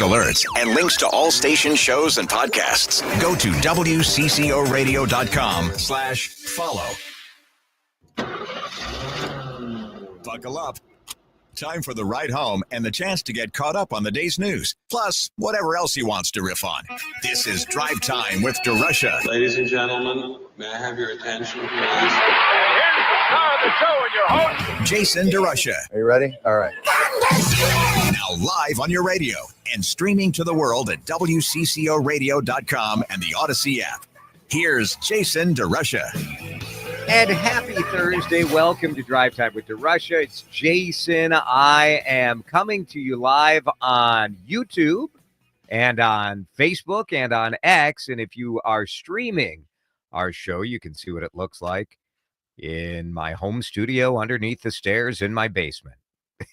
alerts and links to all station shows and podcasts. Go to WCCOradio.com/follow. Buckle up. Time for the ride home and the chance to get caught up on the day's news, plus whatever else he wants to riff on. This is Drive Time with DeRusha. Ladies and gentlemen, may I have your attention, please? Here's the star of the show and your host, Jason DeRusha. Are you ready? All right. Now live on your radio and streaming to the world at WCCOradio.com and the Odyssey app. Here's Jason DeRusha. And happy Thursday. Welcome to Drive Time with DeRusha. It's Jason. I am coming to you live on YouTube and on Facebook and on X. And if you are streaming our show, you can see what it looks like in my home studio underneath the stairs in my basement.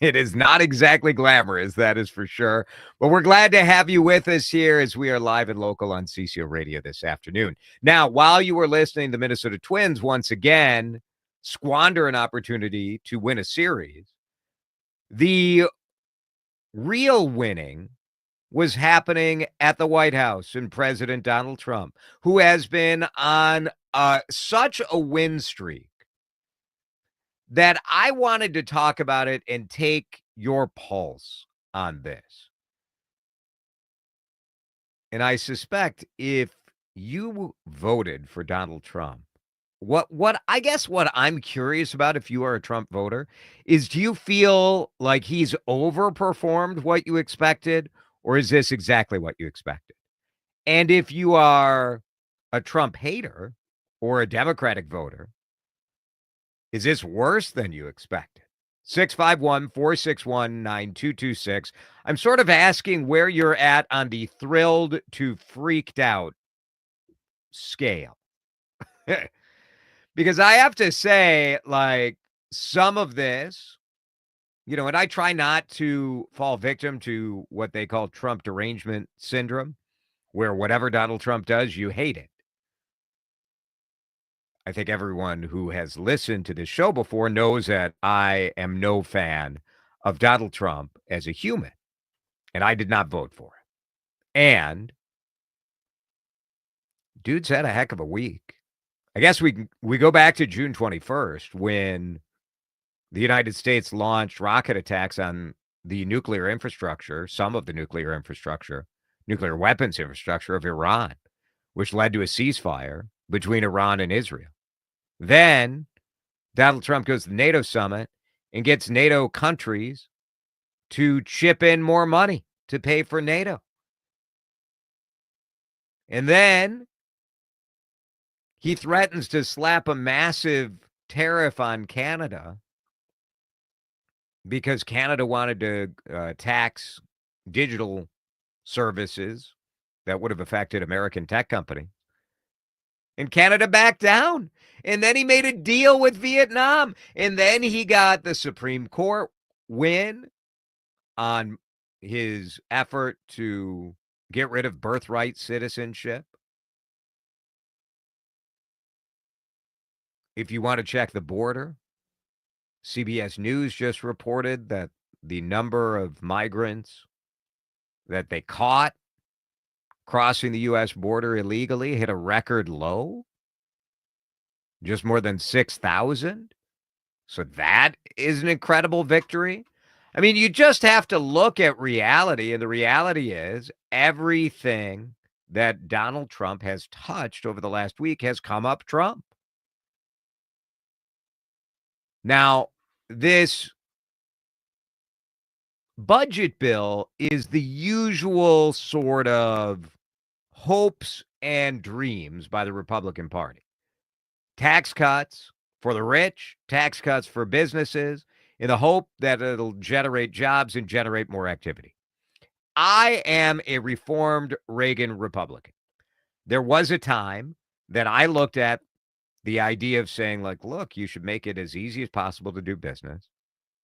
It is not exactly glamorous, that is for sure. But we're glad to have you with us here as we are live and local on CCO Radio this afternoon. Now, while you were listening, the Minnesota Twins once again squander an opportunity to win a series. The real winning was happening at the White House and President Donald Trump, who has been on such a win streak that I wanted to talk about it and take your pulse on this. And I suspect if you voted for Donald Trump, what I'm curious about, if you are a Trump voter, is do you feel like he's overperformed what you expected, or is this exactly what you expected? And if you are a Trump hater or a Democratic voter, is this worse than you expected? 651-461-9226. I'm sort of asking where you're at on the thrilled to freaked out scale. Because I have to say, like, some of this, and I try not to fall victim to what they call Trump derangement syndrome, where whatever Donald Trump does, you hate it. I think everyone who has listened to this show before knows that I am no fan of Donald Trump as a human, and I did not vote for him. And dude's had a heck of a week. I guess we go back to June 21st when the United States launched rocket attacks on the nuclear infrastructure, some of the nuclear weapons infrastructure of Iran, which led to a ceasefire between Iran and Israel. Then Donald Trump goes to the NATO summit and gets NATO countries to chip in more money to pay for NATO. And then he threatens to slap a massive tariff on Canada because Canada wanted to tax digital services that would have affected American tech companies. And Canada backed down. And then he made a deal with Vietnam. And then he got the Supreme Court win on his effort to get rid of birthright citizenship. If you want to check the border, CBS News just reported that the number of migrants that they caught crossing the U.S. border illegally hit a record low, just more than 6,000. So that is an incredible victory. I mean, you just have to look at reality, and the reality is everything that Donald Trump has touched over the last week has come up Trump. Now, this budget bill is the usual sort of hopes and dreams by the Republican Party. Tax cuts for the rich, tax cuts for businesses, in the hope that it'll generate jobs and generate more activity. I am a reformed Reagan Republican. There was a time that I looked at the idea of saying, like, look, you should make it as easy as possible to do business,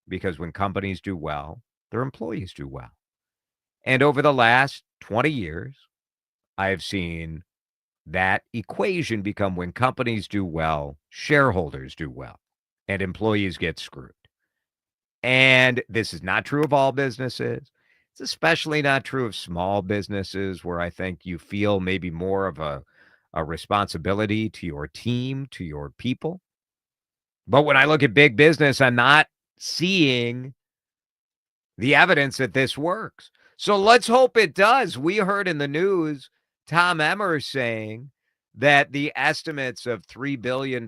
because when companies do well, their employees do well. And over the last 20 years, I have seen that equation become when companies do well, shareholders do well, and employees get screwed. And this is not true of all businesses. It's It's especially not true of small businesses where I think you feel maybe more of a responsibility to your team, to your people. But when I look at big business, I'm not seeing the evidence that this works. So let's hope it does. We heard in the news Tom Emmer saying that the estimates of $3 billion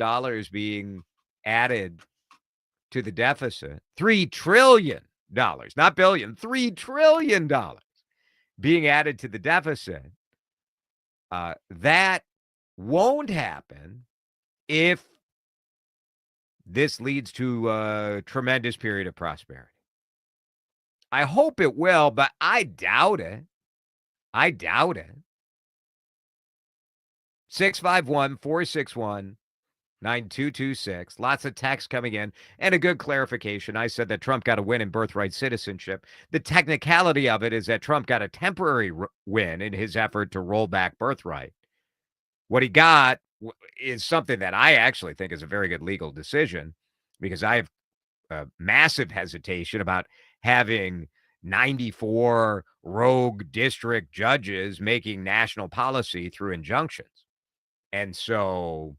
being added to the deficit, $3 trillion, not billion, $3 trillion being added to the deficit, that won't happen if this leads to a tremendous period of prosperity. I hope it will, but I doubt it. 651-461-9226. Lots of text coming in and a good clarification. I said that Trump got a win in birthright citizenship. The technicality of it is that Trump got a temporary win in his effort to roll back birthright. What he got is something that I actually think is a very good legal decision, because I have a massive hesitation about having 94 rogue district judges making national policy through injunctions. And so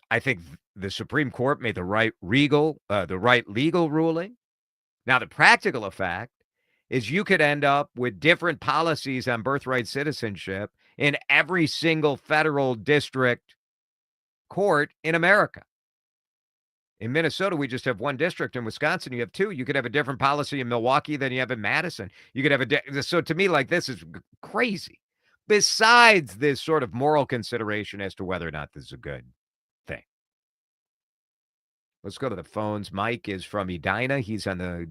I think the Supreme Court made the right legal ruling. Now, the practical effect is you could end up with different policies on birthright citizenship in every single federal district court in America. In Minnesota, we just have one district. In Wisconsin, you have two. You could have a different policy in Milwaukee than you have in Madison. You could have so to me, like, this is crazy. Besides this sort of moral consideration as to whether or not this is a good thing. Let's go to the phones. Mike is from Edina. He's on the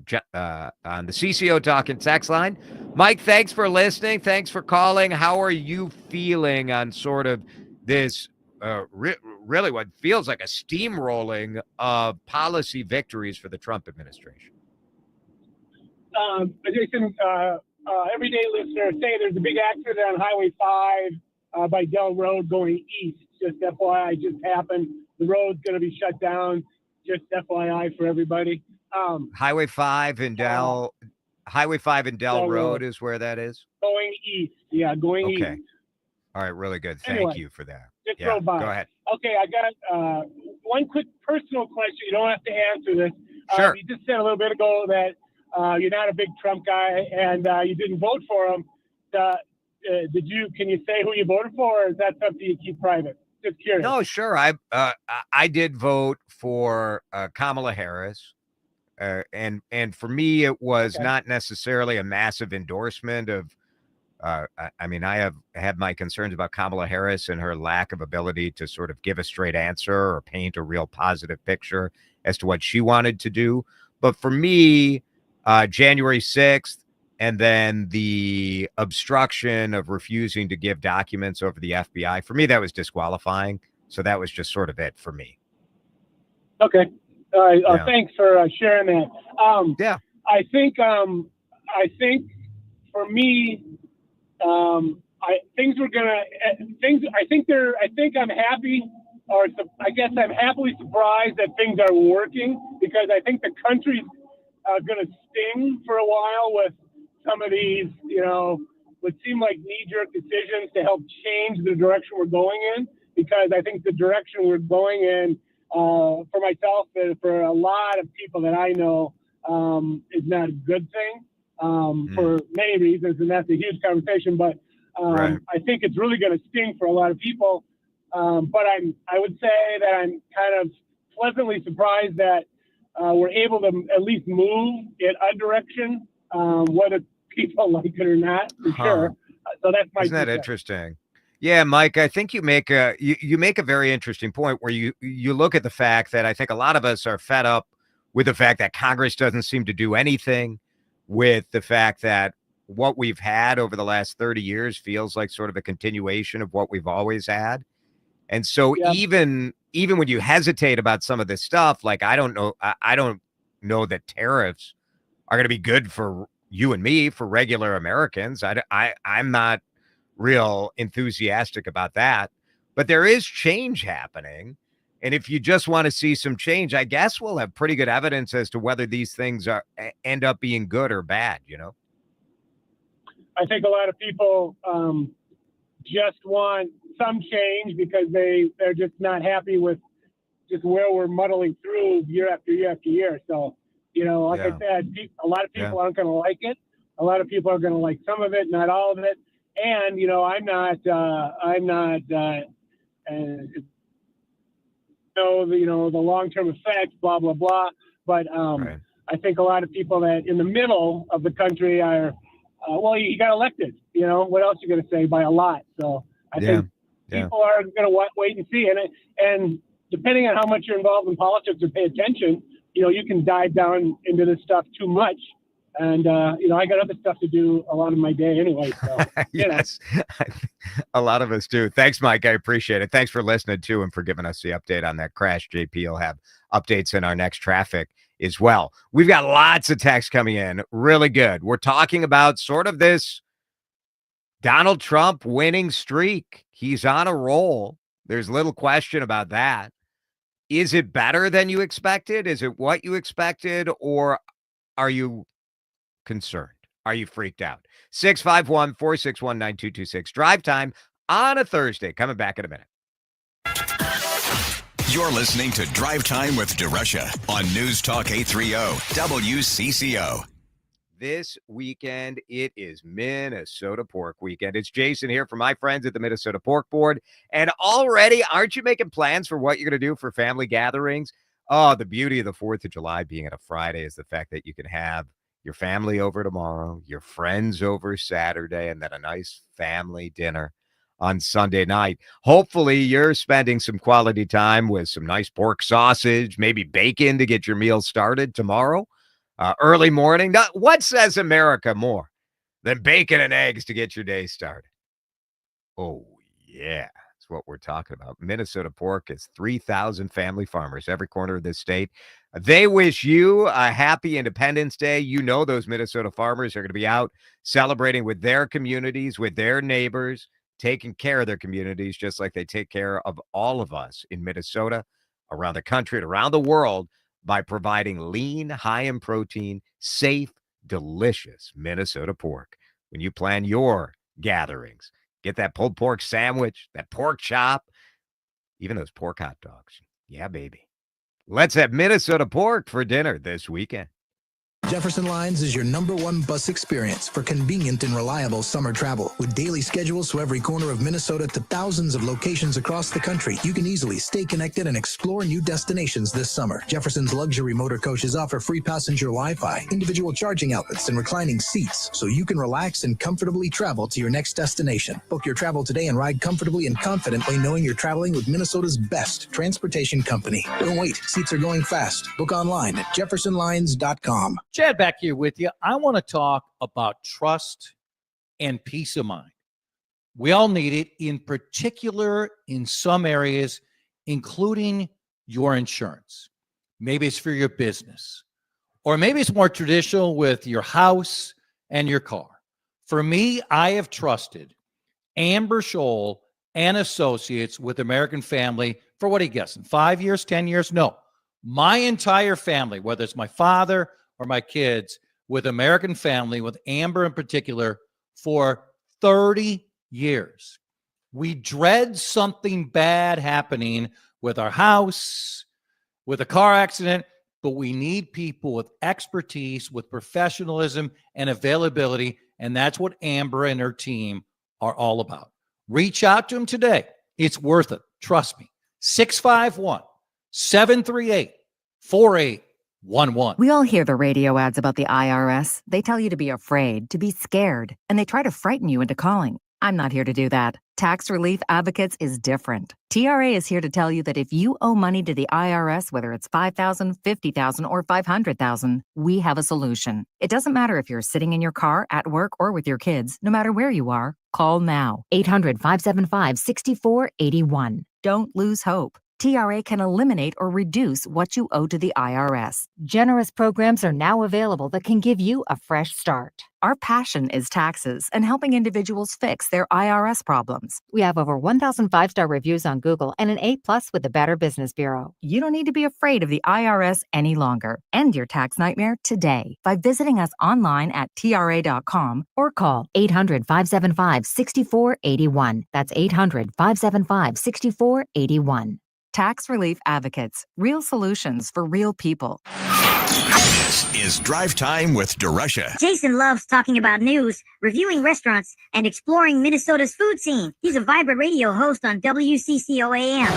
CCO Talk and Text line. Mike, thanks for listening. Thanks for calling. How are you feeling on sort of this really what feels like a steamrolling of policy victories for the Trump administration? Jason, everyday listener, say there's a big accident on Highway 5 by Dell Road going east. Just FYI, just happened. The road's going to be shut down. Just FYI for everybody. Highway 5 and Dell Road is where that is? Going east. Yeah, going east. Okay. All right, really good. Thank you for that. Just drove by. Go ahead. Okay, I got one quick personal question. You don't have to answer this. Sure. You just said a little bit ago that you're not a big Trump guy and you didn't vote for him. Can you say who you voted for, or is that something you keep private? Just curious. No, sure. I did vote for Kamala Harris. And for me, it was not necessarily a massive endorsement of I mean, I have had my concerns about Kamala Harris and her lack of ability to sort of give a straight answer or paint a real positive picture as to what she wanted to do. But for me, January 6th and then the obstruction of refusing to give documents over the FBI, for me, that was disqualifying. So that was just sort of it for me. Okay. All right. Thanks for sharing that. I think for me, I think I'm happy, or I guess I'm happily surprised that things are working, because I think the country's going to sting for a while with some of these, what seem like knee-jerk decisions to help change the direction we're going in, because I think the direction we're going in, for myself and for a lot of people that I know, is not a good thing. For many reasons, and that's a huge conversation. But I think it's really going to sting for a lot of people. But I would say that I'm kind of pleasantly surprised that we're able to at least move in a direction, whether people like it or not, for sure. So that's my. Isn't that interesting? Yeah, Mike, I think you make a very interesting point where you look at the fact that I think a lot of us are fed up with the fact that Congress doesn't seem to do anything, with the fact that what we've had over the last 30 years feels like sort of a continuation of what we've always had. And so even when you hesitate about some of this stuff, like I don't know that tariffs are going to be good for you and me, for regular Americans. I'm not real enthusiastic about that, but there is change happening. And if you just want to see some change, I guess we'll have pretty good evidence as to whether these things end up being good or bad, I think a lot of people just want some change because they're just not happy with just where we're muddling through year after year after year. So, like I said, a lot of people aren't going to like it. A lot of people are going to like some of it, not all of it. And, I'm not the long-term effects, blah, blah, blah. But Right. I think a lot of people that in the middle of the country are, you got elected, what else you going to say by a lot. So I think people are going to wait and see. And depending on how much you're involved in politics or pay attention, you can dive down into this stuff too much. And, I got other stuff to do a lot of my day anyway. So, Yes, a lot of us do. Thanks, Mike. I appreciate it. Thanks for listening, too, and for giving us the update on that crash. JP will have updates in our next traffic as well. We've got lots of texts coming in. Really good. We're talking about sort of this Donald Trump winning streak. He's on a roll. There's little question about that. Is it better than you expected? Is it what you expected? Or are you concerned? Are you freaked out? 651-461-9226. Drive time on a Thursday. Coming back in a minute. You're listening to Drive Time with DeRusha on News Talk 830 WCCO. This weekend, it is Minnesota Pork Weekend. It's Jason here from my friends at the Minnesota Pork Board. And already, aren't you making plans for what you're going to do for family gatherings? Oh, the beauty of the 4th of July being on a Friday is the fact that you can have your family over tomorrow, your friends over Saturday, and then a nice family dinner on Sunday night. Hopefully, you're spending some quality time with some nice pork sausage, maybe bacon to get your meal started tomorrow. Early morning. What says America more than bacon and eggs to get your day started? Oh, yeah. That's what we're talking about. Minnesota Pork is 3,000 family farmers, every corner of this state. They wish you a happy Independence Day. Those Minnesota farmers are going to be out celebrating with their communities, with their neighbors, taking care of their communities, just like they take care of all of us in Minnesota, around the country, and around the world, by providing lean, high in protein, safe, delicious Minnesota pork. When you plan your gatherings, get that pulled pork sandwich, that pork chop, even those pork hot dogs. Yeah, baby. Let's have Minnesota pork for dinner this weekend. Jefferson Lines is your #1 bus experience for convenient and reliable summer travel. With daily schedules to every corner of Minnesota to thousands of locations across the country, you can easily stay connected and explore new destinations this summer. Jefferson's luxury motor coaches offer free passenger Wi-Fi, individual charging outlets, and reclining seats, so you can relax and comfortably travel to your next destination. Book your travel today and ride comfortably and confidently knowing you're traveling with Minnesota's best transportation company. Don't wait. Seats are going fast. Book online at jeffersonlines.com. Chad back here with you. I want to talk about trust and peace of mind. We all need it, in particular in some areas, including your insurance. Maybe it's for your business, or maybe it's more traditional with your house and your car. For me, I have trusted Amber Scholl and Associates with American Family for, what are you guessing, 5 years, 10 years? No, my entire family, whether it's my father or my kids, with American Family, with Amber in particular, for 30 years. We dread something bad happening with our house, with a car accident, but we need people with expertise, with professionalism and availability, and that's what Amber and her team are all about. Reach out to them today. It's worth it. Trust me. 651-738-4811. We all hear the radio ads about the IRS. They tell you to be afraid, to be scared, and they try to frighten you into calling. I'm not here to do that. Tax Relief Advocates is different. TRA is here to tell you that if you owe money to the IRS, whether it's $5,000, $50,000, or $500,000, we have a solution. It doesn't matter if you're sitting in your car, at work, or with your kids. No matter where you are, call now. 800-575-6481. Don't lose hope. TRA can eliminate or reduce what you owe to the IRS. Generous programs are now available that can give you a fresh start. Our passion is taxes and helping individuals fix their IRS problems. We have over 1,000 5-star reviews on Google and an A+ with the Better Business Bureau. You don't need to be afraid of the IRS any longer. End your tax nightmare today by visiting us online at TRA.com or call 800-575-6481. That's 800-575-6481. Tax Relief Advocates. Real solutions for real people. This is Drive Time with DeRusha. Jason loves talking about news, reviewing restaurants, and exploring Minnesota's food scene. He's a vibrant radio host on WCCO-AM.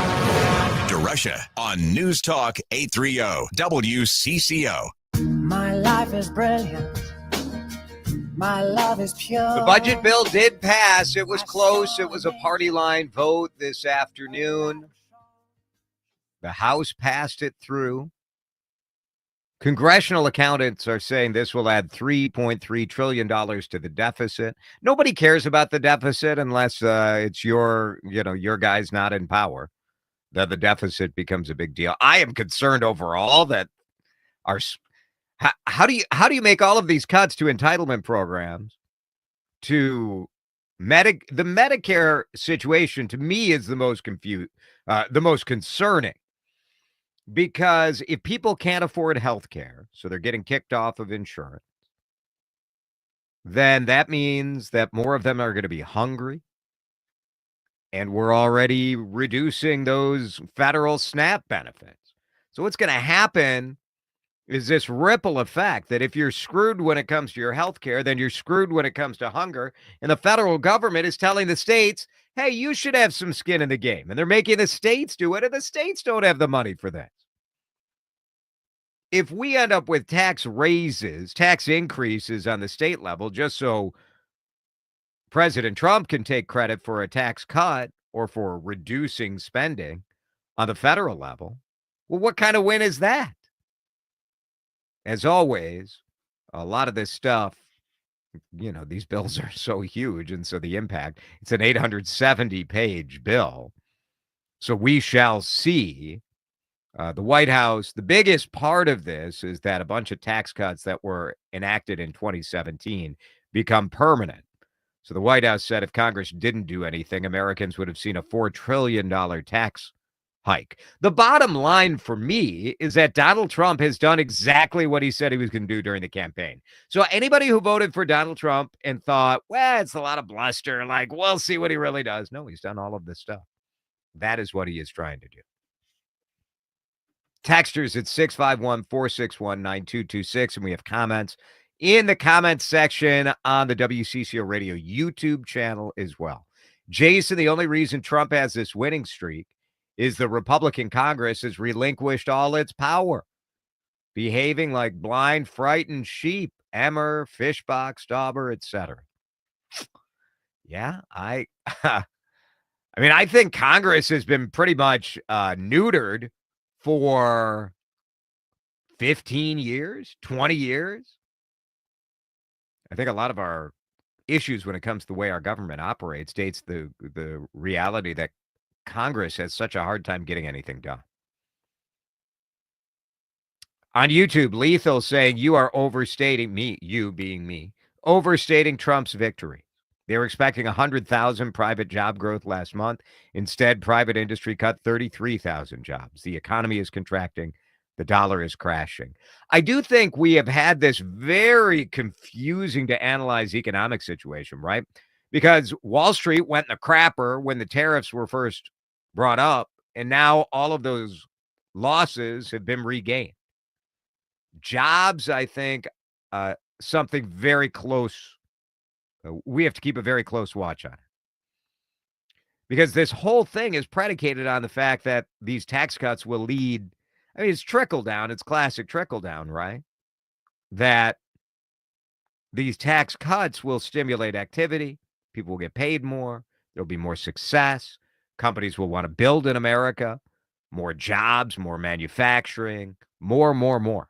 DeRusha on News Talk 830 WCCO. My life is brilliant. My love is pure. The budget bill did pass. It was close. It was a party line vote this afternoon. The House passed it through. Congressional accountants are saying this will add $3.3 trillion to the deficit. Nobody cares about the deficit unless it's your guys not in power, that the deficit becomes a big deal. I am concerned overall that how do you make all of these cuts to entitlement programs, to the Medicare situation? To me, is the most concerning. Because if people can't afford health care, so they're getting kicked off of insurance, then that means that more of them are going to be hungry. And we're already reducing those federal SNAP benefits. So what's going to happen is this ripple effect that if you're screwed when it comes to your health care, then you're screwed when it comes to hunger. And the federal government is telling the states, hey, you should have some skin in the game. And they're making the states do it, and the states don't have the money for this. If we end up with tax increases on the state level, just so President Trump can take credit for a tax cut or for reducing spending on the federal level, well, what kind of win is that? As always, a lot of this stuff, these bills are so huge, and so the impact, it's an 870-page bill. So we shall see. The White House, the biggest part of this is that a bunch of tax cuts that were enacted in 2017 become permanent. So the White House said if Congress didn't do anything, Americans would have seen a $4 trillion tax hike. The bottom line for me is that Donald Trump has done exactly what he said he was going to do during the campaign. So anybody who voted for Donald Trump and thought, well, it's a lot of bluster, like, we'll see what he really does. No, he's done all of this stuff. That is what he is trying to do. Texters at 651-461-9226, and we have comments in the comments section on the WCCO Radio YouTube channel as well. Jason, the only reason Trump has this winning streak is the Republican Congress has relinquished all its power, behaving like blind, frightened sheep, Emmer, Fishbach, Dauber, etc. Yeah, I think Congress has been pretty much neutered for 15 years, 20 years. I think a lot of our issues when it comes to the way our government operates dates the reality that Congress has such a hard time getting anything done. On YouTube, Lethal saying you are overstating you being me, overstating Trump's victory. They were expecting 100,000 private job growth last month. Instead, private industry cut 33,000 jobs. The economy is contracting. The dollar is crashing. I do think we have had this very confusing to analyze economic situation, right? Because Wall Street went in the crapper when the tariffs were first brought up, and now all of those losses have been regained. Jobs, I think, something very close. We have to keep a very close watch on it. Because this whole thing is predicated on the fact that these tax cuts will lead, it's trickle down. It's classic trickle down, right? That these tax cuts will stimulate activity. People will get paid more. There'll be more success. Companies will want to build in America. More jobs, more manufacturing, more.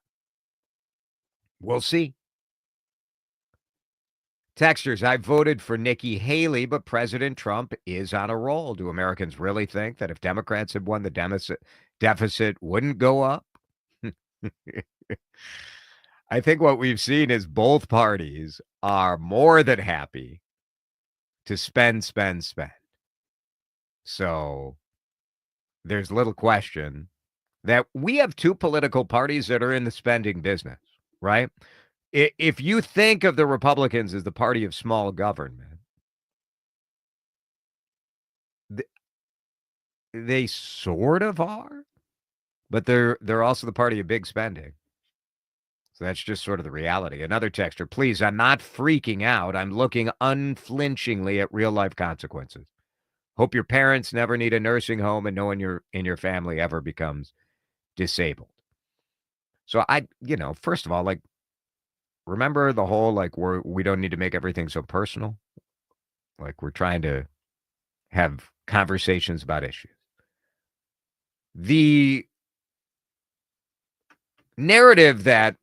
We'll see. Texters, I voted for Nikki Haley, but President Trump is on a roll. Do Americans really think that if Democrats had won, the deficit wouldn't go up? I think what we've seen is both parties are more than happy to spend. So there's little question that we have two political parties that are in the spending business, right? If you think of the Republicans as the party of small government, they sort of are, but they're also the party of big spending. So that's just sort of the reality. Another texter, please, I'm not freaking out. I'm looking unflinchingly at real life consequences. Hope your parents never need a nursing home and no one in your family ever becomes disabled. So first of all, like, remember the whole, like, we don't need to make everything so personal. Like, we're trying to have conversations about issues. The narrative that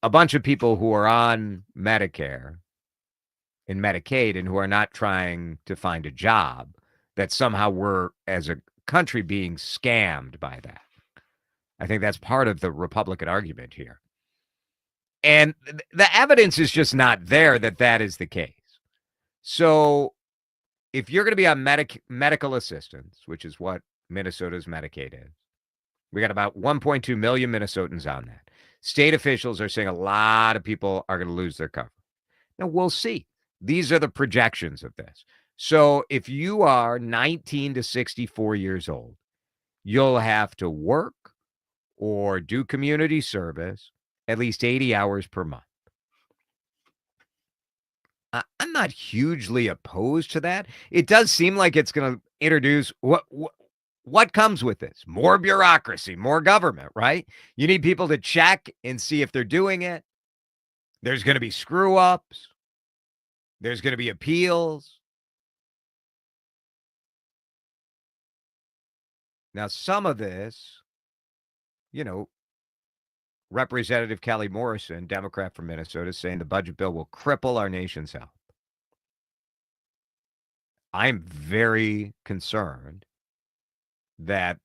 a bunch of people who are on Medicare and Medicaid and who are not trying to find a job, that somehow we're, as a country, being scammed by that. I think that's part of the Republican argument here. And the evidence is just not there that is the case. So if you're going to be on medical assistance, which is what Minnesota's Medicaid is, we got about 1.2 million Minnesotans on that. State officials are saying a lot of people are going to lose their coverage. Now, we'll see. These are the projections of this. So if you are 19 to 64 years old, you'll have to work or do community service at least 80 hours per month. I'm not hugely opposed to that. It does seem like it's going to introduce what comes with this? More bureaucracy, more government, right? You need people to check and see if they're doing it. There's going to be screw-ups. There's going to be appeals. Now, some of this, Representative Kelly Morrison, Democrat from Minnesota, is saying the budget bill will cripple our nation's health. I'm very concerned that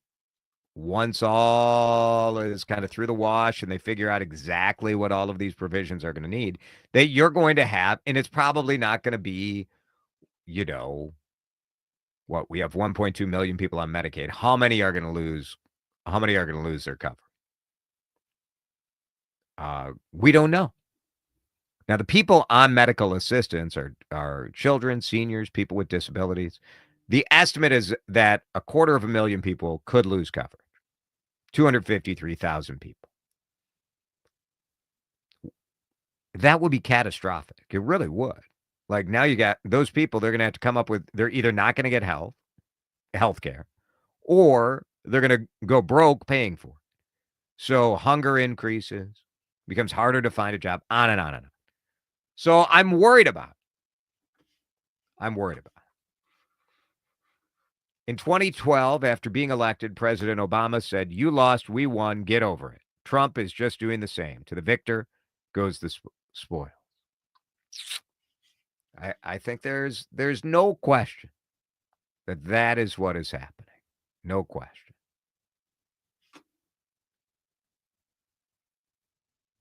once all is kind of through the wash and they figure out exactly what all of these provisions are going to need, that you're going to have, and it's probably not going to be, we have 1.2 million people on Medicaid. How many are going to lose their cover? We don't know. Now, the people on medical assistance are children, seniors, people with disabilities. The estimate is that 250,000 people could lose coverage. 253,000 people. That would be catastrophic. It really would. Like, now you got those people, they're going to have to come up with, they're either not going to get health care, or they're going to go broke paying for it. So hunger increases, becomes harder to find a job, on and on and on. So I'm worried about it. In 2012, after being elected, President Obama said, "You lost, we won, get over it." Trump is just doing the same. To the victor goes the spoil. I think there's no question that is what is happening. No question.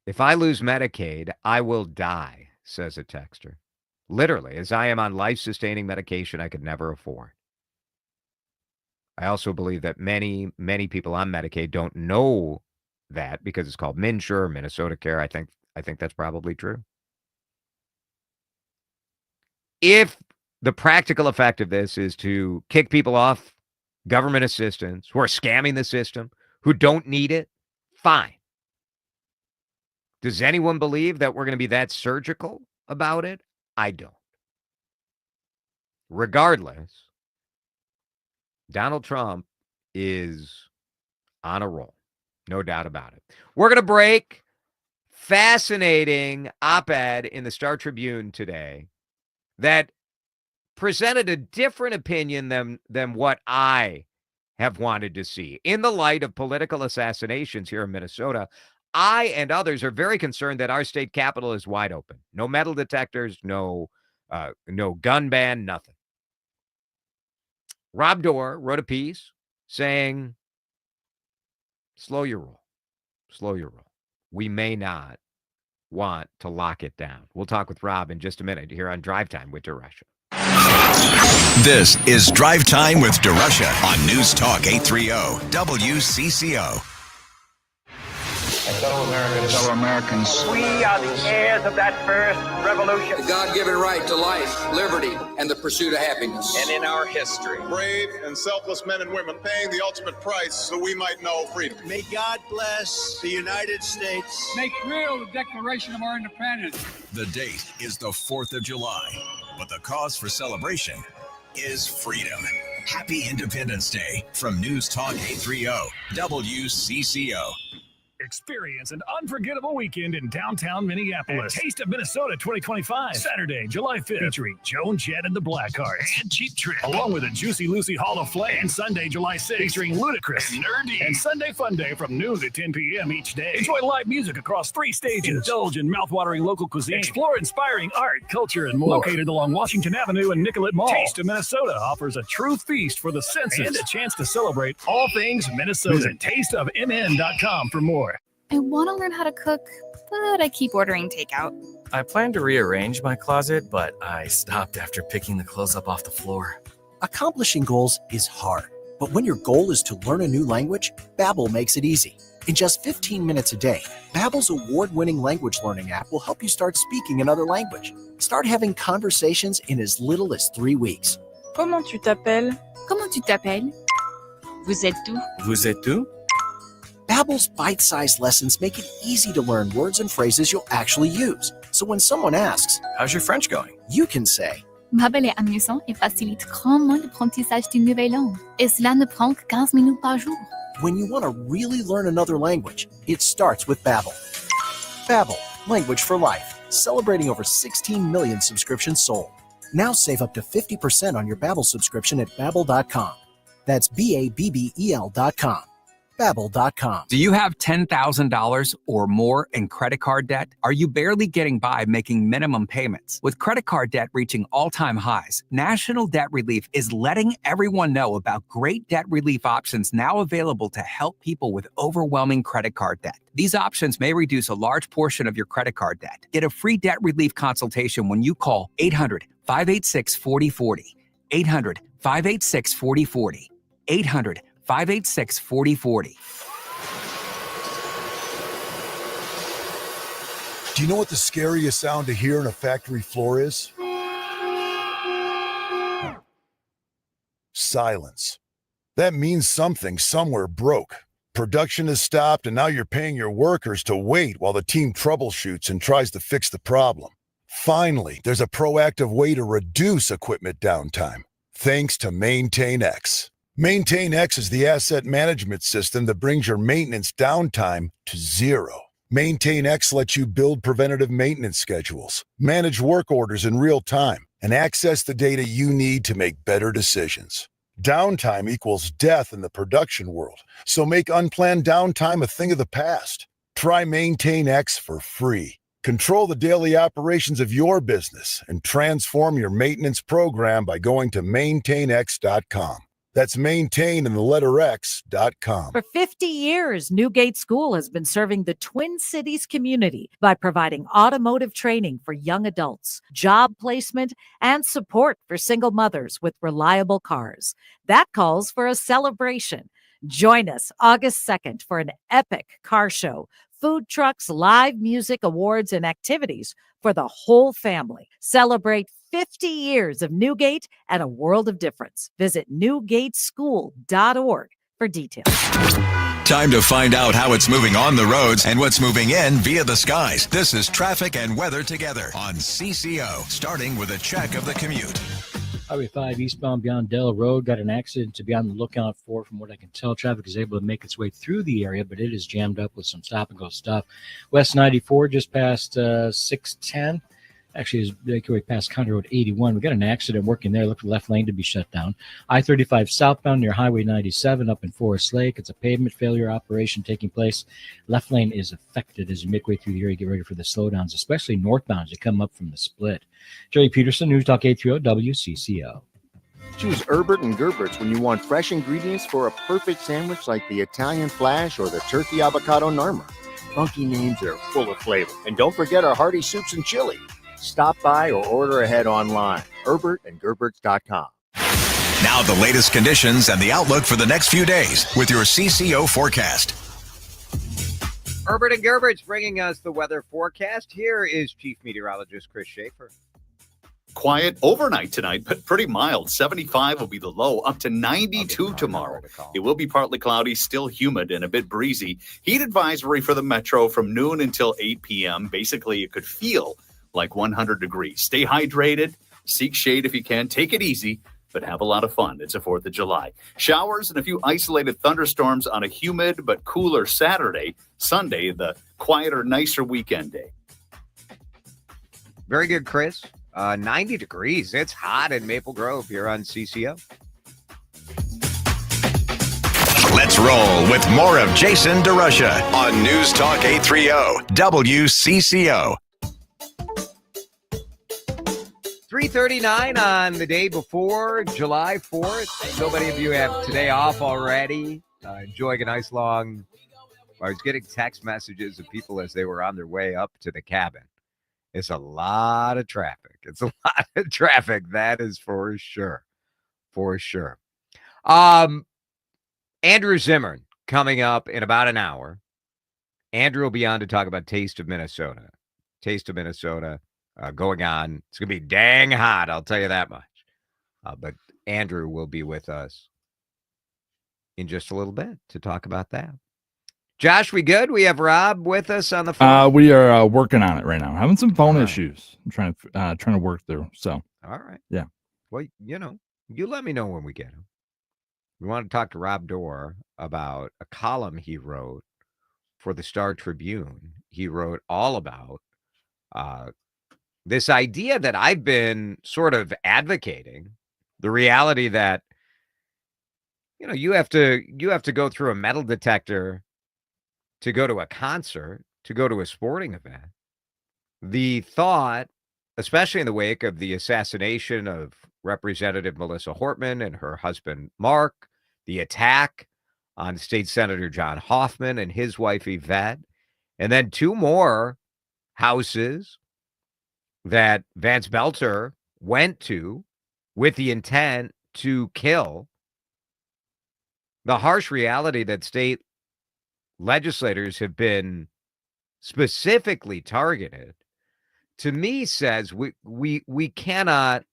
If I lose Medicaid, I will die, says a texter. Literally, as I am on life-sustaining medication I could never afford. I also believe that many, many people on Medicaid don't know that because it's called MNsure, Minnesota Care. I think that's probably true. If the practical effect of this is to kick people off government assistance who are scamming the system, who don't need it, fine. Does anyone believe that we're going to be that surgical about it? I don't. Regardless, Donald Trump is on a roll. No doubt about it. We're going to break. Fascinating op-ed in the Star Tribune today that presented a different opinion than what I have wanted to see. In the light of political assassinations here in Minnesota, I and others are very concerned that our state capitol is wide open. No metal detectors, no No gun ban, nothing. Rob Doar wrote a piece saying, slow your roll. Slow your roll. We may not want to lock it down. We'll talk with Rob in just a minute here on Drive Time with DeRusha. This is Drive Time with DeRusha on News Talk 830 WCCO. Fellow Americans, We are the heirs of that first revolution. The God-given right to life, liberty, and the pursuit of happiness. And in our history, brave and selfless men and women paying the ultimate price so we might know freedom. May God bless the United States. Make real the Declaration of our Independence. The date is the 4th of July, but the cause for celebration is freedom. Happy Independence Day from News Talk 830 WCCO. Experience an unforgettable weekend in downtown Minneapolis. Taste of Minnesota 2025. Saturday, July 5th. Featuring Joan Jett and the Blackhearts. And Cheap Trick. Along with a Juicy Lucy Hall of Flame. And Sunday, July 6th. Featuring Ludacris and Nerdy. And Sunday Fun Day from noon to 10 p.m. each day. Enjoy live music across 3 stages. Indulge in mouthwatering local cuisine. Explore inspiring art, culture, and more. Located along Washington Avenue and Nicollet Mall. Taste of Minnesota offers a true feast for the senses. And a chance to celebrate all things Minnesota. Visit tasteofmn.com for more. I want to learn how to cook, but I keep ordering takeout. I plan to rearrange my closet, but I stopped after picking the clothes up off the floor. Accomplishing goals is hard, but when your goal is to learn a new language, Babbel makes it easy. In just 15 minutes a day, Babbel's award-winning language learning app will help you start speaking another language. Start having conversations in as little as 3 weeks. Comment tu t'appelles? Comment tu t'appelles? Vous êtes où? Vous êtes où? Babbel's bite-sized lessons make it easy to learn words and phrases you'll actually use. So when someone asks, "How's your French going?" you can say, Babbel est amusant et facilite grandement l'apprentissage d'une nouvelle langue. Et cela ne prend que 15 minutes par jour. When you want to really learn another language, it starts with Babbel. Babbel, language for life. Celebrating over 16 million subscriptions sold. Now save up to 50% on your Babbel subscription at Babbel.com. That's Babbel.com. Babbel.com. Do you have $10,000 or more in credit card debt? Are you barely getting by making minimum payments? With credit card debt reaching all-time highs, National Debt Relief is letting everyone know about great debt relief options now available to help people with overwhelming credit card debt. These options may reduce a large portion of your credit card debt. Get a free debt relief consultation when you call 800-586-4040. 800-586-4040. 800-586-4040. Do you know what the scariest sound to hear on a factory floor is? Silence. That means something somewhere broke. Production has stopped, and now you're paying your workers to wait while the team troubleshoots and tries to fix the problem. Finally, there's a proactive way to reduce equipment downtime, thanks to MaintainX. MaintainX is the asset management system that brings your maintenance downtime to zero. MaintainX lets you build preventative maintenance schedules, manage work orders in real time, and access the data you need to make better decisions. Downtime equals death in the production world, so make unplanned downtime a thing of the past. Try MaintainX for free. Control the daily operations of your business and transform your maintenance program by going to maintainx.com. That's maintain in the letter X.com. For 50 years, Newgate School has been serving the Twin Cities community by providing automotive training for young adults, job placement, and support for single mothers with reliable cars. That calls for a celebration. Join us August 2nd for an epic car show, food trucks, live music, awards, and activities for the whole family. Celebrate 50 years of Newgate and a world of difference. Visit newgateschool.org for details. Time to find out how it's moving on the roads and what's moving in via the skies. This is Traffic and Weather Together on CCO, starting with a check of the commute. Highway 5 eastbound beyond Della Road got an accident to be on the lookout for. From what I can tell, traffic is able to make its way through the area, but it is jammed up with some stop-and-go stuff. West 94 just past 610. Actually, is make your way past County Road 81. We got an accident working there. Look for the left lane to be shut down. I-35 southbound near Highway 97 up in Forest Lake. It's a pavement failure operation taking place. Left lane is affected as you make way through the area. Get ready for the slowdowns, especially northbound as you come up from the split. Jerry Peterson, News Talk 830 WCCO. Choose Herbert and Gerbert's when you want fresh ingredients for a perfect sandwich like the Italian Flash or the Turkey Avocado Narmer. Funky names that are full of flavor. And don't forget our hearty soups and chili. Stop by or order ahead online. HerbertandGerberts.com. Now the latest conditions and the outlook for the next few days with your CCO forecast. Herbert and Gerbert's bringing us the weather forecast. Here is Chief Meteorologist Chris Schaefer. Quiet overnight tonight, but pretty mild. 75 will be the low, up to 92 tomorrow. It will be partly cloudy, still humid and a bit breezy. Heat advisory for the metro from noon until 8 p.m. Basically, it could feel like 100 degrees. Stay hydrated, seek shade if you can, take it easy, but have a lot of fun. It's the 4th of July. Showers and a few isolated thunderstorms on a humid but cooler Saturday. Sunday, the quieter, nicer weekend day. Very good, Chris. 90 degrees. It's hot in Maple Grove here on CCO. Let's roll with more of Jason DeRusha on News Talk 830 WCCO. 3:39 on the day before July 4th. So many of you have today off already. Enjoying a nice long... I was getting text messages of people as they were on their way up to the cabin. It's a lot of traffic. It's a lot of traffic. That is for sure. For sure. Andrew Zimmern coming up in about an hour. Andrew will be on to talk about Taste of Minnesota. Taste of Minnesota going on. It's going to be dang hot, I'll tell you that much. But Andrew will be with us in just a little bit to talk about that. Josh, we good? We have Rob with us on the phone. We are working on it right now. Having some phone issues. I'm trying to work through. So, all right. Yeah. Well, you let me know when we get him. We want to talk to Rob Doar about a column he wrote for the Star Tribune. He wrote all about this idea that I've been sort of advocating, the reality that you have to go through a metal detector to go to a concert, to go to a sporting event. The thought, especially in the wake of the assassination of Representative Melissa Hortman and her husband, Mark, the attack on State Senator John Hoffman and his wife, Yvette, and then 2 more houses that Vance Belter went to with the intent to kill. The harsh reality that state legislators have been specifically targeted, to me, says we cannot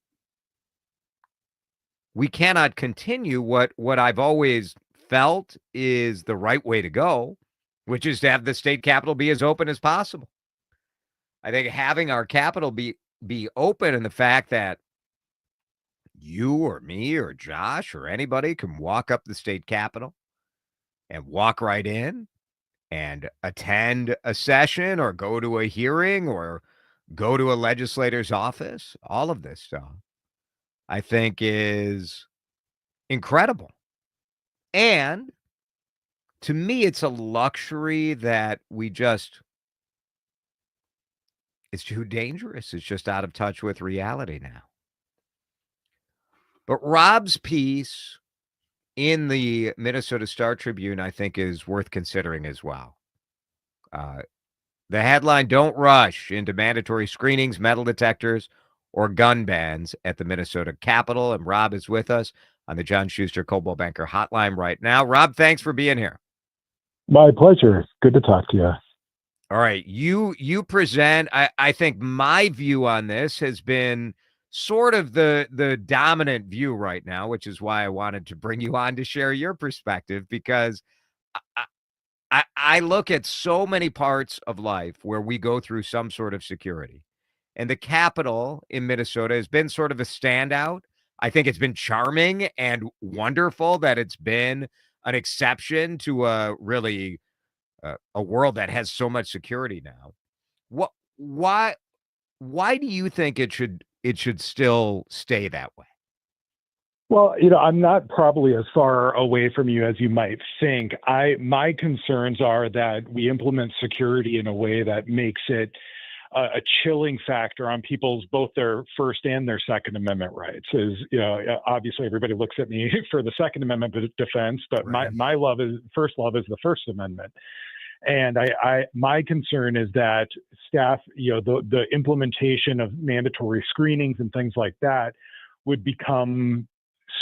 continue what I've always felt is the right way to go, which is to have the state capitol be as open as possible. I think having our capitol be open, and the fact that you or me or Josh or anybody can walk up the state capitol and walk right in and attend a session or go to a hearing or go to a legislator's office, all of this stuff, I think is incredible. And to me, it's a luxury that it's too dangerous. It's just out of touch with reality now. But Rob's piece in the Minnesota Star Tribune, I think, is worth considering as well. The headline, "Don't Rush into Mandatory Screenings, Metal Detectors, or Gun Bans at the Minnesota Capitol." And Rob is with us on the John Schuster Coldwell Banker Hotline right now. Rob, thanks for being here. My pleasure. Good to talk to you. All right. You present, I think my view on this has been sort of the dominant view right now, which is why I wanted to bring you on to share your perspective, because I look at so many parts of life where we go through some sort of security. And the Capitol in Minnesota has been sort of a standout. I think it's been charming and wonderful that it's been an exception to a world that has so much security now. Why why do you think it should still stay that way? Well, I'm not probably as far away from you as you might think. My concerns are that we implement security in a way that makes it a chilling factor on people's both their First and their Second Amendment rights. Obviously everybody looks at me for the Second Amendment defense, but Right. my first love is the First Amendment. And my concern is that staff, the implementation of mandatory screenings and things like that would become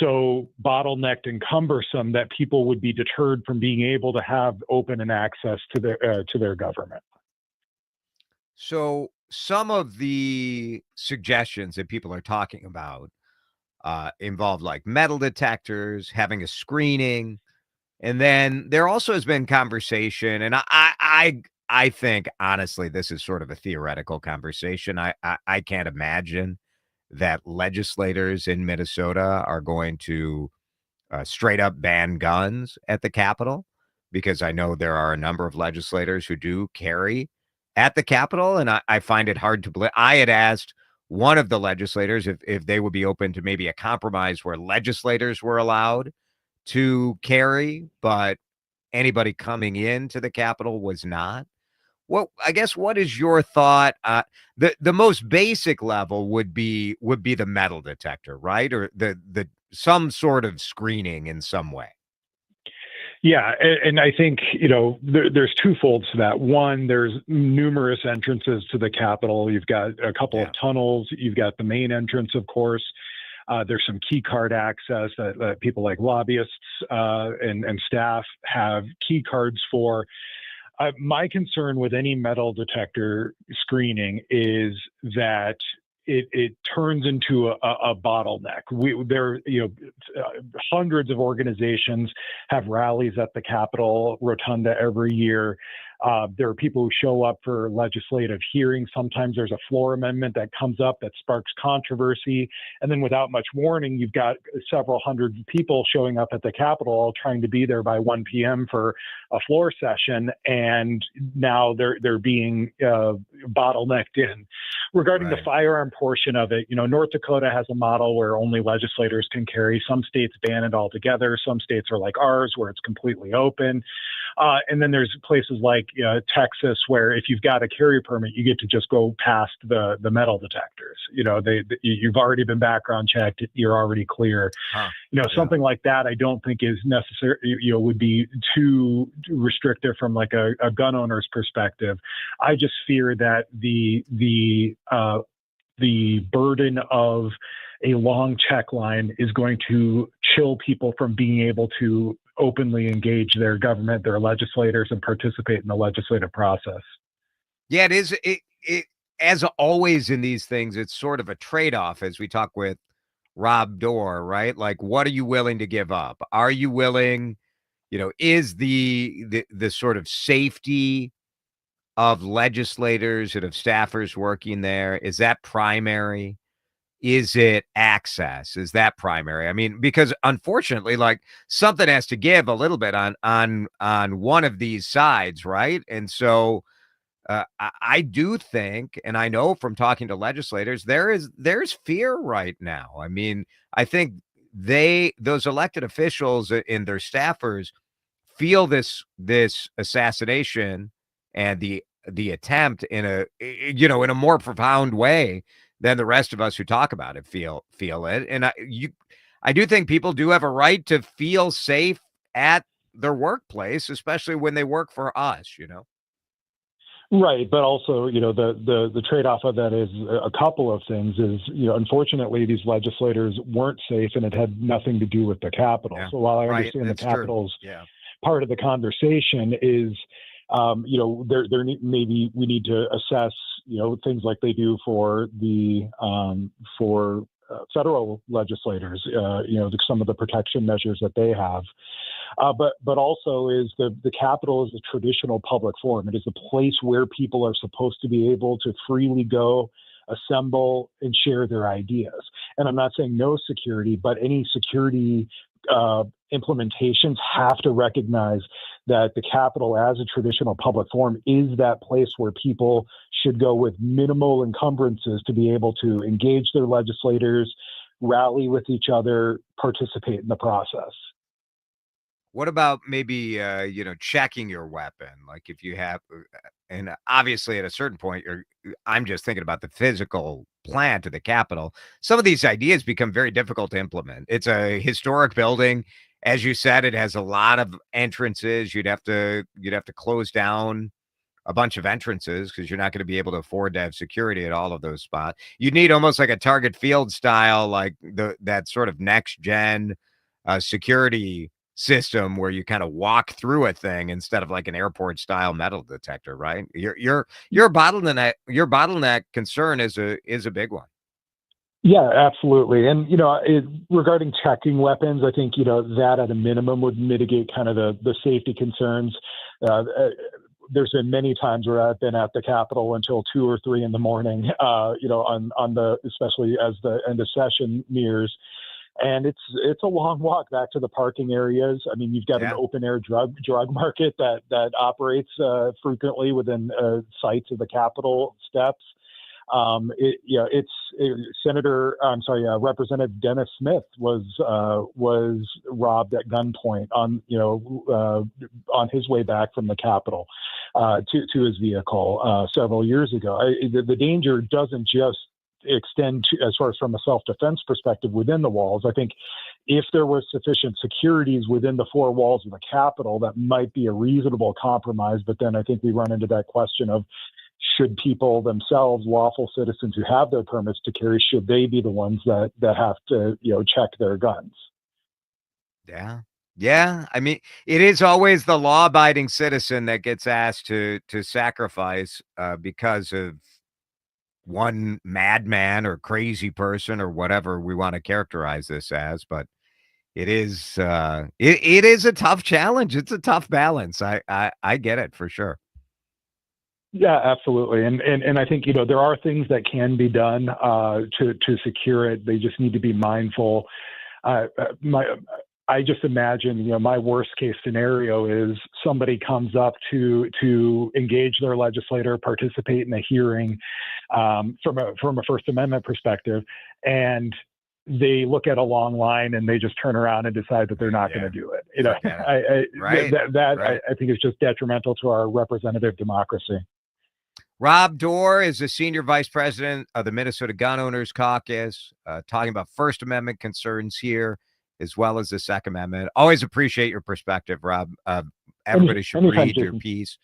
so bottlenecked and cumbersome that people would be deterred from being able to have open and access to their government. So some of the suggestions that people are talking about involve like metal detectors, having a screening, and then there also has been conversation, and I think honestly this is sort of a theoretical conversation. I can't imagine that legislators in Minnesota are going to straight up ban guns at the Capitol, because I know there are a number of legislators who do carry at the Capitol, and I find it hard to believe. I had asked one of the legislators if they would be open to maybe a compromise where legislators were allowed to carry, but anybody coming into the Capitol was not. I guess what is your thought? The most basic level would be the metal detector, right? Or the some sort of screening in some way. Yeah, and I think, there's twofold to that. One, there's numerous entrances to the Capitol. You've got a couple of tunnels. You've got the main entrance, of course. There's some key card access that people like lobbyists and staff have key cards for. My concern with any metal detector screening is that it turns into a bottleneck. Hundreds of organizations have rallies at the Capitol Rotunda every year. There are people who show up for legislative hearings. Sometimes there's a floor amendment that comes up that sparks controversy. And then without much warning, you've got several hundred people showing up at the Capitol, all trying to be there by 1 p.m. for a floor session. And now they're being bottlenecked in. Regarding the firearm portion of it, North Dakota has a model where only legislators can carry. Some states ban it altogether. Some states are like ours, where it's completely open. And then there's places like Texas, where if you've got a carry permit, you get to just go past the metal detectors. You've already been background checked. You're already clear. Something like that, I don't think is necessary. Would be too restrictive from like a gun owner's perspective. I just fear that the burden of a long check line is going to chill people from being able to openly engage their government, their legislators, and participate in the legislative process. Yeah, it is. It as always in these things, it's sort of a trade-off, as we talk with Rob Doar, right? Like, what are you willing to give up? Are you willing, is the sort of safety of legislators and of staffers working there, is that primary? Is it access? Is that primary? I mean, because unfortunately, like, something has to give a little bit on one of these sides, right? And so I do think, and I know from talking to legislators, there's fear right now. I mean, I think those elected officials and their staffers feel this assassination and the attempt in a more profound way than the rest of us who talk about it feel it. And I do think people do have a right to feel safe at their workplace, especially when they work for us, Right, but also, the trade-off of that is a couple of things. Is unfortunately, these legislators weren't safe, and it had nothing to do with the Capitol. So while I understand the Capitol's part of the conversation is, maybe we need to assess, things like they do for the federal legislators, some of the protection measures that they have. But also is the Capitol is a traditional public forum. It is a place where people are supposed to be able to freely go, assemble, and share their ideas. And I'm not saying no security, but any security implementations have to recognize that the Capitol, as a traditional public forum, is that place where people should go with minimal encumbrances to be able to engage their legislators, rally with each other, participate in the process. What about maybe, checking your weapon? Like if you have, and obviously at a certain point, I'm just thinking about the physical plan to the Capitol. Some of these ideas become very difficult to implement. It's a historic building. As you said, it has a lot of entrances. You'd have to close down a bunch of entrances because you're not going to be able to afford to have security at all of those spots. You need almost like a target field style, like that sort of next gen security system where you kind of walk through a thing instead of like an airport style metal detector, right? Your bottleneck concern is a big one. Yeah, absolutely. And, regarding checking weapons, I think, that at a minimum would mitigate kind of the safety concerns. There's been many times where I've been at the Capitol until 2 or 3 in the morning, especially as the end of session nears. And it's a long walk back to the parking areas. I mean, you've got an open air drug market that operates frequently within sites of the Capitol steps. Representative Dennis Smith was robbed at gunpoint on his way back from the Capitol to his vehicle several years ago. The danger doesn't just extend to, as far as from a self-defense perspective within the walls. I think if there was sufficient securities within the 4 walls of the Capitol, that might be a reasonable compromise. But then I think we run into that question of, should people themselves, lawful citizens who have their permits to carry, should they be the ones that have to, check their guns? Yeah. Yeah. I mean, it is always the law-abiding citizen that gets asked to sacrifice because of one madman or crazy person or whatever we want to characterize this as. But it is it is a tough challenge. It's a tough balance. I get it for sure. Yeah, absolutely. And I think, there are things that can be done to secure it. They just need to be mindful. I just imagine, my worst case scenario is somebody comes up to engage their legislator, participate in a hearing from a First Amendment perspective, and they look at a long line and they just turn around and decide that they're not going to do it. I think is just detrimental to our representative democracy. Rob Doar is the senior vice president of the Minnesota Gun Owners Caucus, talking about First Amendment concerns here, as well as the Second Amendment. Always appreciate your perspective, Rob. Everybody should read your piece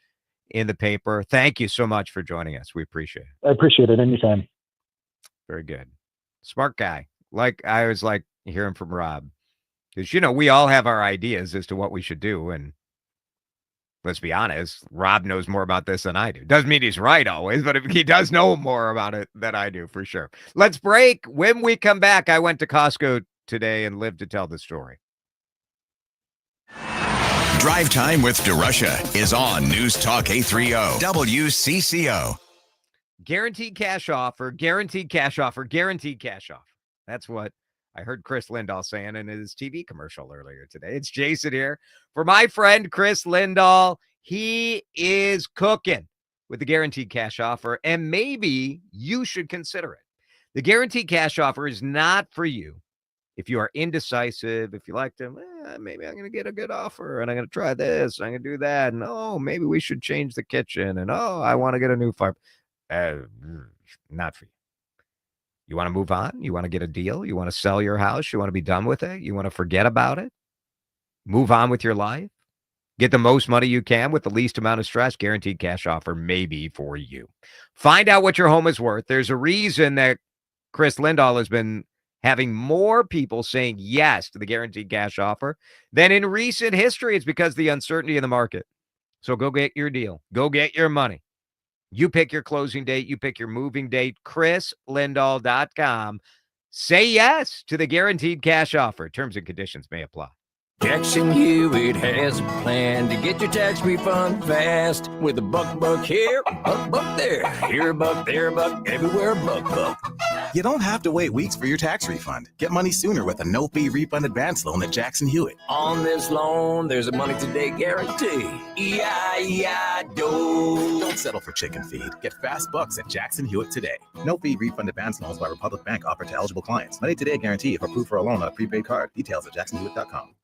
in the paper. Thank you so much for joining us. We appreciate it. I appreciate it. Anytime. Very good. Smart guy. Like I always like hearing from Rob. Because, we all have our ideas as to what we should do. And let's be honest, Rob knows more about this than I do. Doesn't mean he's right always, but he does know more about it than I do for sure. Let's break. When we come back, I went to Costco today and lived to tell the story. Drive Time with DeRusha is on News Talk 830 WCCO. Guaranteed cash offer, guaranteed cash offer, guaranteed cash offer. That's what I heard Chris Lindahl saying in his TV commercial earlier today. It's Jason here for my friend Chris Lindahl. He is cooking with the guaranteed cash offer, and maybe you should consider it. The guaranteed cash offer is not for you if you are indecisive, if you like to, maybe I'm going to get a good offer, and I'm going to try this, I'm going to do that, and maybe we should change the kitchen, and I want to get a new fire. Not for you. You want to move on? You want to get a deal? You want to sell your house? You want to be done with it? You want to forget about it? Move on with your life? Get the most money you can with the least amount of stress? Guaranteed cash offer may be for you. Find out what your home is worth. There's a reason that Chris Lindahl has been having more people saying yes to the guaranteed cash offer than in recent history. It's because of the uncertainty in the market. So go get your deal. Go get your money. You pick your closing date. You pick your moving date. ChrisLindahl.com. Say yes to the guaranteed cash offer. Terms and conditions may apply. Jackson Hewitt has a plan to get your tax refund fast with a buck here, buck there. Here a buck, there a buck, everywhere a buck. You don't have to wait weeks for your tax refund. Get money sooner with a no-fee refund advance loan at Jackson Hewitt. On this loan, there's a money today guarantee. E-I-E-I-DO. Don't settle for chicken feed. Get fast bucks at Jackson Hewitt today. No-fee refund advance loans by Republic Bank offered to eligible clients. Money today guarantee if approved for a loan on a prepaid card. Details at jacksonhewitt.com.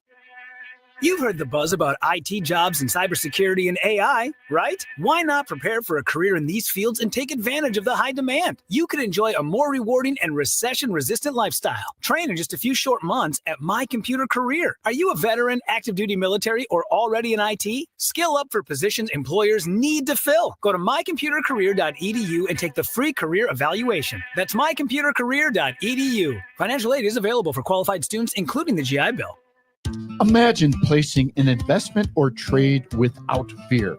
You've heard the buzz about IT jobs and cybersecurity and AI, right? Why not prepare for a career in these fields and take advantage of the high demand? You could enjoy a more rewarding and recession-resistant lifestyle. Train in just a few short months at My Computer Career. Are you a veteran, active duty military, or already in IT? Skill up for positions employers need to fill. Go to mycomputercareer.edu and take the free career evaluation. That's mycomputercareer.edu. Financial aid is available for qualified students, including the GI Bill. Imagine placing an investment or trade without fear.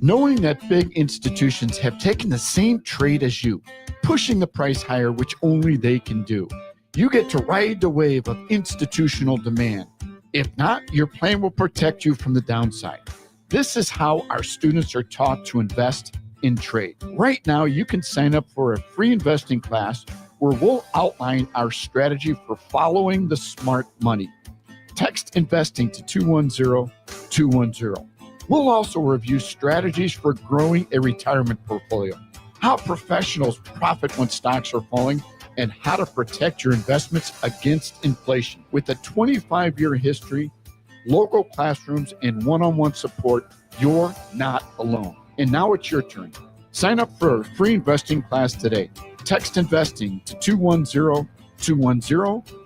Knowing that big institutions have taken the same trade as you, pushing the price higher, which only they can do. You get to ride the wave of institutional demand. If not, your plan will protect you from the downside. This is how our students are taught to invest in trade. Right now, you can sign up for a free investing class where we'll outline our strategy for following the smart money. Text investing to 210-210. We'll also review strategies for growing a retirement portfolio, how professionals profit when stocks are falling, and how to protect your investments against inflation. With a 25-year history, local classrooms, and one-on-one support, you're not alone. And now it's your turn. Sign up for a free investing class today. Text investing to 210-210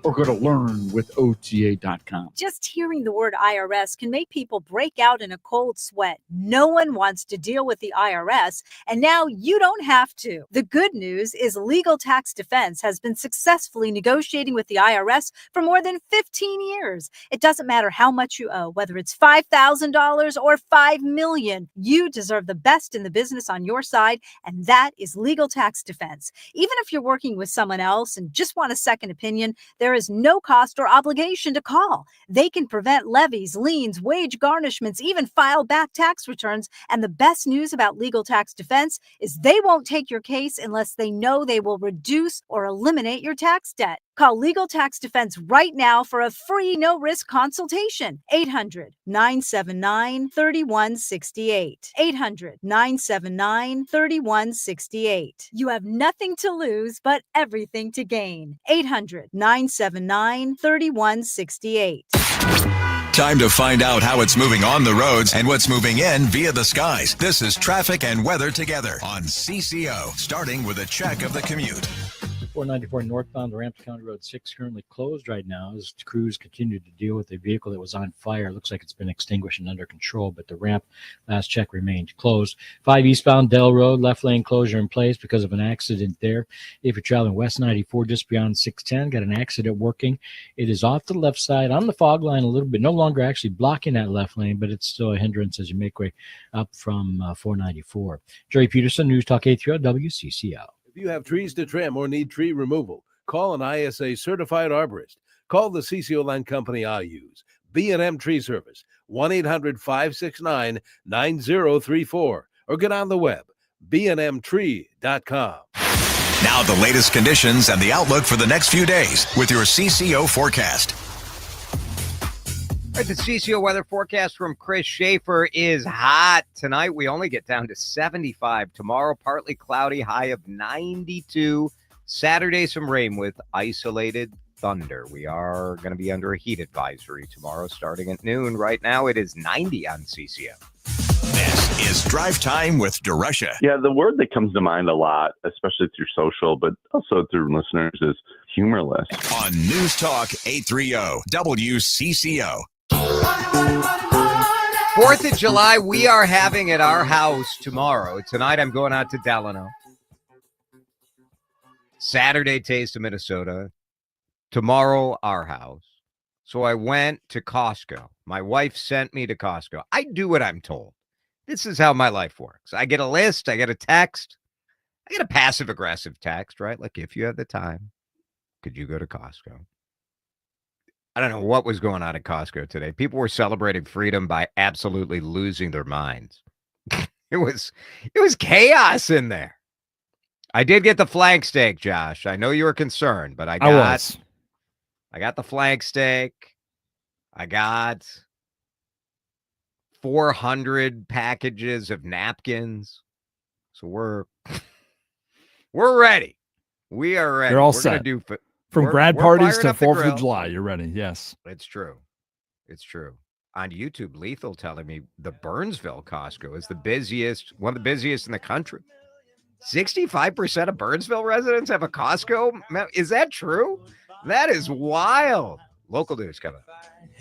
or go to learnwithota.com. Just hearing the word IRS can make people break out in a cold sweat. No one wants to deal with the IRS, and now you don't have to. The good news is Legal Tax Defense has been successfully negotiating with the IRS for more than 15 years. It doesn't matter how much you owe, whether it's $5,000 or $5 million. You deserve the best in the business on your side, and that is Legal Tax Defense. Even if you're working with someone else and just want a second opinion, there is no cost or obligation to call. They can prevent levies, liens, wage garnishments, even file back tax returns. And the best news about Legal Tax Defense is they won't take your case unless they know they will reduce or eliminate your tax debt. Call Legal Tax Defense right now for a free no-risk consultation. 800-979-3168. 800-979-3168. You have nothing to lose but everything to gain. 800-979-3168. Time to find out how it's moving on the roads and what's moving in via the skies. This is Traffic and Weather Together on CCO, starting with a check of the commute. 494 northbound, Ramsey County Road 6 currently closed right now as crews continue to deal with a vehicle that was on fire. Looks like it's been extinguished and under control, but the ramp, last check, remained closed. 5 eastbound Dell Road, left lane closure in place because of an accident there. If you're traveling west 94 just beyond 610, got an accident working. It is off the left side on the fog line a little bit, no longer actually blocking that left lane, but it's still a hindrance as you make way up from 494. Jerry Peterson, News Talk 830 WCCO. If you have trees to trim or need tree removal, call an ISA certified arborist. Call the CCO Land Company I use. B&M Tree Service, 1-800-569-9034. Or get on the web, bnmtree.com. Now the latest conditions and the outlook for the next few days with your CCO forecast. All right, the CCO weather forecast from Chris Schaefer is hot tonight. We only get down to 75. Tomorrow, partly cloudy, high of 92. Saturday, some rain with isolated thunder. We are going to be under a heat advisory tomorrow starting at noon. Right now, it is 90 on CCO. This is Drive Time with DeRusha. Yeah, the word that comes to mind a lot, especially through social, but also through listeners, is humorless. On News Talk 830 WCCO. 4th of July, we are having at our house tomorrow. Tonight, I'm going out to Delano. Saturday, Taste of Minnesota. Tomorrow, our house. So I went to Costco. My wife sent me to Costco. I do what I'm told. This is how my life works. I get a list. I get a text. I get a passive-aggressive text, right? Like, if you have the time, could you go to Costco? I don't know what was going on at Costco today. People were celebrating freedom by absolutely losing their minds. It was chaos in there. I did get the flank steak, Josh. I know you were concerned, but I got the flank steak. I got 400 packages of napkins. So we're ready. We are ready. You're all We're set. Gonna do From we're grad parties firing to up the 4th grill. of July. You're ready. Yes. It's true. It's true. On YouTube, Lethal telling me the Burnsville Costco is one of the busiest in the country. 65% of Burnsville residents have a Costco. Is that true? That is wild. Local news coming up.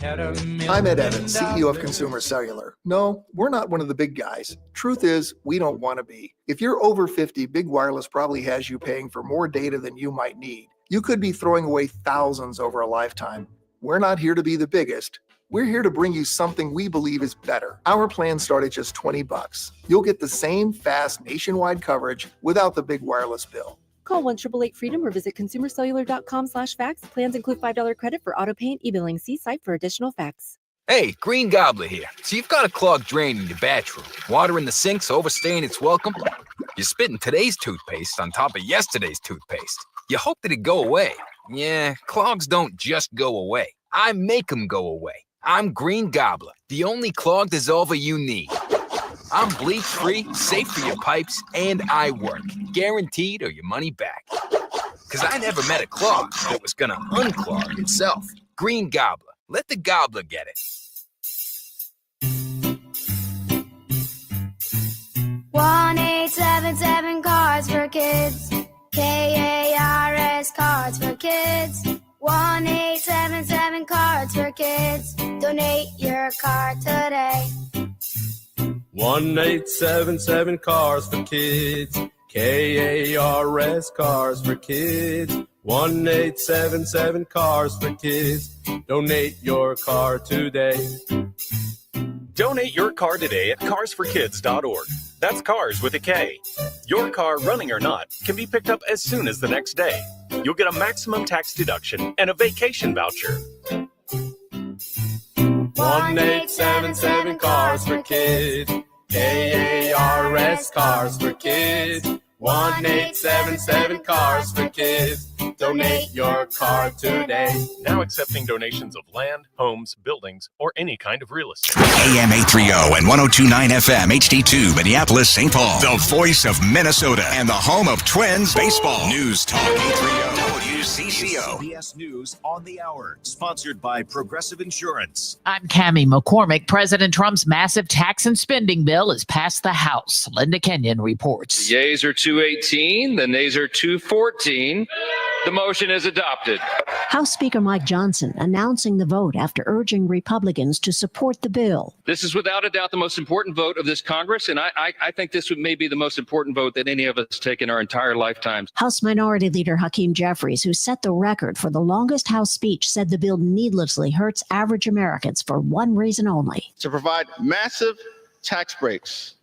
I'm Ed Evans, CEO of Consumer Cellular. No, we're not one of the big guys. Truth is, we don't want to be. If you're over 50, Big Wireless probably has you paying for more data than you might need. You could be throwing away thousands over a lifetime. We're not here to be the biggest. We're here to bring you something we believe is better. Our plans start at just $20. You'll get the same fast nationwide coverage without the big wireless bill. Call 1-888-FREEDOM or visit consumercellular.com/facts. Plans include $5 credit for auto pay and e-billing. See site for additional facts. Hey, Green Gobbler here. So you've got a clogged drain in your bathroom. Water in the sink's overstaying its welcome. You're spitting today's toothpaste on top of yesterday's toothpaste. You hope that it go away. Yeah, clogs don't just go away. I make them go away. I'm Green Gobbler, the only clog dissolver you need. I'm bleach-free, safe for your pipes, and I work. Guaranteed or your money back. Because I never met a clog that was going to unclog itself. Green Gobbler. Let the gobbler get it. 1-877 Cards for Kids. KARS Cards for Kids. 1-877 Cards for Kids. Donate your card today. 1-877 Cars for Kids. KARS Cars for Kids. 1-877 Cars for Kids. Donate your car today. Donate your car today at carsforkids.org. That's cars with a K. Your car, running or not, can be picked up as soon as the next day. You'll get a maximum tax deduction and a vacation voucher. 1-877 Cars for Kids. KARS Cars for Kids. 1-877 Cars for Kids. Donate your car today. Now accepting donations of land, homes, buildings, or any kind of real estate. AM 830 and 102.9 FM HD2 Minneapolis, St. Paul. The voice of Minnesota and the home of Twins baseball. News Talk 830 WCCO. CBS News on the hour, sponsored by Progressive Insurance. I'm Cammie McCormick. President Trump's massive tax and spending bill is passed the House. Linda Kenyon reports. The yeas are 218, the nays are 214. The motion is adopted. House Speaker Mike Johnson announcing the vote after urging Republicans to support the bill. This is without a doubt the most important vote of this Congress, and I think this may be the most important vote that any of us take in our entire lifetimes. House Minority Leader Hakeem Jeffries, who set the record for the longest House speech, said the bill needlessly hurts average Americans for one reason only: to provide massive tax breaks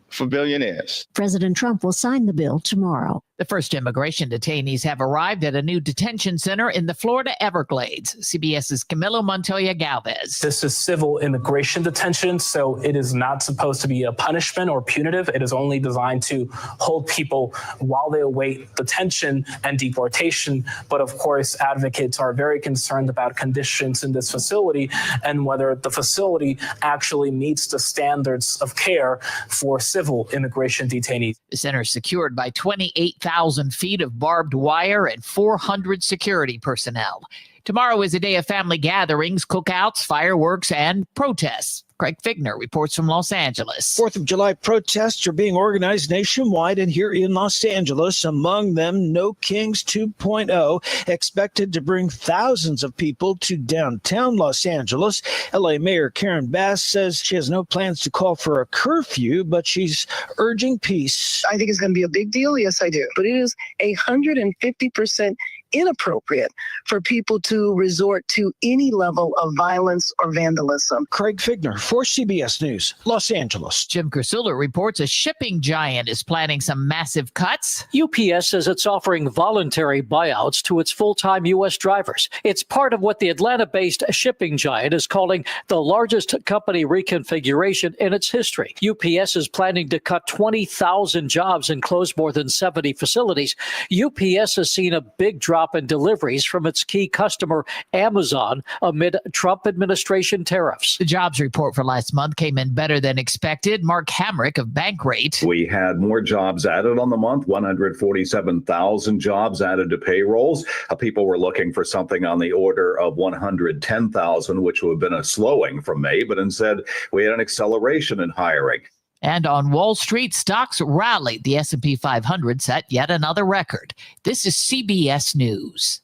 for billionaires. President Trump will sign the bill tomorrow. The first immigration detainees have arrived at a new detention center in the Florida Everglades. CBS's Camilo Montoya Galvez. This is civil immigration detention, so it is not supposed to be a punishment or punitive. It is only designed to hold people while they await detention and deportation. But of course, advocates are very concerned about conditions in this facility and whether the facility actually meets the standards of care for civil immigration detainees. The center is secured by 28,000 feet of barbed wire and 400 security personnel. Tomorrow is a day of family gatherings, cookouts, fireworks, and protests. Craig Figner reports from Los Angeles. 4th of July protests are being organized nationwide and here in Los Angeles. Among them, No Kings 2.0, expected to bring thousands of people to downtown Los Angeles. LA Mayor Karen Bass says she has no plans to call for a curfew, but she's urging peace. I think it's going to be a big deal. Yes, I do. But it is 150% inappropriate for people to resort to any level of violence or vandalism. Craig Figner for CBS News, Los Angeles. Jim Crisula reports a shipping giant is planning some massive cuts. UPS says it's offering voluntary buyouts to its full-time U.S. drivers. It's part of what the Atlanta-based shipping giant is calling the largest company reconfiguration in its history. UPS is planning to cut 20,000 jobs and close more than 70 facilities. UPS has seen a big drop in deliveries from its key customer, Amazon, amid Trump administration tariffs. The jobs report for last month came in better than expected. Mark Hamrick of Bankrate. We had more jobs added on the month, 147,000 jobs added to payrolls. People were looking for something on the order of 110,000, which would have been a slowing from May, but instead we had an acceleration in hiring. And on Wall Street, stocks rallied. The S&P 500 set yet another record. This is CBS News.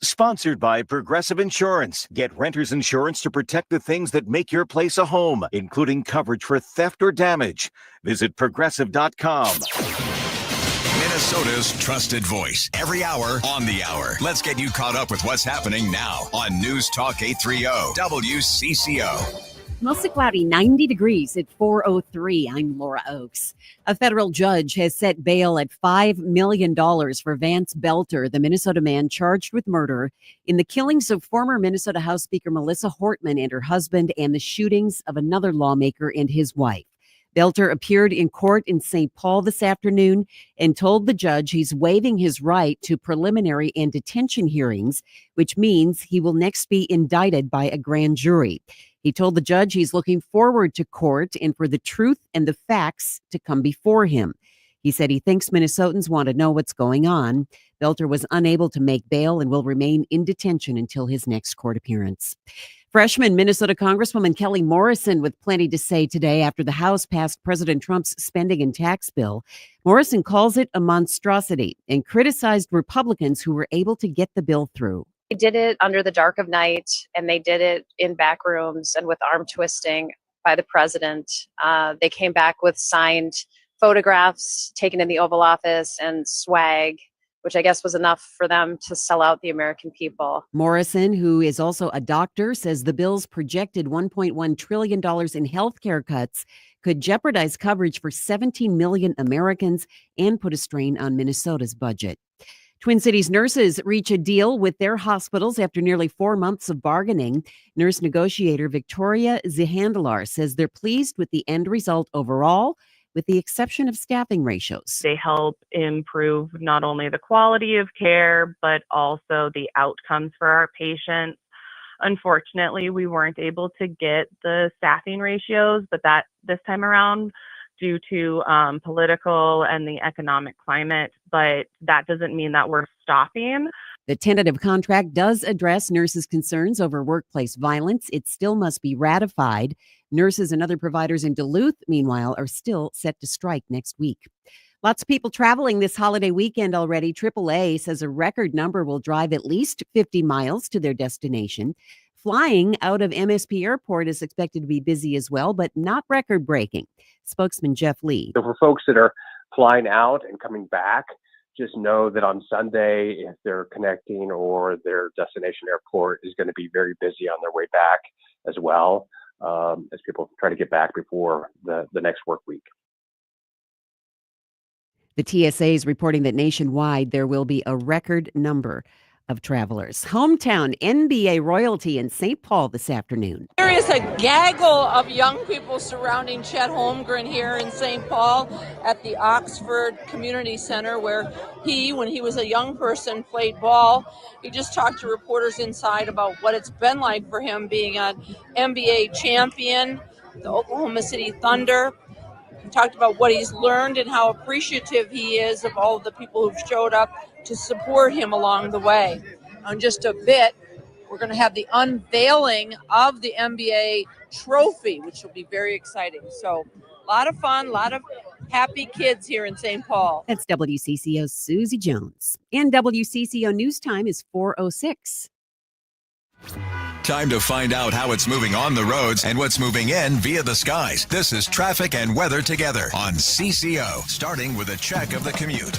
Sponsored by Progressive Insurance. Get renter's insurance to protect the things that make your place a home, including coverage for theft or damage. Visit Progressive.com. Minnesota's trusted voice. Every hour on the hour. Let's get you caught up with what's happening now on News Talk 830 WCCO. Mostly cloudy, 90 degrees at 4:03. I'm Laura Oakes. A federal judge has set bail at $5 million for Vance Belter, the Minnesota man charged with murder in the killings of former Minnesota House Speaker Melissa Hortman and her husband and the shootings of another lawmaker and his wife. Belter appeared in court in St. Paul this afternoon and told the judge he's waiving his right to preliminary and detention hearings, which means he will next be indicted by a grand jury. He told the judge he's looking forward to court and for the truth and the facts to come before him. He said he thinks Minnesotans want to know what's going on. Belter was unable to make bail and will remain in detention until his next court appearance. Freshman Minnesota Congresswoman Kelly Morrison with plenty to say today after the House passed President Trump's spending and tax bill. Morrison calls it a monstrosity and criticized Republicans who were able to get the bill through. They did it under the dark of night, and they did it in back rooms and with arm twisting by the president. They came back with signed photographs taken in the Oval Office and swag, which I guess was enough for them to sell out the American people. Morrison, who is also a doctor, says the bill's projected $1.1 trillion in health care cuts could jeopardize coverage for 17 million Americans and put a strain on Minnesota's budget. Twin Cities nurses reach a deal with their hospitals after nearly 4 months of bargaining. Nurse negotiator Victoria Zihandelar says they're pleased with the end result overall, with the exception of staffing ratios. They help improve not only the quality of care, but also the outcomes for our patients. Unfortunately, we weren't able to get the staffing ratios, but that this time around, due to political and the economic climate, but that doesn't mean that we're stopping. The tentative contract does address nurses' concerns over workplace violence. It still must be ratified. Nurses and other providers in Duluth, meanwhile, are still set to strike next week. Lots of people traveling this holiday weekend already. AAA says a record number will drive at least 50 miles to their destination. Flying out of MSP Airport is expected to be busy as well, but not record-breaking. Spokesman Jeff Lee. So for folks that are flying out and coming back, just know that on Sunday, if they're connecting or their destination airport is going to be very busy on their way back as well, as people try to get back before the next work week. The TSA is reporting that nationwide there will be a record number of travelers. Hometown NBA royalty in St. Paul this afternoon. There is a gaggle of young people surrounding Chet Holmgren here in St. Paul at the Oxford Community Center, where he, when he was a young person, played ball. He just talked to reporters inside about what it's been like for him being an NBA champion, the Oklahoma City Thunder. He talked about what he's learned and how appreciative he is of all of the people who've showed up to support him along the way. In just a bit, we're going to have the unveiling of the NBA trophy, which will be very exciting. So a lot of fun, a lot of happy kids here in St. Paul. That's WCCO's Susie Jones. And WCCO News Time is 4:06. Time to find out how it's moving on the roads and what's moving in via the skies. This is traffic and weather together on CCO, starting with a check of the commute.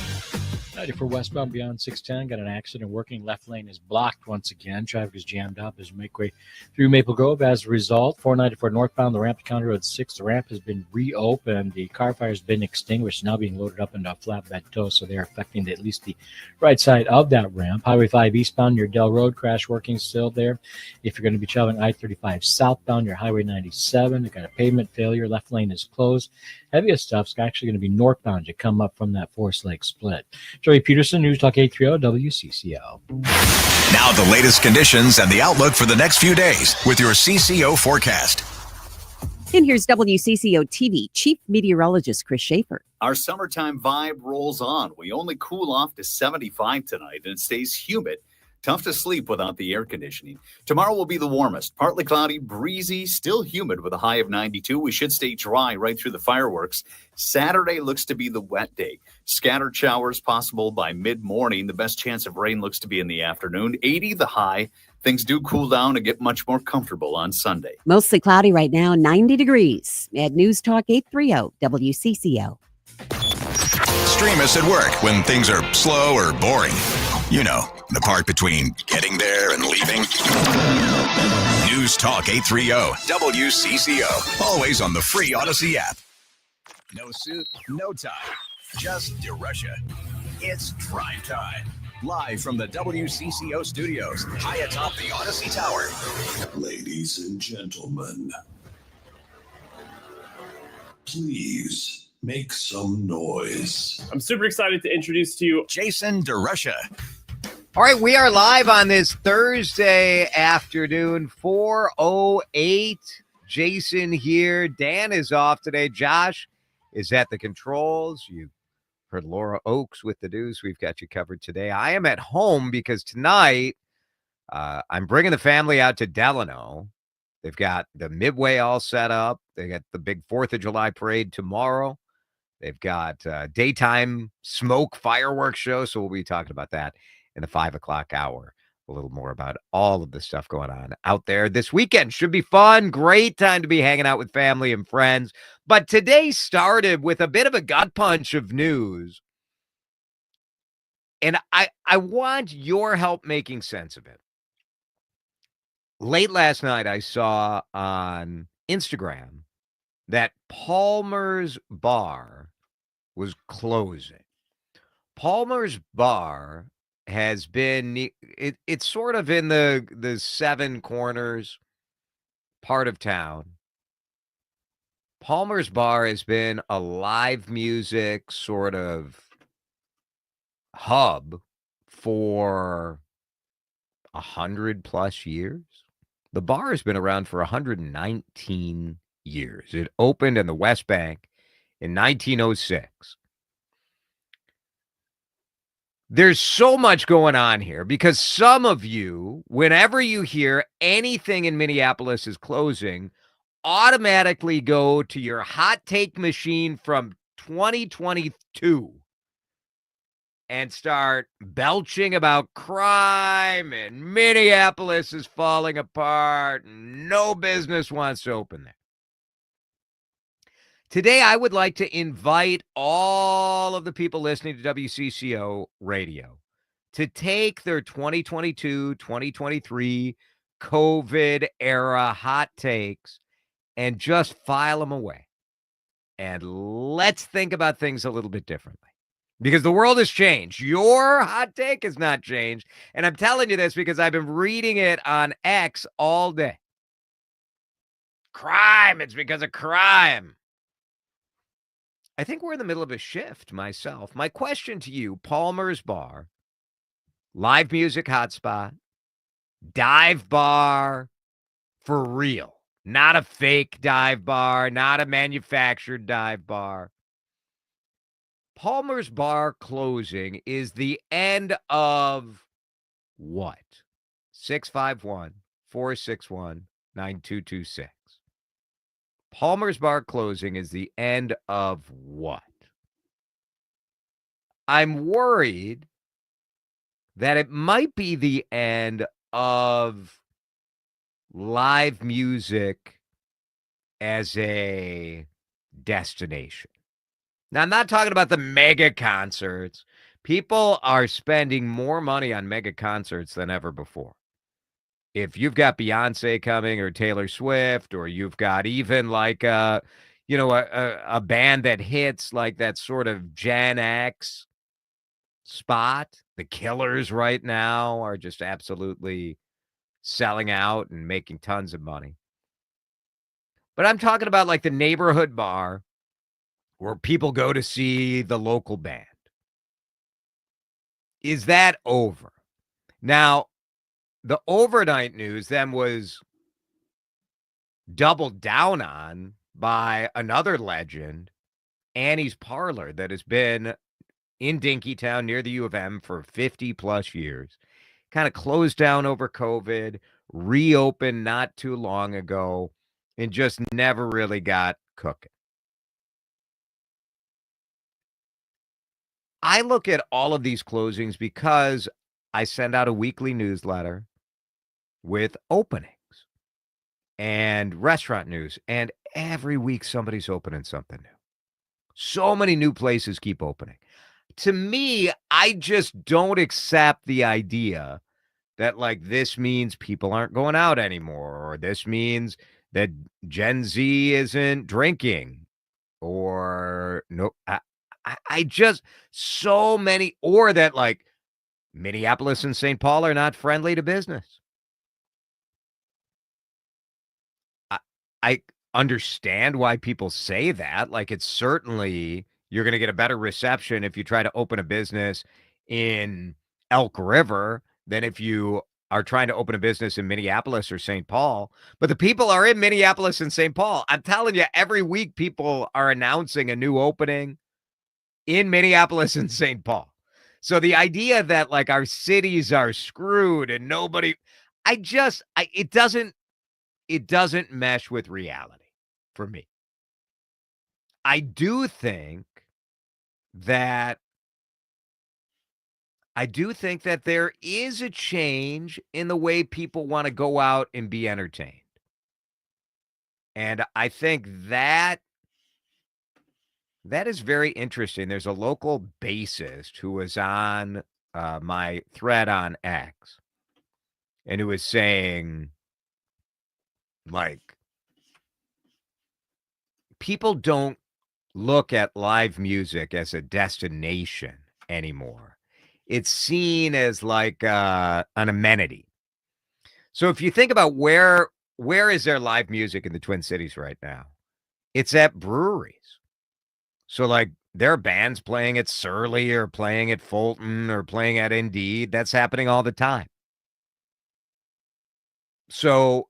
94 westbound beyond 610. Got an accident working. Left lane is blocked once again. Traffic is jammed up as you make way through Maple Grove. As a result, 494 northbound, the ramp to County Road 6. The ramp has been reopened. The car fire has been extinguished, now being loaded up into a flatbed tow, so they're affecting at least the right side of that ramp. Highway 5 eastbound near Dell Road, crash working still there. If you're going to be traveling I-35 southbound near Highway 97, you got a pavement failure. Left lane is closed. Heaviest stuff's actually going to be northbound. You come up from that Forest Lake split. Joey Peterson, News Talk 830 WCCO. Now the latest conditions and the outlook for the next few days with your CCO forecast. And here's WCCO TV Chief Meteorologist Chris Schaefer. Our summertime vibe rolls on. We only cool off to 75 tonight, and it stays humid. Tough to sleep without the air conditioning. Tomorrow will be the warmest. Partly cloudy, breezy, still humid with a high of 92. We should stay dry right through the fireworks. Saturday looks to be the wet day. Scattered showers possible by mid-morning. The best chance of rain looks to be in the afternoon. 80 the high. Things do cool down and get much more comfortable on Sunday. Mostly cloudy right now, 90 degrees. At News Talk 830 WCCO. Stream us at work when things are slow or boring. You know, the part between getting there and leaving. News Talk 830 WCCO. Always on the free Odyssey app. No suit, no tie. Just DeRusha. It's Drive Time. Live from the WCCO studios, high atop the Odyssey Tower. Ladies and gentlemen, please make some noise. I'm super excited to introduce to you Jason DeRusha. All right, we are live on this Thursday afternoon, 4:08. Jason here. Dan is off today. Josh is at the controls. You heard Laura Oakes with the news. We've got you covered today. I am at home because tonight I'm bringing the family out to Delano. They've got the Midway all set up. They got the big 4th of July parade tomorrow. They've got daytime smoke fireworks show, so we'll be talking about that in the 5 o'clock hour. A little more about all of the stuff going on out there this weekend. Should be fun. Great time to be hanging out with family and friends. But today started with a bit of a gut punch of news. And I want your help making sense of it. Late last night, I saw on Instagram that Palmer's Bar was closing. Palmer's Bar has been, it's sort of in the Seven Corners part of town. Palmer's Bar has been a live music sort of hub for 100+ years. The bar has been around for 119 years. It opened in the West Bank in 1906. There's so much going on here because some of you, whenever you hear anything in Minneapolis is closing, automatically go to your hot take machine from 2022 and start belching about crime and Minneapolis is falling apart and no business wants to open there. Today, I would like to invite all of the people listening to WCCO radio to take their 2022, 2023 COVID era hot takes and just file them away. And let's think about things a little bit differently because the world has changed. Your hot take has not changed. And I'm telling you this because I've been reading it on X all day. Crime. It's because of crime. I think we're in the middle of a shift myself. My question to you, Palmer's Bar, live music hotspot, dive bar for real, not a fake dive bar, not a manufactured dive bar. Palmer's Bar closing is the end of what? 651-461-9226. Palmer's Bar closing is the end of what? I'm worried that it might be the end of live music as a destination. Now, I'm not talking about the mega concerts People are spending more money on mega concerts than ever before. If you've got Beyonce coming or Taylor Swift, or you've got even like a band that hits like that sort of Gen X spot, the Killers right now are just absolutely selling out and making tons of money. But I'm talking about like the neighborhood bar where people go to see the local band. Is that over? Now, the overnight news then was doubled down on by another legend, Annie's Parlor, that has been in Dinkytown near the U of M for 50 plus years. Kind of closed down over COVID, reopened not too long ago, and just never really got cooking. I look at all of these closings because I send out a weekly newsletter with openings and restaurant news, and every week somebody's opening something new. So many new places keep opening. To me, I just don't accept the idea that like this means people aren't going out anymore, or this means that Gen Z isn't drinking, or no, I just so many, or that like Minneapolis and St. Paul are not friendly to business. I understand why people say that. Like, it's certainly, you're going to get a better reception if you try to open a business in Elk River than if you are trying to open a business in Minneapolis or St. Paul. But the people are in Minneapolis and St. Paul. I'm telling you, every week people are announcing a new opening in Minneapolis and St. Paul. So the idea that like our cities are screwed and nobody, it doesn't mesh with reality for me. I do think that there is a change in the way people want to go out and be entertained. And I think that is very interesting. There's a local bassist who was on my thread on X, and who was saying, like, people don't look at live music as a destination anymore. It's seen as like an amenity. So if you think about where is there live music in the Twin Cities right now? It's at breweries. So like there are bands playing at Surly or playing at Fulton or playing at Indeed. That's happening all the time. So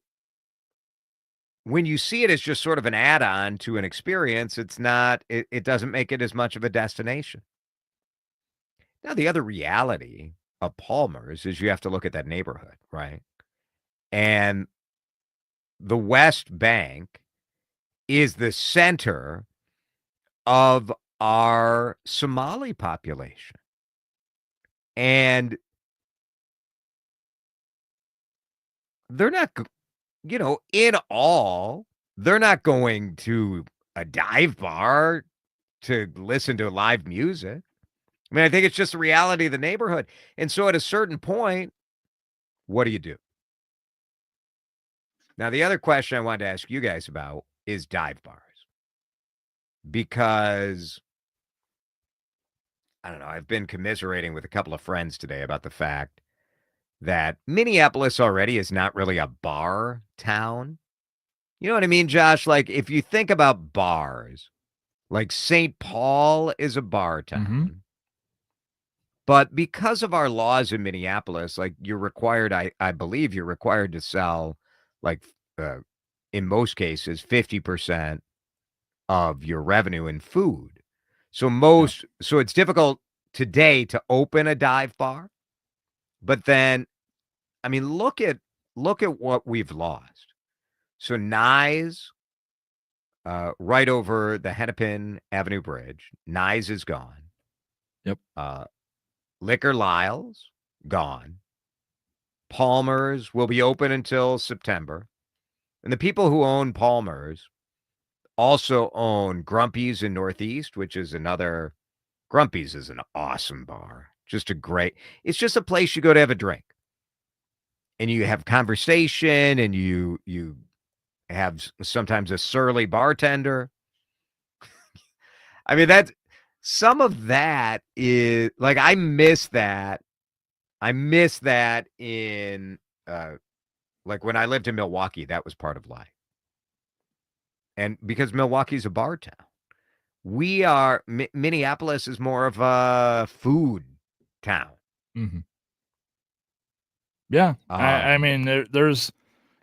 when you see it as just sort of an add-on to an experience, it doesn't make it as much of a destination. Now, the other reality of Palmer's is you have to look at that neighborhood, right? And the West Bank is the center of our Somali population. And they're not, in all, they're not going to a dive bar to listen to live music. I mean, I think it's just the reality of the neighborhood. And so at a certain point, what do you do? Now, the other question I wanted to ask you guys about is dive bars. Because, I don't know, I've been commiserating with a couple of friends today about the fact that Minneapolis already is not really a bar town. You know what I mean, Josh? Like, if you think about bars, like St. Paul is a bar town. Mm-hmm. But because of our laws in Minneapolis, like you're required, I believe you're required to sell, like, in most cases, 50% of your revenue in food. So so it's difficult today to open a dive bar. But then, I mean, look at what we've lost. So Nye's, right over the Hennepin Avenue Bridge, Nye's is gone. Yep. Liquor Lyle's gone. Palmer's will be open until September. And the people who own Palmer's also own Grumpy's in Northeast, which is Grumpy's is an awesome bar. Just a great, it's just a place you go to have a drink. And you have conversation, and you have sometimes a surly bartender. I mean, that's some of that is like, I miss that. I miss that in like when I lived in Milwaukee, that was part of life. And because Milwaukee's a bar town, we are Minneapolis is more of a food town. Mm-hmm. Yeah, I mean, there's,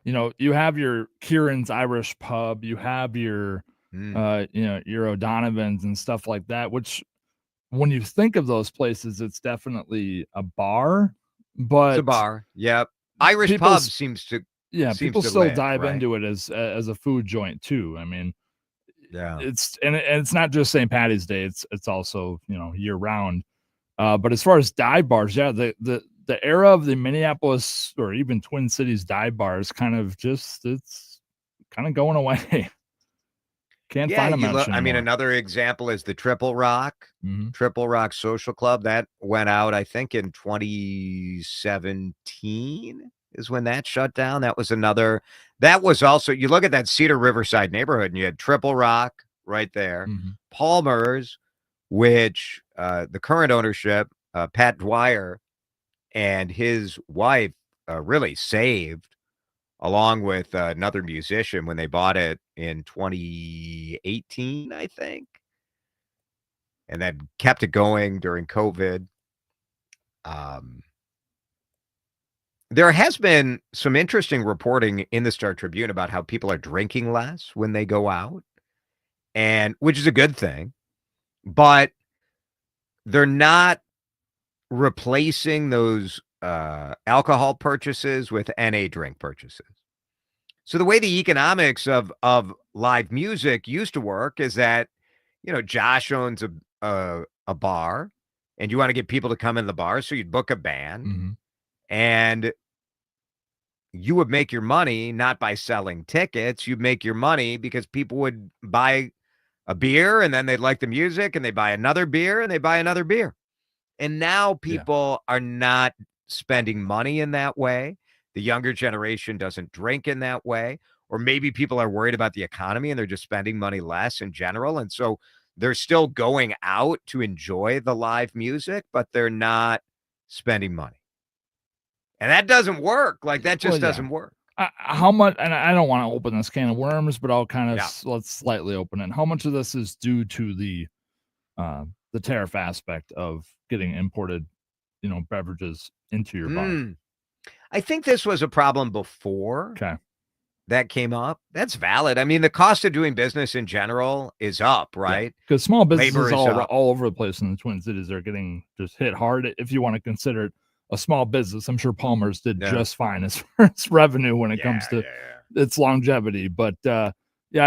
you have your Kieran's Irish Pub, you have your, your O'Donovan's and stuff like that. Which, when you think of those places, it's definitely a bar. But it's a bar. Yep. Irish Pub seems to. Yeah, seems people to still live, dive right? into it as a food joint too. I mean, yeah, it's not just St. Patty's Day. It's also year round. But as far as dive bars, yeah, the era of the Minneapolis or even Twin Cities dive bars it's kind of going away. Can't find them much I mean, anymore. another example is the Triple Rock. Mm-hmm. Triple Rock Social Club that went out, I think, in 2017 is when that shut down. That was another. That was also, you look at that Cedar Riverside neighborhood, and you had Triple Rock right there, Palmer's, which the current ownership, Pat Dwyer, and his wife really saved, along with another musician, when they bought it in 2018, I think, and then kept it going during COVID. There has been some interesting reporting in the Star Tribune about how people are drinking less when they go out, and which is a good thing, but they're not replacing those alcohol purchases with NA drink purchases. So the way the economics of live music used to work is that, Josh owns a bar, and you want to get people to come in the bar, so you'd book a band, and you would make your money not by selling tickets. You'd make your money because people would buy a beer, and then they'd like the music, and they buy another beer, and they buy another beer. And now people are not spending money in that way. The younger generation doesn't drink in that way. Or maybe people are worried about the economy and they're just spending money less in general. And so they're still going out to enjoy the live music, but they're not spending money. And that doesn't work. Like, that just doesn't work. How much, and I don't want to open this can of worms, but I'll kind of let's slightly open it. How much of this is due to the tariff aspect of getting imported, beverages into your bar? I think this was a problem before that came up. That's valid. I mean, the cost of doing business in general is up, right? Because small businesses Labor is all over the place in the Twin Cities are getting just hit hard. If you want to consider it a small business, I'm sure Palmer's did just fine as far as revenue when it comes to its longevity. But I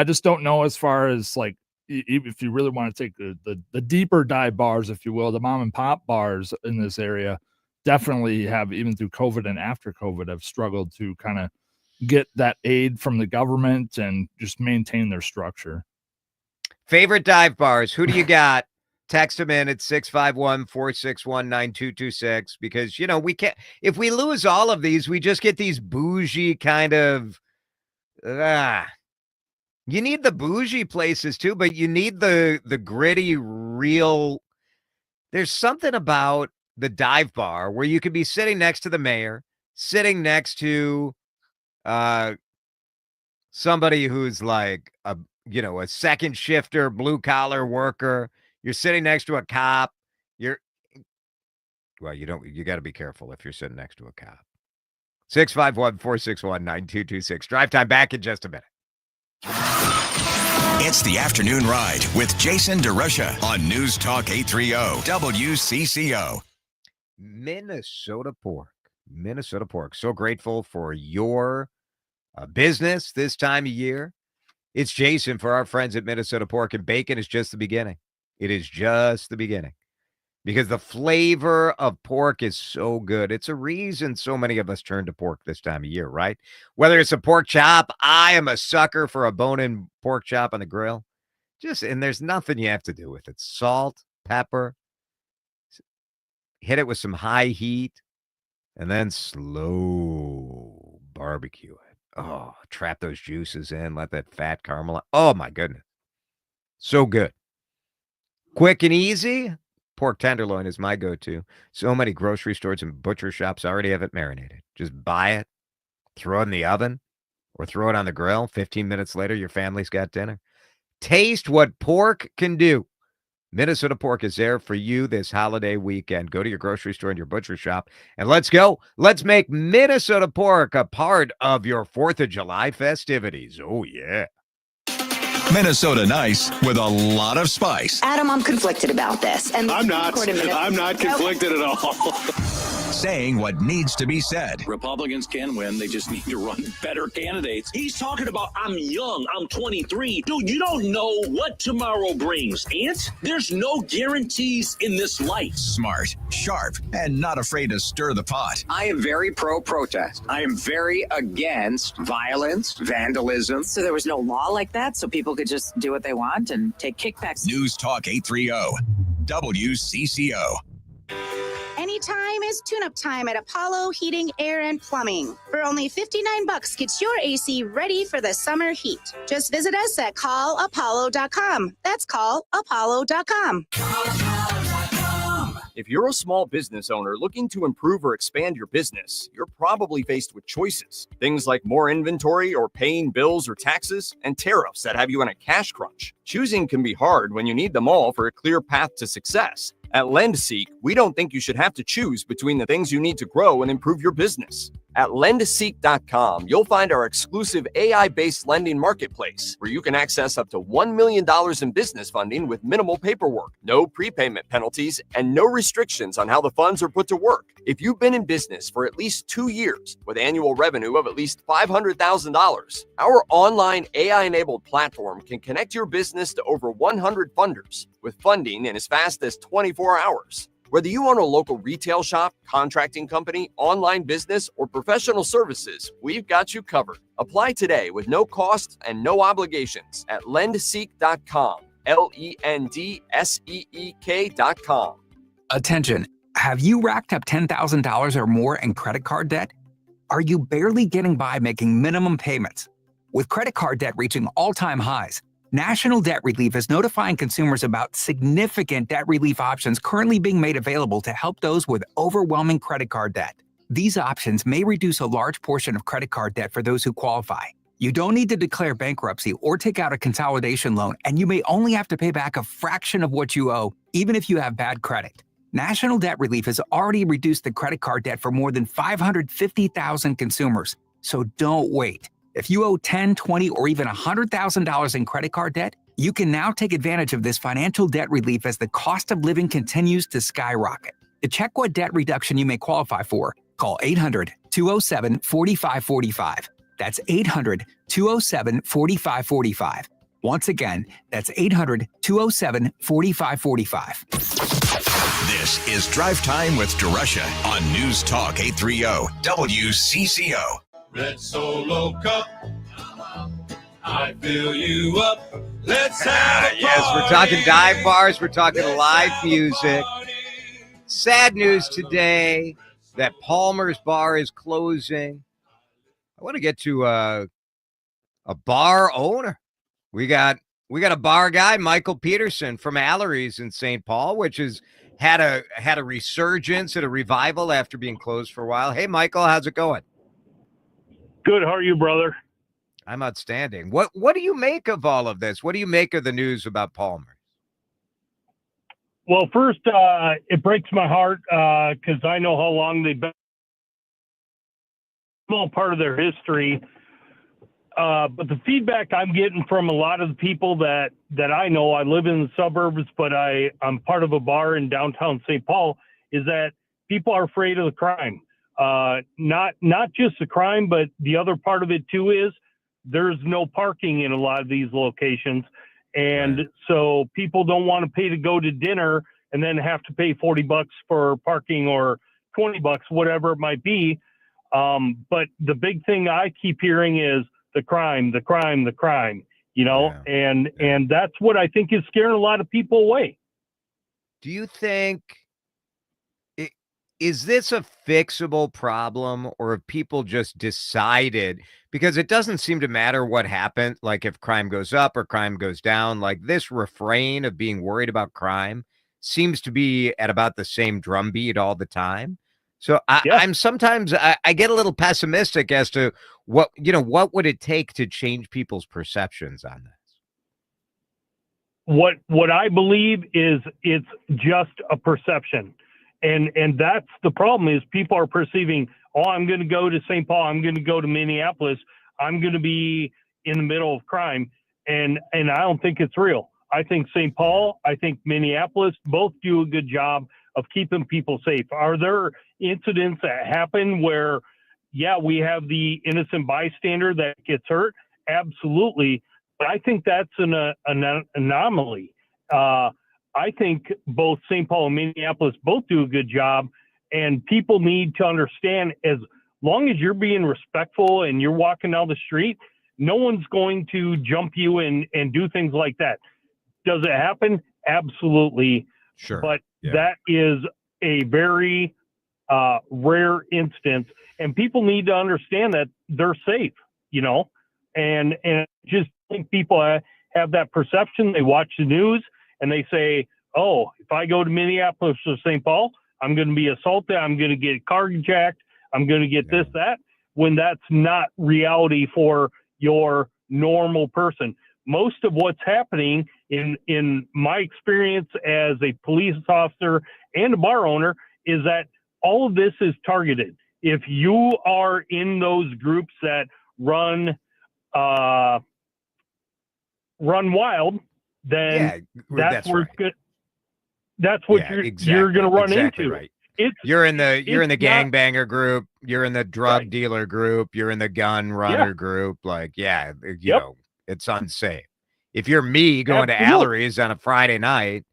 just don't know as far as like, if you really want to take the deeper dive bars, if you will, the mom and pop bars in this area definitely have, even through COVID and after COVID, have struggled to kind of get that aid from the government and just maintain their structure. Favorite dive bars? Who do you got? Text them in at 651-461-9226, because, we can't, if we lose all of these, we just get these bougie kind of, you need the bougie places too, but you need the gritty, real. There's something about the dive bar where you could be sitting next to the mayor, sitting next to somebody who's like a second shifter, blue collar worker. You're sitting next to a cop. You got to be careful if you're sitting next to a cop. 651-461-9226. Drive time back in just a minute. It's the afternoon ride with Jason DeRusha on News Talk 830 WCCO. Minnesota pork. So grateful for your business this time of year. It's Jason for our friends at Minnesota Pork, and bacon is just the beginning. It is just the beginning, because the flavor of pork is so good. It's a reason so many of us turn to pork this time of year, right? Whether it's a pork chop, I am a sucker for a bone-in pork chop on the grill. And there's nothing you have to do with it. Salt, pepper, hit it with some high heat, and then slow barbecue it. Oh, trap those juices in, let that fat caramelize. Oh, my goodness. So good. Quick and easy. Pork tenderloin is my go-to. So many grocery stores and butcher shops already have it marinated. Just buy it, throw it in the oven, or throw it on the grill. 15 minutes later, your family's got dinner. Taste what pork can do. Minnesota Pork is there for you this holiday weekend. Go to your grocery store and your butcher shop, and let's go. Let's make Minnesota Pork a part of your 4th of July festivities. Oh, yeah. Minnesota nice with a lot of spice. Adam, I'm conflicted about this. And I'm not conflicted at all. Saying what needs to be said. Republicans can win. They just need to run better candidates. He's talking about, I'm young, I'm 23. Dude, you don't know what tomorrow brings. And there's no guarantees in this life. Smart, sharp, and not afraid to stir the pot. I am very pro-protest. I am very against violence, vandalism. So there was no law like that, so people could just do what they want and take kickbacks. News Talk 830, WCCO. Anytime is tune-up time at Apollo Heating, Air, and Plumbing. For only $59, get your AC ready for the summer heat. Just visit us at callapollo.com. That's callapollo.com. If you're a small business owner looking to improve or expand your business, you're probably faced with choices. Things like more inventory or paying bills or taxes, and tariffs that have you in a cash crunch. Choosing can be hard when you need them all for a clear path to success. At LendSeek, we don't think you should have to choose between the things you need to grow and improve your business. At lendseek.com, you'll find our exclusive AI-based lending marketplace where you can access up to $1 million in business funding with minimal paperwork, no prepayment penalties, and no restrictions on how the funds are put to work. If you've been in business for at least 2 years with annual revenue of at least $500,000, our online AI-enabled platform can connect your business to over 100 funders with funding in as fast as 24 hours. Whether you own a local retail shop, contracting company, online business, or professional services, we've got you covered. Apply today with no cost and no obligations at lendseek.com, LENDSEEK.com. Attention, have you racked up $10,000 or more in credit card debt? Are you barely getting by making minimum payments? With credit card debt reaching all-time highs, National Debt Relief is notifying consumers about significant debt relief options currently being made available to help those with overwhelming credit card debt. These options may reduce a large portion of credit card debt for those who qualify. You don't need to declare bankruptcy or take out a consolidation loan, and you may only have to pay back a fraction of what you owe, even if you have bad credit. National Debt Relief has already reduced the credit card debt for more than 550,000 consumers, so don't wait. If you owe $10,000, $20,000, or even $100,000 in credit card debt, you can now take advantage of this financial debt relief as the cost of living continues to skyrocket. To check what debt reduction you may qualify for, call 800-207-4545. That's 800-207-4545. Once again, that's 800-207-4545. This is Drive Time with DeRusha on News Talk 830 WCCO. Red Solo Cup, I fill you up. Let's have a party. Yes, we're talking dive bars. We're talking live music. Sad news today that Palmer's Bar is closing. I want to get to a bar owner. We got a bar guy, Michael Peterson from Allery's in St. Paul, which has had a resurgence and a revival after being closed for a while. Hey, Michael, how's it going? Good. How are you, brother? I'm outstanding. What do you make of all of this? What do you make of the news about Palmer? Well, first, it breaks my heart because I know how long they've been. Small part of their history. But the feedback I'm getting from a lot of the people that I know, I live in the suburbs, but I'm part of a bar in downtown St. Paul, is that people are afraid of the crime. Not just the crime, but the other part of it too is there's no parking in a lot of these locations. And so people don't want to pay to go to dinner and then have to pay $40 for parking or $20, whatever it might be. But the big thing I keep hearing is the crime, you know, and that's what I think is scaring a lot of people away. Do you think is this a fixable problem, or have people just decided, because it doesn't seem to matter what happened, like if crime goes up or crime goes down, like this refrain of being worried about crime seems to be at about the same drumbeat all the time. So I'm sometimes I get a little pessimistic as to what would it take to change people's perceptions on this. What I believe is it's just a perception. And that's the problem, is people are perceiving, oh, I'm going to go to St. Paul, I'm going to go to Minneapolis, I'm going to be in the middle of crime. And I don't think it's real. I think St. Paul, I think Minneapolis both do a good job of keeping people safe. Are there incidents that happen where, yeah, we have the innocent bystander that gets hurt? Absolutely. But I think that's an anomaly. I think both St. Paul and Minneapolis both do a good job, and people need to understand, as long as you're being respectful and you're walking down the street, no one's going to jump you and do things like that. Does it happen? Absolutely. Sure. But that is a very rare instance, and people need to understand that they're safe, and just think people have that perception. They watch the news and they say, oh, if I go to Minneapolis or St. Paul, I'm going to be assaulted, I'm going to get carjacked, I'm going to get this, that, when that's not reality for your normal person. Most of what's happening in my experience as a police officer and a bar owner is that all of this is targeted. If you are in those groups that run wild, then that's where it's good. That's what you're going to run into. Right. You're in the gangbanger group. You're in the drug dealer group. You're in the gun runner group. Like, you know, it's unsafe. If you're me going to Allery's on a Friday night,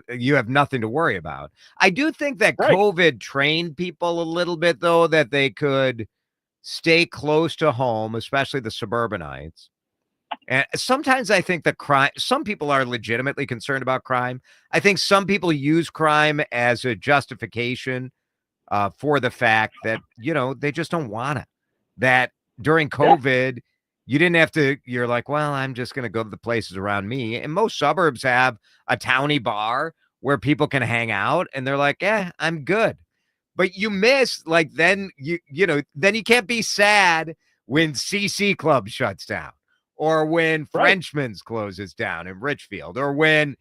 you have nothing to worry about. I do think that COVID trained people a little bit, though, that they could stay close to home, especially the suburbanites. And sometimes I think that some people are legitimately concerned about crime. I think some people use crime as a justification for the fact that, they just don't want it. That during COVID, you didn't have to, you're like, well, I'm just going to go to the places around me. And most suburbs have a towny bar where people can hang out, and they're like, I'm good. But you miss, like, then then you can't be sad when CC Club shuts down, or when Frenchman's closes down in Richfield, or when,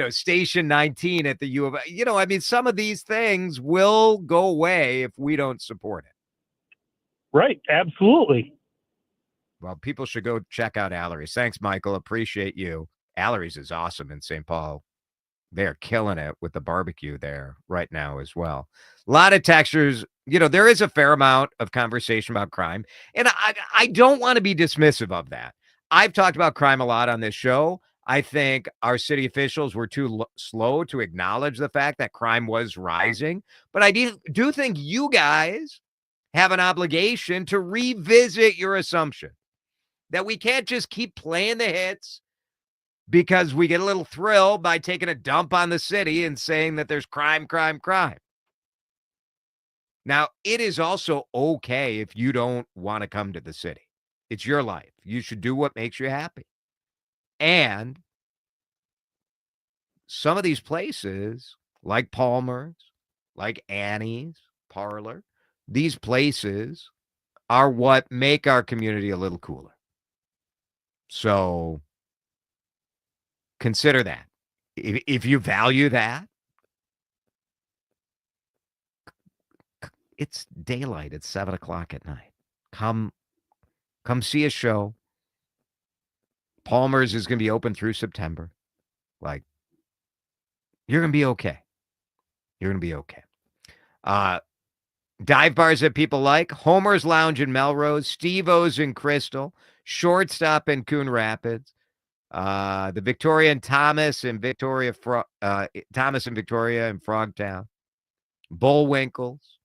Station 19 at the U of A. I mean, some of these things will go away if we don't support it. Right. Absolutely. Well, people should go check out Allery's. Thanks, Michael. Appreciate you. Allery's is awesome in St. Paul. They're killing it with the barbecue there right now as well. A lot of textures. There is a fair amount of conversation about crime, and I don't want to be dismissive of that. I've talked about crime a lot on this show. I think our city officials were too slow to acknowledge the fact that crime was rising. But I do think you guys have an obligation to revisit your assumption that we can't just keep playing the hits because we get a little thrill by taking a dump on the city and saying that there's crime, crime, crime. Now, it is also okay if you don't want to come to the city. It's your life. You should do what makes you happy. And some of these places, like Palmer's, like Annie's Parlor, these places are what make our community a little cooler. So consider that. If you value that, it's daylight at 7:00 at night. Come see a show. Palmer's is going to be open through September. Like, you're going to be okay. You're going to be okay. Dive bars that people like: Homer's Lounge in Melrose, Steve-O's in Crystal, Shortstop in Coon Rapids, the Victoria and Thomas in Victoria in Frogtown, Bullwinkle's,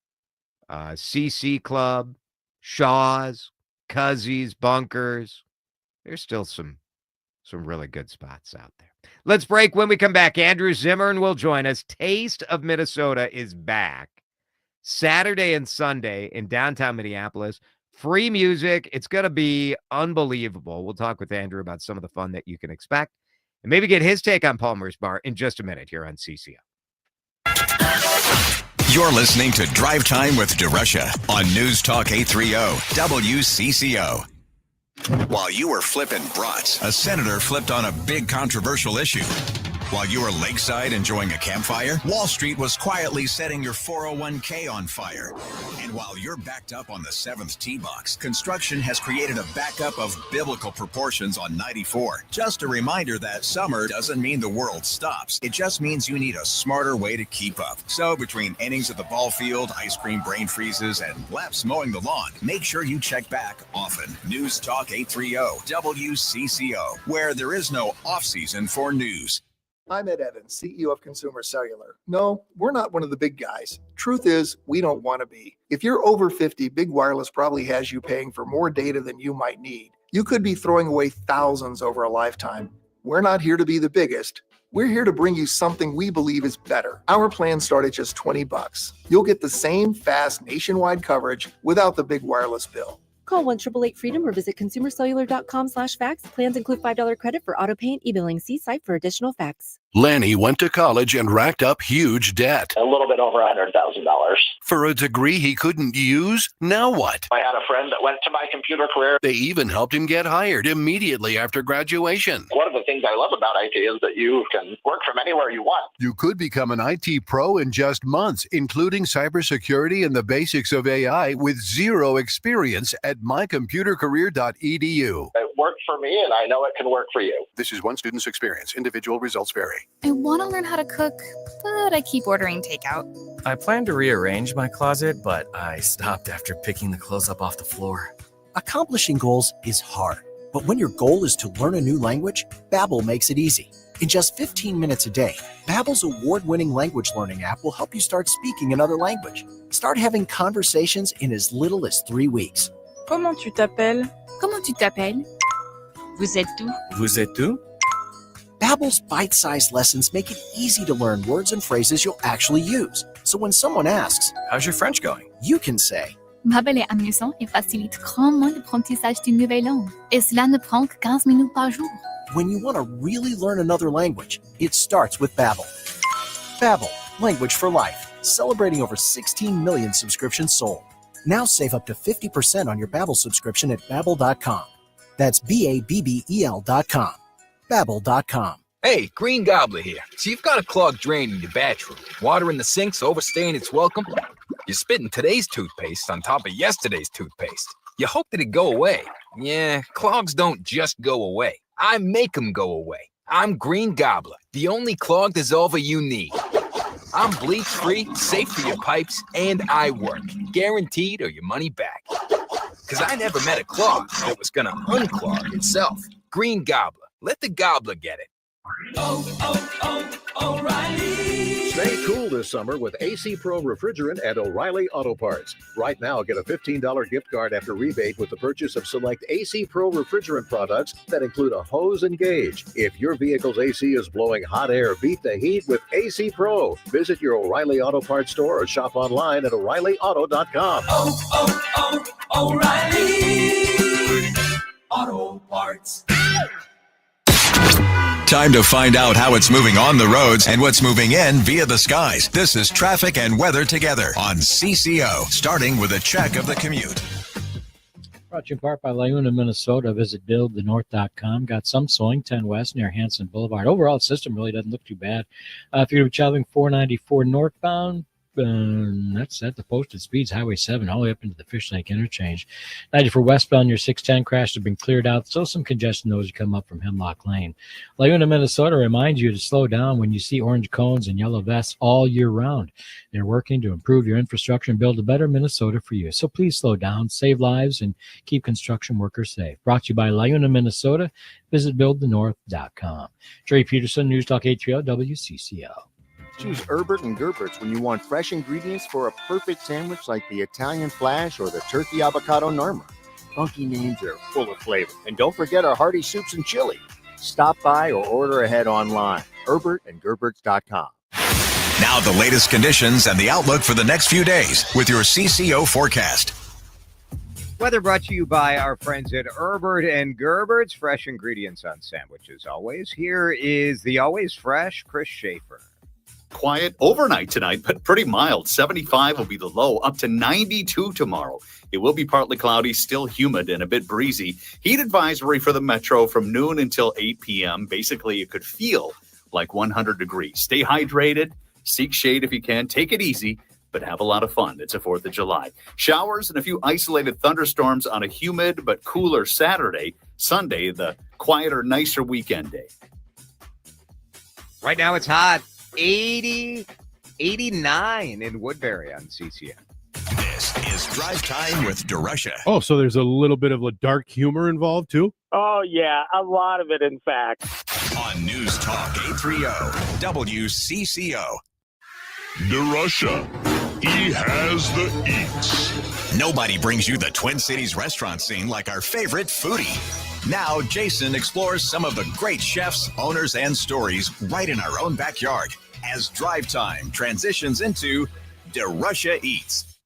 CC Club, Shaw's, Cuzzies, Bunkers. There's still some really good spots out there. Let's break. When we come back, Andrew Zimmern will join us. Taste of Minnesota is back. Saturday and Sunday in downtown Minneapolis. Free music. It's going to be unbelievable. We'll talk with Andrew about some of the fun that you can expect and maybe get his take on Palmer's Bar in just a minute here on CCO. You're listening to Drive Time with DeRusha on News Talk 830 WCCO. While you were flipping brats, a senator flipped on a big controversial issue. While you were lakeside enjoying a campfire, Wall Street was quietly setting your 401k on fire. And while you're backed up on the 7th tee box, construction has created a backup of biblical proportions on 94. Just a reminder that summer doesn't mean the world stops. It just means you need a smarter way to keep up. So between innings at the ball field, ice cream brain freezes, and laps mowing the lawn, make sure you check back often. News Talk 830 WCCO, where there is no off-season for news. I'm Ed Evans, CEO of Consumer Cellular. No, we're not one of the big guys. Truth is, we don't want to be. If you're over 50, Big Wireless probably has you paying for more data than you might need. You could be throwing away thousands over a lifetime. We're not here to be the biggest. We're here to bring you something we believe is better. Our plans start at just $20. You'll get the same fast nationwide coverage without the big wireless bill. Call 1-888-FREEDOM or visit consumercellular.com/facts. Plans include $5 credit for auto pay and e-billing. See site for additional facts. Lanny went to college and racked up huge debt. A little bit over $100,000. For a degree he couldn't use? Now what? I had a friend that went to my computer career. They even helped him get hired immediately after graduation. One of the things I love about IT is that you can work from anywhere you want. You could become an IT pro in just months, including cybersecurity and the basics of AI with zero experience at mycomputercareer.edu. It worked for me, and I know it can work for you. This is one student's experience. Individual results vary. I want to learn how to cook, but I keep ordering takeout. I plan to rearrange my closet, but I stopped after picking the clothes up off the floor. Accomplishing goals is hard, but when your goal is to learn a new language, Babbel makes it easy. In just 15 minutes a day, Babbel's award-winning language learning app will help you start speaking another language. Start having conversations in as little as 3 weeks. Comment tu t'appelles? Comment tu t'appelles? Vous êtes où? Vous êtes où? Babbel's bite-sized lessons make it easy to learn words and phrases you'll actually use. So when someone asks, "How's your French going?" you can say, Babbel est amusant et facilite grandement l'apprentissage d'une nouvelle langue. Et cela ne prend que 15 minutes par jour. When you want to really learn another language, it starts with Babbel. Babbel, language for life. Celebrating over 16 million subscriptions sold. Now save up to 50% on your Babbel subscription at Babbel.com. That's Babbel.com. Babbel.com. Hey, Green Gobbler here. So you've got a clogged drain in your bathroom. Water in the sink's overstaying its welcome. You're spitting today's toothpaste on top of yesterday's toothpaste. You hope that it go away. Yeah, clogs don't just go away. I make them go away. I'm Green Gobbler, the only clog dissolver you need. I'm bleach-free, safe for your pipes, and I work. Guaranteed or your money back. Because I never met a clog that was going to unclog itself. Green Gobbler. Let the gobbler get it. O'Reilly. Stay cool this summer with AC Pro refrigerant at O'Reilly Auto Parts. Right now, get a $15 gift card after rebate with the purchase of select AC Pro refrigerant products that include a hose and gauge. If your vehicle's AC is blowing hot air, beat the heat with AC Pro. Visit your O'Reilly Auto Parts store or shop online at O'ReillyAuto.com. O'Reilly Auto Parts. Time to find out how it's moving on the roads and what's moving in via the skies. This is traffic and weather together on CCO, starting with a check of the commute. Brought to you in part by Laguna, Minnesota. Visit buildthenorth.com. Got some slowing 10 west near Hanson Boulevard. Overall, the system really doesn't look too bad. If you're traveling 494 northbound, that's at the posted speeds, Highway 7, all the way up into the Fish Lake interchange. 94 westbound, your 610 crash has been cleared out. Still some congestion though as you come up from Hemlock Lane. Laguna, Minnesota reminds you to slow down when you see orange cones and yellow vests all year round. They're working to improve your infrastructure and build a better Minnesota for you. So please slow down, save lives, and keep construction workers safe. Brought to you by Laguna, Minnesota. Visit buildthenorth.com. Trey Peterson, News Talk 830 WCCO. Choose Herbert and Gerbert's when you want fresh ingredients for a perfect sandwich like the Italian Flash or the Turkey Avocado Norma. Funky names are full of flavor. And don't forget our hearty soups and chili. Stop by or order ahead online. HerbertandGerberts.com. Now the latest conditions and the outlook for the next few days with your CCO forecast. Weather brought to you by our friends at Herbert and Gerbert's. Fresh ingredients on sandwiches always. Here is the always fresh Chris Schaefer. Quiet overnight tonight, but pretty mild. 75 will be the low, up to 92 tomorrow. It will be partly cloudy, still humid and a bit breezy. Heat advisory for the metro from noon until 8 p.m. Basically, it could feel like 100 degrees. Stay hydrated, seek shade if you can, take it easy, but have a lot of fun. It's a 4th of July. Showers and a few isolated thunderstorms on a humid but cooler Saturday. Sunday, the quieter, nicer weekend day. Right now it's hot. 80, 89 in Woodbury on CCM. This is Drive Time with DeRusha. Oh, so there's a little bit of a dark humor involved too? Oh, yeah, a lot of it, in fact. On News Talk 830 WCCO. DeRusha, he has the eats. Nobody brings you the Twin Cities restaurant scene like our favorite foodie. Now, Jason explores some of the great chefs, owners, and stories right in our own backyard as Drive Time transitions into DeRusha Eats.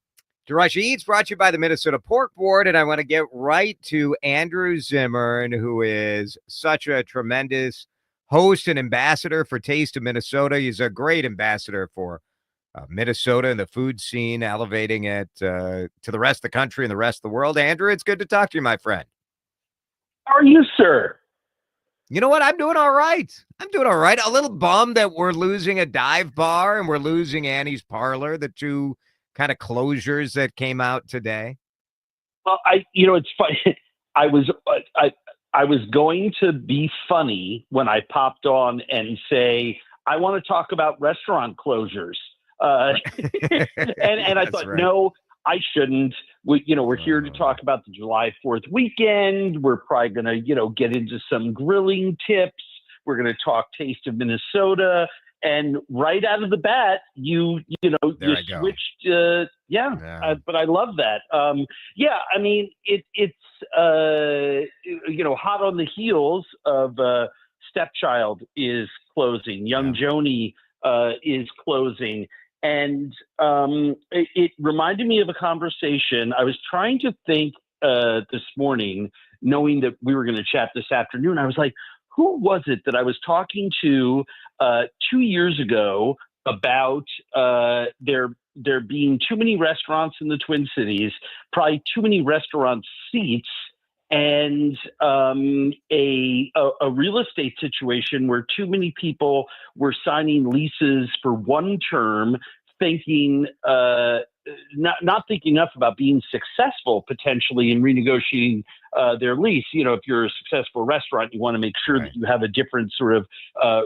DeRusha Eats brought to you by the Minnesota Pork Board, and I want to get right to Andrew Zimmern, who is such a tremendous host and ambassador for Taste of Minnesota. He's a great ambassador for Minnesota and the food scene, elevating it to the rest of the country and the rest of the world. Andrew, it's good to talk to you, my friend. How are you, sir? You know what? I'm doing all right. A little bummed that we're losing a dive bar and we're losing Annie's Parlor, the two kind of closures that came out today. Well, it's funny. I was going to be funny when I popped on and say, I want to talk about restaurant closures. And I thought, no, I shouldn't. We're here to talk about the July 4th weekend. We're probably going to, get into some grilling tips. We're going to talk Taste of Minnesota. And right out of the bat, you switched. But I love that. It's hot on the heels of Stepchild is closing. Young Joni is closing. And it reminded me of a conversation. I was trying to think this morning, knowing that we were going to chat this afternoon. I was like, who was it that I was talking to 2 years ago about there being too many restaurants in the Twin Cities, probably too many restaurant seats, and a real estate situation where too many people were signing leases for one term, thinking not thinking enough about being successful potentially in renegotiating their lease. If you're a successful restaurant, you want to make sure that you have a different sort of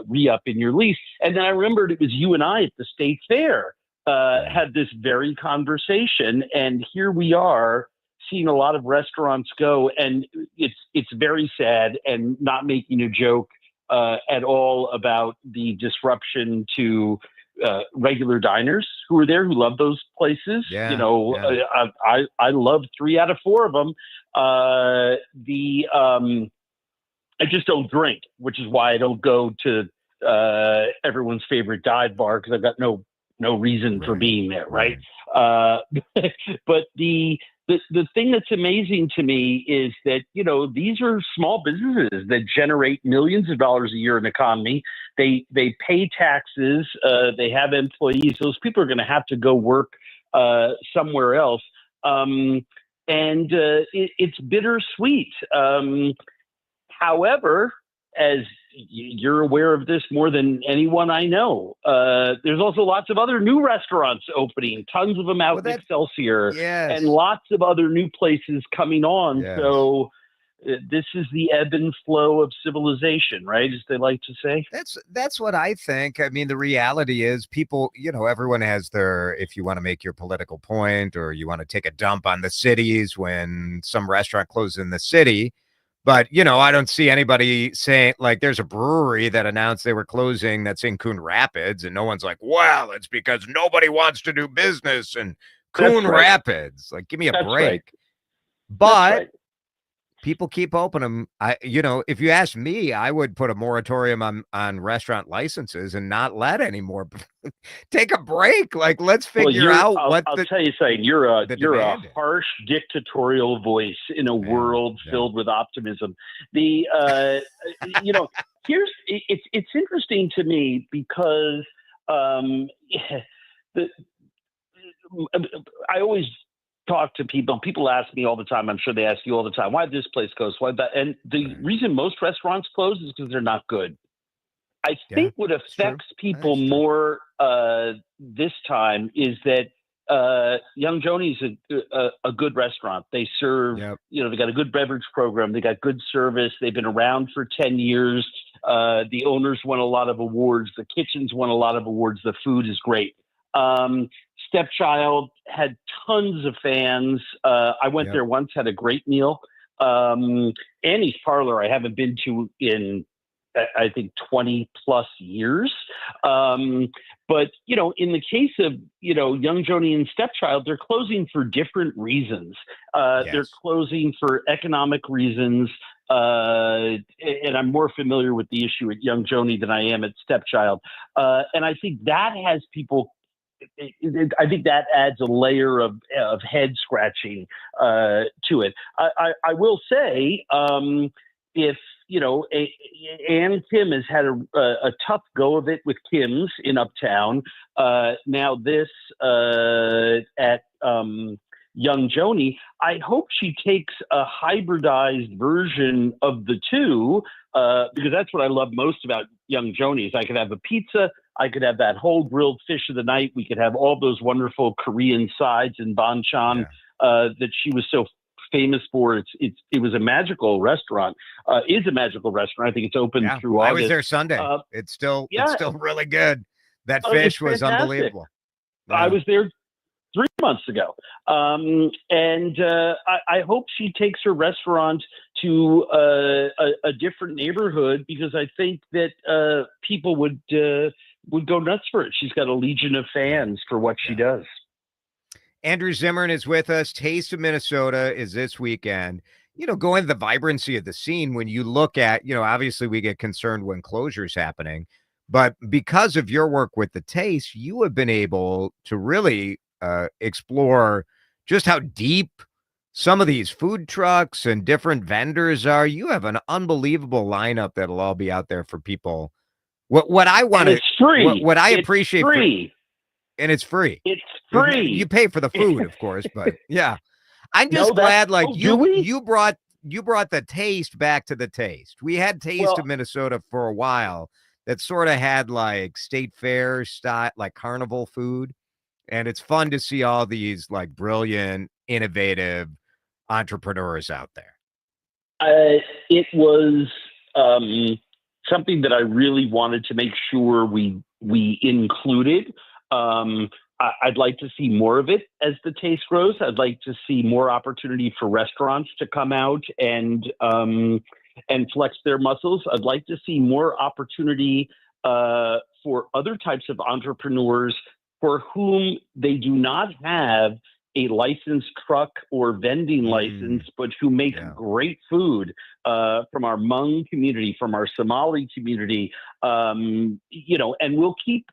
re-up in your lease. And then I remembered it was you and I at the State Fair had this very conversation, and here we are seeing a lot of restaurants go, and it's very sad, and not making a joke at all about the disruption to regular diners who are there, who love those places. I love 3 out of 4 of them. I just don't drink, which is why I don't go to everyone's favorite dive bar, because I've got no reason for being there, right? But the thing that's amazing to me is that, these are small businesses that generate millions of dollars a year in the economy. They pay taxes. They have employees. Those people are going to have to go work somewhere else. It's bittersweet. However, as you're aware of this more than anyone I know, there's also lots of other new restaurants opening, tons of them out in Excelsior, and lots of other new places coming on. So this is the ebb and flow of civilization, right? As they like to say. That's what I think. I mean, the reality is people, everyone has their, if you want to make your political point or you want to take a dump on the cities when some restaurant closes in the city. But, I don't see anybody saying, like, there's a brewery that announced they were closing that's in Coon Rapids, and no one's like, well, it's because nobody wants to do business in Coon Rapids. Like, give me a break. But People keep opening them. If you ask me, I would put a moratorium on restaurant licenses and not let anymore. Take a break. Like, let's figure out what I'll tell you something. You're a demand is. harsh dictatorial voice in a world filled with optimism. Here's it's interesting to me because I always talk to people. People ask me all the time. I'm sure they ask you all the time, why this place close? Why that? And the reason most restaurants close is because they're not good. I think what affects people more this time is that Young Joni's a good restaurant. They serve, they got a good beverage program. They got good service. They've been around for 10 years. The owners won a lot of awards. The kitchens won a lot of awards. The food is great. Stepchild had tons of fans. I went there once, had a great meal. Annie's Parlor I haven't been to in I think 20 plus years. But, in the case of, Young Joni and Stepchild, they're closing for different reasons. They're closing for economic reasons. And I'm more familiar with the issue at Young Joni than I am at Stepchild. And I think that has people, I think that adds a layer of head scratching to it. I will say, if Ann Kim has had a tough go of it with Kim's in Uptown. Now this at Young Joni, I hope she takes a hybridized version of the two, because that's what I love most about Young Joni is I could have a pizza, I could have that whole grilled fish of the night, we could have all those wonderful Korean sides and banchan that she was so famous for. It was a magical restaurant. Is a magical restaurant. I think it's open through August. I was there Sunday. It's still really good. That fish was unbelievable. I was there 3 months ago. And I hope she takes her restaurant to a different neighborhood, because I think that people would go nuts for it. She's got a legion of fans for what she does. Andrew Zimmern is with us. Taste of Minnesota is this weekend. Going to the vibrancy of the scene, when you look at, obviously we get concerned when closure's happening, but because of your work with the Taste, you have been able to really explore just how deep some of these food trucks and different vendors are. You have an unbelievable lineup that'll all be out there for people. What I want to, it's free. What I it's appreciate, free. And it's free. It's free. You pay for the food, of course, but yeah, I'm just glad. Like you brought the Taste back to the Taste. We had Taste of Minnesota for a while. That sort of had like state fair style, like carnival food, and it's fun to see all these like brilliant, innovative entrepreneurs out there. It was something that I really wanted to make sure we included. I'd like to see more of it as the Taste grows. I'd like to see more opportunity for restaurants to come out and flex their muscles. I'd like to see more opportunity for other types of entrepreneurs for whom they do not have a licensed truck or vending license, but who make great food, from our Hmong community, from our Somali community, and we'll keep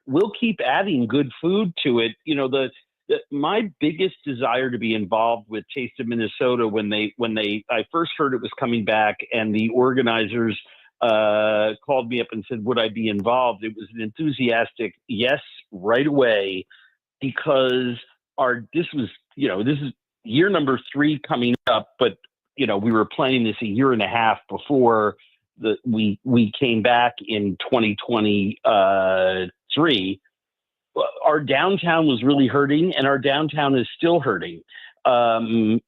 adding good food to it. My biggest desire to be involved with Taste of Minnesota when I first heard it was coming back and the organizers called me up and said, would I be involved? It was an enthusiastic yes right away, because this is year number 3 coming up, but we were planning this a year and a half before we came back in 2023. Our downtown was really hurting, and our downtown is still hurting.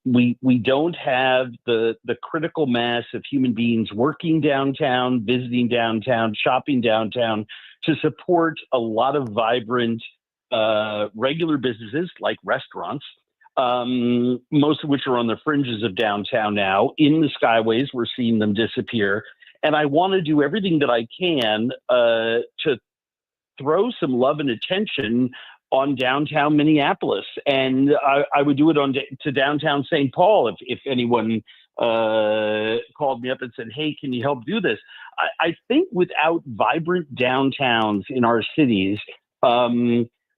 We don't have the critical mass of human beings working downtown, visiting downtown, shopping downtown to support a lot of vibrant regular businesses like restaurants, most of which are on the fringes of downtown now. In the skyways, we're seeing them disappear. And I want to do everything that I can to throw some love and attention on downtown Minneapolis, and I would do it to downtown St. Paul if anyone called me up and said, "Hey, can you help do this?" I think without vibrant downtowns in our cities,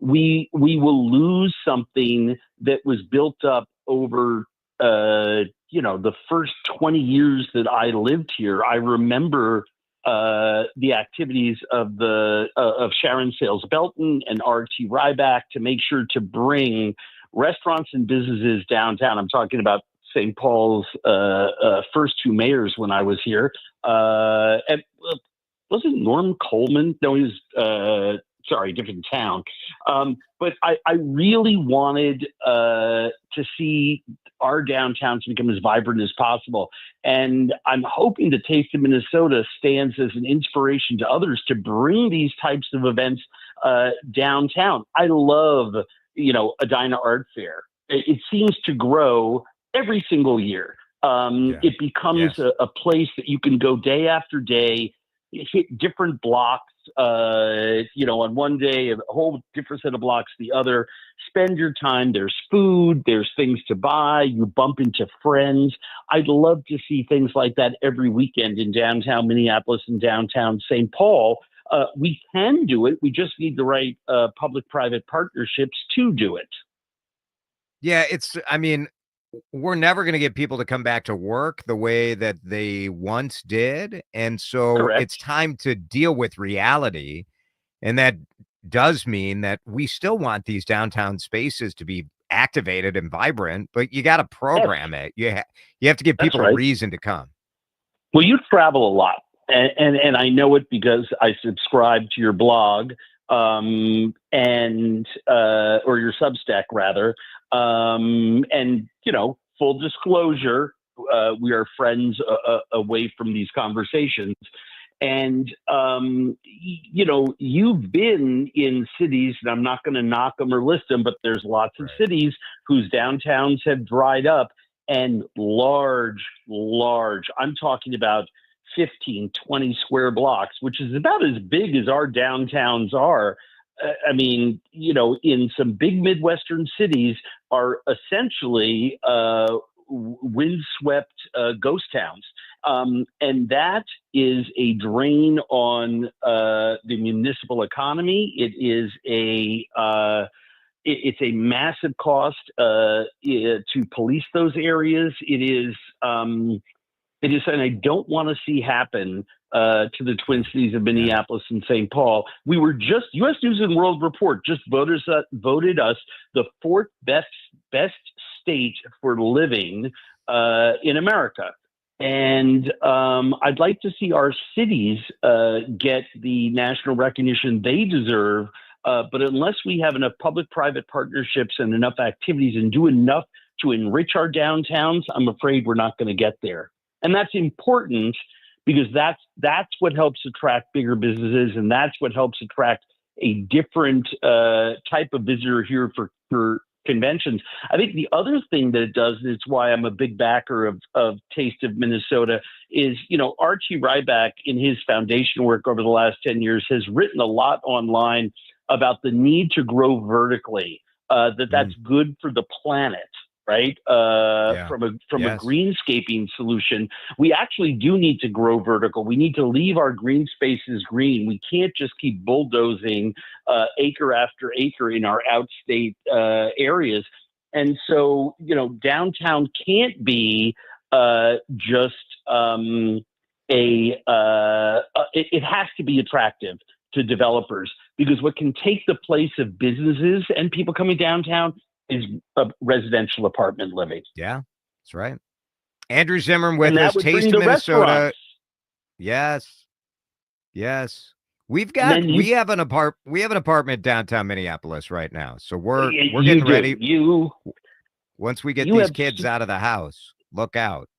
we will lose something that was built up over the first 20 years that I lived here. I remember the activities of Sharon Sales Belton and R.T. Ryback to make sure to bring restaurants and businesses downtown. I'm talking about St. Paul's first two mayors when I was here. And wasn't Norm Coleman? No, he was different town. But I really wanted to see our downtowns become as vibrant as possible. And I'm hoping the Taste of Minnesota stands as an inspiration to others to bring these types of events downtown. I love, Edina Art Fair. It seems to grow every single year. It becomes a place that you can go day after day, hit different blocks, on one day, a whole different set of blocks the other. Spend your time. There's food. There's things to buy. You bump into friends. I'd love to see things like that every weekend in downtown Minneapolis and downtown St. Paul. We can do it. We just need the right public-private partnerships to do it. Yeah, we're never going to get people to come back to work the way that they once did. And so Correct. It's time to deal with reality. And that does mean that we still want these downtown spaces to be activated and vibrant, but you got to program it. You have to give people a reason to come. Well, you travel a lot, and I know it because I subscribe to your blog, or your Substack rather. And full disclosure, we are friends away from these conversations. And, you've been in cities, and I'm not going to knock them or list them, but there's lots of cities whose downtowns have dried up, and large, I'm talking about 15, 20 square blocks, which is about as big as our downtowns are. In some big Midwestern cities are essentially windswept ghost towns. And that is a drain on the municipal economy. It is it's a massive cost to police those areas. It is, and I don't want to see happen to the Twin Cities of Minneapolis and St. Paul. We were just, U.S. News and World Report just voted us the fourth best state for living in America. And I'd like to see our cities get the national recognition they deserve. But unless we have enough public-private partnerships and enough activities and do enough to enrich our downtowns, I'm afraid we're not going to get there. And that's important because that's what helps attract bigger businesses, and that's what helps attract a different type of visitor here for conventions. I think the other thing that it does, and it's why I'm a big backer of Taste of Minnesota, is, Archie Ryback in his foundation work over the last 10 years has written a lot online about the need to grow vertically, that's good for the planet. Right? From a greenscaping solution, we actually do need to grow vertical. We need to leave our green spaces green. We can't just keep bulldozing acre after acre in our outstate areas. And so, downtown can't be just it has to be attractive to developers, because what can take the place of businesses and people coming downtown is residential apartment living. Yeah, that's right. Andrew Zimmern with us, Taste of Minnesota. Yes. We have an apartment downtown Minneapolis right now. So we're getting ready. Once we get these kids out of the house, look out.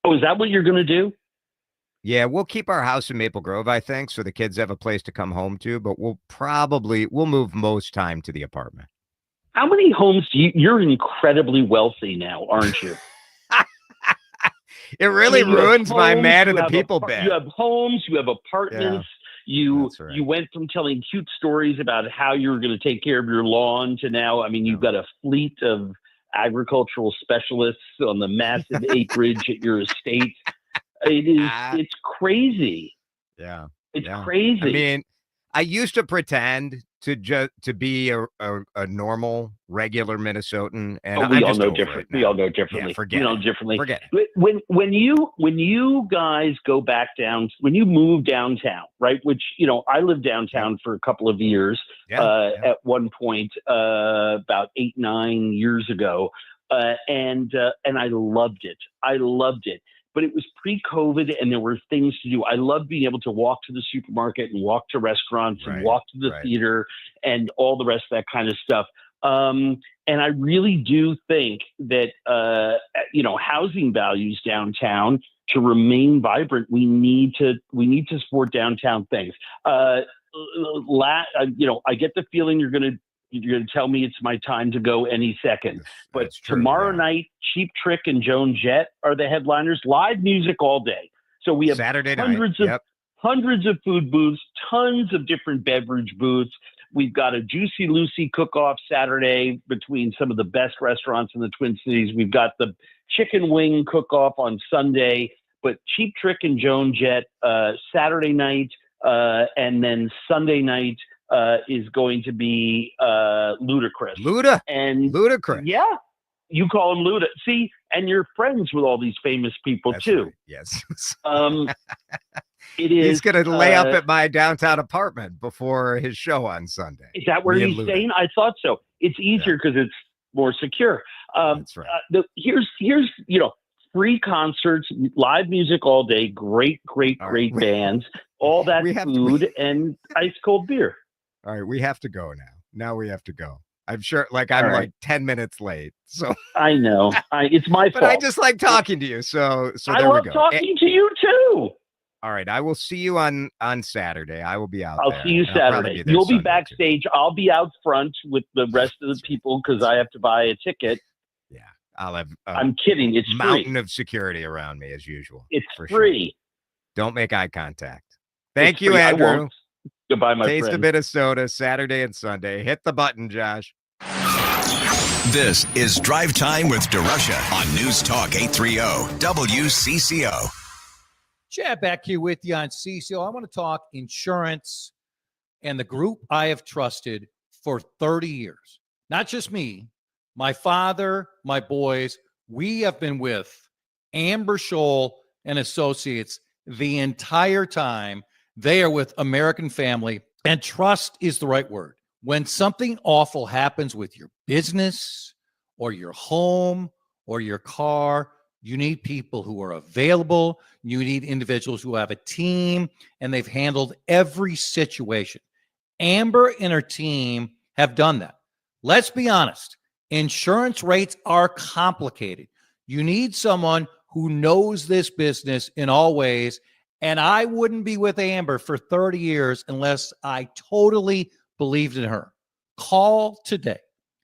Oh, is that what you're going to do? Yeah, we'll keep our house in Maple Grove, I think, so the kids have a place to come home to, but we'll move most time to the apartment. How many homes you're incredibly wealthy now, aren't you? It really ruins my mad at the people bit. You have homes, you have apartments, You went from telling cute stories about how you were going to take care of your lawn to now, I mean, you've got a fleet of agricultural specialists on the massive acreage at your estate. It's crazy. Yeah. It's crazy. I mean, I used to pretend to be a normal, regular Minnesotan, and we all know different. We all know differently. Forget it. When you guys go back down, when you move downtown, right? Which I lived downtown for a couple of years. At one point, about 8-9 years ago, and I loved it. But it was pre-COVID, and there were things to do. I loved being able to walk to the supermarket and walk to restaurants and walk to the theater and all the rest of that kind of stuff. And I really do think that, housing values downtown to remain vibrant, we need to support downtown things. I get the feeling you're going to tell me it's my time to go any second. But tomorrow night, Cheap Trick and Joan Jett are the headliners. Live music all day. So we have hundreds of food booths, tons of different beverage booths. We've got a Juicy Lucy cook-off Saturday between some of the best restaurants in the Twin Cities. We've got the chicken wing cook-off on Sunday. But Cheap Trick and Joan Jett Saturday night, and then Sunday night is going to be Ludacris. Ludacris. Yeah. You call him Luda. See, and you're friends with all these famous people too. Right. Yes. He's going to lay up at my downtown apartment before his show on Sunday. Is that where he's staying? I thought so. It's easier because it's more secure. That's right. Here's free concerts, live music all day, great bands, all that food, and ice cold beer. All right, we have to go now. Now we have to go. I'm sure, I'm 10 minutes late. So I know. It's my fault. But I just like talking to you. So I there we love go. talking to you too. All right, I will see you on Saturday. I will be out there. I'll see you Saturday. You'll be backstage. I'll be out front with the rest of the people because I have to buy a ticket. Yeah, I'll have. I'm kidding. It's mountain free. of security around me as usual. It's for free. Sure. Don't make eye contact. Thank you, Andrew. I won't. Goodbye, my friend. Taste a bit of soda Saturday and Sunday. Hit the button, Josh. This is Drive Time with DeRusha on News Talk 830 WCCO. Chad back here with you on CCO. I want to talk insurance and the group I have trusted for 30 years. Not just me, my father, my boys. We have been with Amber Scholl and Associates the entire time. They are with American Family, and trust is the right word. When something awful happens with your business or your home or your car, you need people who are available. You need individuals who have a team, and they've handled every situation. Amber and her team have done that. Let's be honest. Insurance rates are complicated. You need someone who knows this business in all ways, and I wouldn't be with Amber for 30 years unless I totally believed in her. Call today,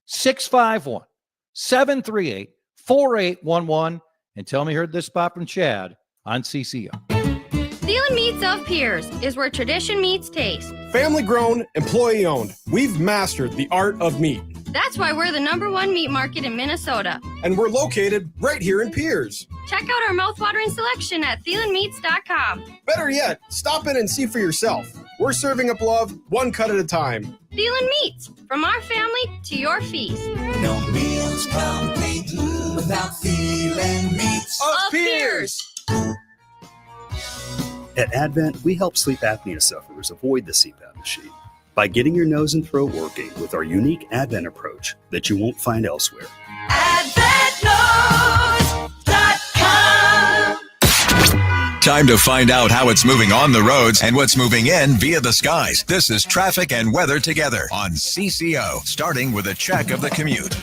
651-738-4811, and tell me you heard this spot from Chad on CCO. Thielen Meats of Piers is where tradition meets taste. Family grown, employee owned. We've mastered the art of meat. That's why we're the #1 meat market in Minnesota. And we're located right here in Piers. Check out our mouthwatering selection at thielenmeats.com. Better yet, stop in and see for yourself. We're serving up love one cut at a time. Thielen Meats, from our family to your feast. No meals complete without Thielen Meats of Piers. At Advent, we help sleep apnea sufferers avoid the CPAP machine by getting your nose and throat working with our unique Advent approach that you won't find elsewhere. AdventNose.com. Time to find out how it's moving on the roads and what's moving in via the skies. This is traffic and weather together on CCO, starting with a check of the commute.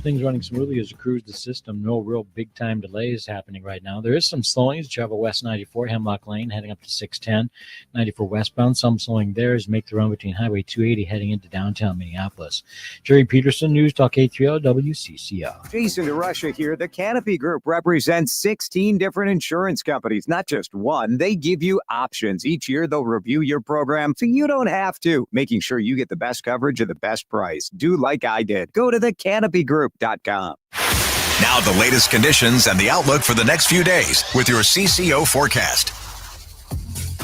things running smoothly as you cruise the system. No real big-time delays happening right now. There is some slowing as you travel west 94, Hemlock Lane, heading up to 610, 94 westbound. Some slowing there as you make the run between Highway 280 heading into downtown Minneapolis. Jerry Peterson, News Talk 830 WCCO. Jason DeRusha here. The Canopy Group represents 16 different insurance companies, not just one. They give you options. Each year, they'll review your program so you don't have to, making sure you get the best coverage at the best price. Do like I did. Go to thecanopygroup.com. Now the latest conditions and the outlook for the next few days with your CCO forecast.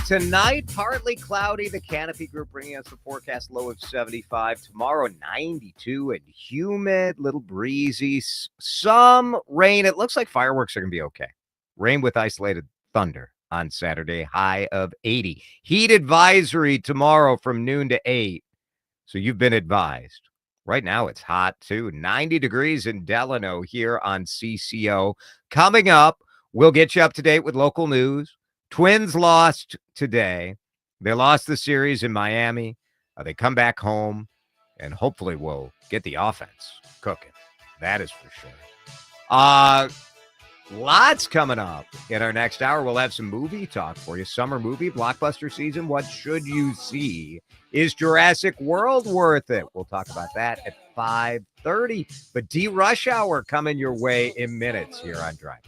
Tonight, partly cloudy. The Canopy Group bringing us a forecast low of 75. Tomorrow, 92 and humid, little breezy. Some rain. It looks like fireworks are going to be okay. Rain with isolated thunder on Saturday, high of 80. Heat advisory tomorrow from noon to 8. So you've been advised. Right now, it's hot, too. 90 degrees in Delano here on CCO. Coming up, we'll get you up to date with local news. Twins lost today. They lost the series in Miami. They come back home, and hopefully we'll get the offense cooking. That is for sure. Lots coming up in our next hour. We'll have some movie talk for you. Summer movie, blockbuster season. What should you see? Is Jurassic World worth it? We'll talk about that at 5:30. But D-Rush Hour coming your way in minutes here on Drive.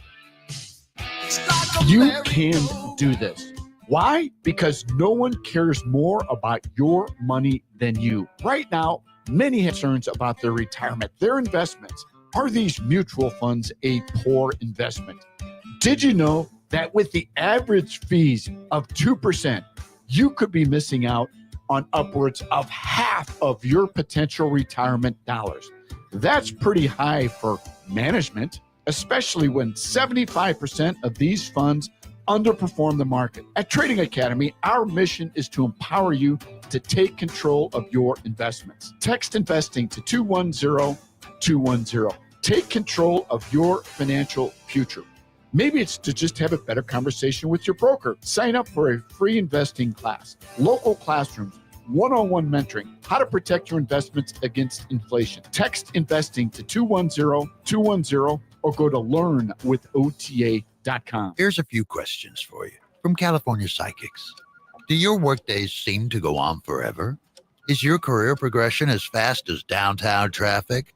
You can do this. Why? Because no one cares more about your money than you. Right now, many have concerns about their retirement, their investments. Are these mutual funds a poor investment? Did you know that with the average fees of 2%, you could be missing out on upwards of half of your potential retirement dollars? That's pretty high for management, especially when 75% of these funds underperform the market. At Trading Academy, our mission is to empower you to take control of your investments. Text investing to 210-210. Take control of your financial future. Maybe it's to just have a better conversation with your broker. Sign up for a free investing class, local classrooms, one-on-one mentoring, how to protect your investments against inflation. Text investing to 210-210 or go to learnwithota.com. Here's a few questions for you from California Psychics. Do your workdays seem to go on forever? Is your career progression as fast as downtown traffic?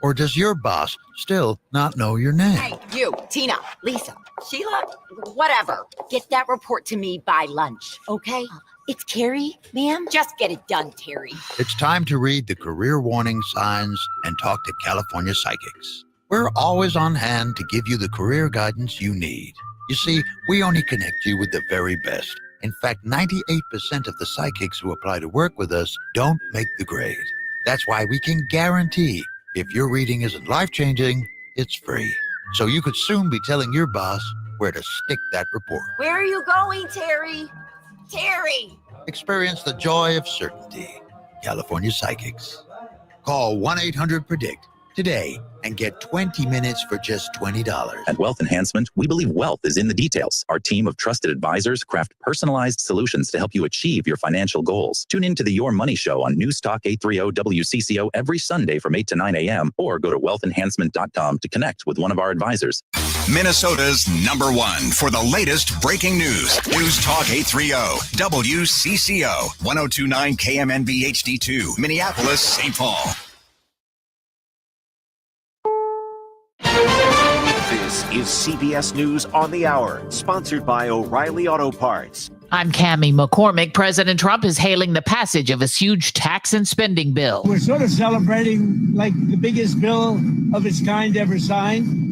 Or does your boss still not know your name? Hey, you, Tina, Lisa, Sheila, whatever. Get that report to me by lunch, okay? It's Carrie, ma'am. Just get it done, Terry. It's time to read the career warning signs and talk to California Psychics. We're always on hand to give you the career guidance you need. You see, we only connect you with the very best. In fact, 98% of the psychics who apply to work with us don't make the grade. That's why we can guarantee if your reading isn't life-changing, it's free. So you could soon be telling your boss where to stick that report. Where are you going, Terry? Terry! Experience the joy of certainty. California Psychics. Call 1-800-PREDICT today and get 20 minutes for just $20. At Wealth Enhancement, we believe wealth is in the details. Our team of trusted advisors craft personalized solutions to help you achieve your financial goals. Tune in to the Your Money Show on News Talk 830 WCCO every Sunday from 8 to 9 a.m. or go to wealthenhancement.com to connect with one of our advisors. Minnesota's #1 for the latest breaking news. News Talk 830 WCCO 1029 KMNB HD2 Minneapolis, St. Paul. This is CBS News on the Hour, sponsored by O'Reilly Auto Parts. I'm Cammie McCormick. President Trump is hailing the passage of his huge tax and spending bill. We're sort of celebrating like the biggest bill of its kind ever signed.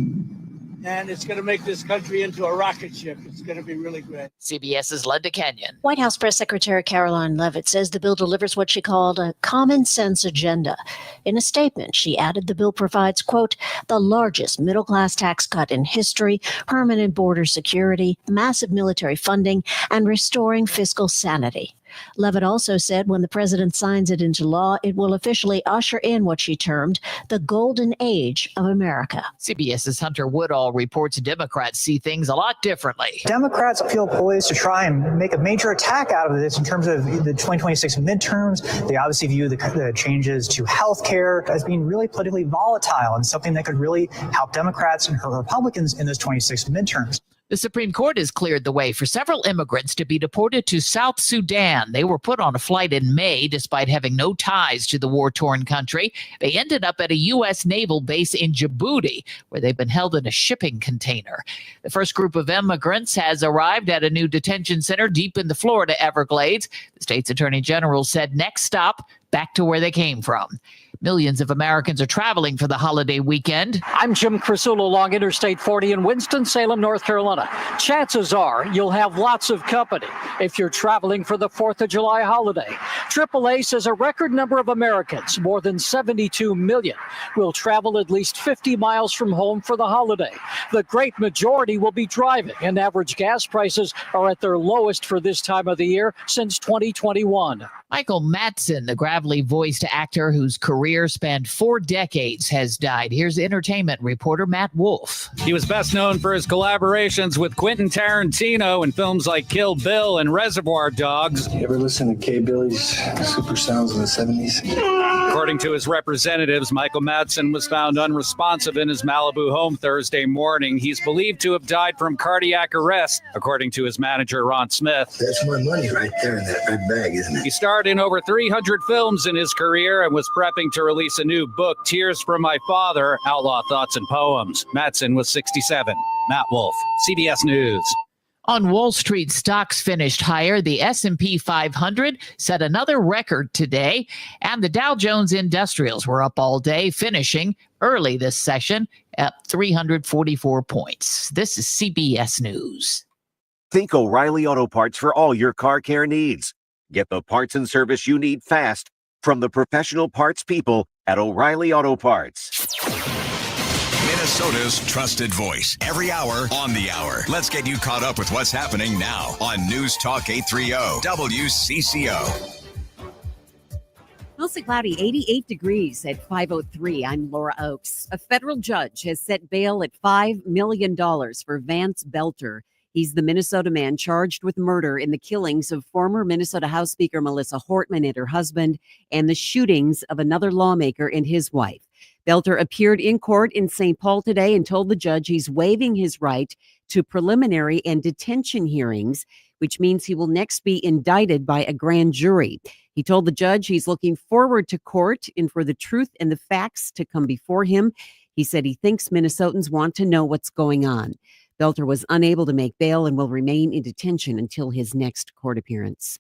And it's going to make this country into a rocket ship. It's going to be really great. CBS's Linda Kenyon. White House Press Secretary Caroline Leavitt says the bill delivers what she called a common sense agenda. In a statement, she added the bill provides, quote, the largest middle-class tax cut in history, permanent border security, massive military funding, and restoring fiscal sanity. Leavitt also said when the president signs it into law, it will officially usher in what she termed the golden age of America. CBS's Hunter Woodall reports Democrats see things a lot differently. Democrats feel poised to try and make a major attack out of this in terms of the 2026 midterms. They obviously view the changes to health care as being really politically volatile and something that could really help Democrats and Republicans in those 26 midterms. The Supreme Court has cleared the way for several immigrants to be deported to South Sudan. They were put on a flight in May despite having no ties to the war-torn country. They ended up at a U.S. naval base in Djibouti, where they've been held in a shipping container. The first group of immigrants has arrived at a new detention center deep in the Florida Everglades. The state's attorney general said next stop, back to where they came from. Millions of Americans are traveling for the holiday weekend. I'm Jim Crisulo along Interstate 40 in Winston-Salem, North Carolina. Chances are you'll have lots of company if you're traveling for the 4th of July holiday. AAA says a record number of Americans, more than 72 million, will travel at least 50 miles from home for the holiday. The great majority will be driving, and average gas prices are at their lowest for this time of the year since 2021. Michael Madsen, the gravelly voiced actor whose career spanned 4 decades, has died. Here's entertainment reporter Matt Wolf. He was best known for his collaborations with Quentin Tarantino in films like Kill Bill and Reservoir Dogs. You ever listen to K. Billy's Super Sounds in the 70s? According to his representatives, Michael Madsen was found unresponsive in his Malibu home Thursday morning. He's believed to have died from cardiac arrest, according to his manager, Ron Smith. That's my money right there in that red bag, isn't it? He starred in over 300 films in his career and was prepping to release a new book, Tears from My Father, Outlaw Thoughts and Poems. Madsen was 67. Matt Wolf, CBS News. On Wall Street, stocks finished higher. The S&P 500 set another record today, and the Dow Jones Industrials were up all day, finishing early this session at 344 points. This is CBS News. Think O'Reilly Auto Parts for all your car care needs. Get the parts and service you need fast from the professional parts people at O'Reilly Auto Parts. Minnesota's trusted voice. Every hour on the hour. Let's get you caught up with what's happening now on News Talk 830 WCCO. Mostly cloudy, 88 degrees at 5:03. I'm Laura Oakes. A federal judge has set bail at $5 million for Vance Belter. He's the Minnesota man charged with murder in the killings of former Minnesota House Speaker Melissa Hortman and her husband, and the shootings of another lawmaker and his wife. Belter appeared in court in St. Paul today and told the judge he's waiving his right to preliminary and detention hearings, which means he will next be indicted by a grand jury. He told the judge he's looking forward to court and for the truth and the facts to come before him. He said he thinks Minnesotans want to know what's going on. Belter was unable to make bail and will remain in detention until his next court appearance.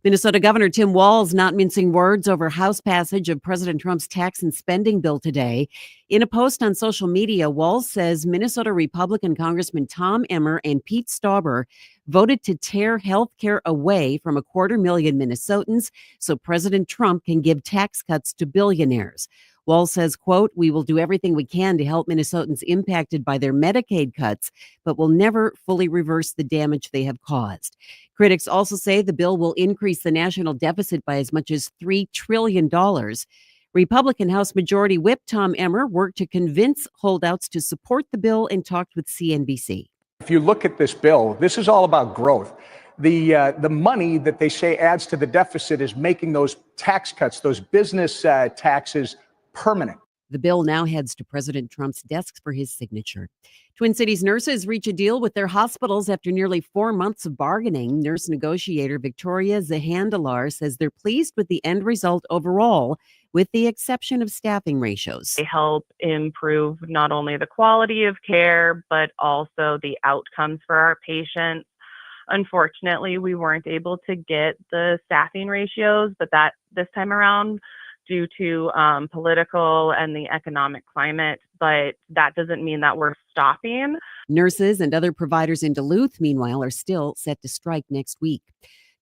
Minnesota Governor Tim Walz not mincing words over House passage of President Trump's tax and spending bill today. In a post on social media, Walz says Minnesota Republican Congressman Tom Emmer and Pete Stauber voted to tear health care away from 250,000 Minnesotans so President Trump can give tax cuts to billionaires. Walz says, quote, "We will do everything we can to help Minnesotans impacted by their Medicaid cuts, but will never fully reverse the damage they have caused." Critics also say the bill will increase the national deficit by as much as $3 trillion. Republican House Majority Whip Tom Emmer worked to convince holdouts to support the bill and talked with CNBC. If you look at this bill, this is all about growth. The money that they say adds to the deficit is making those tax cuts, those business taxes, permanent. The bill now heads to President Trump's desk for his signature. Twin Cities nurses reach a deal with their hospitals after nearly 4 months of bargaining. Nurse negotiator Victoria Zahandalar says they're pleased with the end result overall, with the exception of staffing ratios. They help improve not only the quality of care, but also the outcomes for our patients. Unfortunately, we weren't able to get the staffing ratios, but that this time around, due to political and the economic climate, but that doesn't mean that we're stopping. Nurses and other providers in Duluth, meanwhile, are still set to strike next week.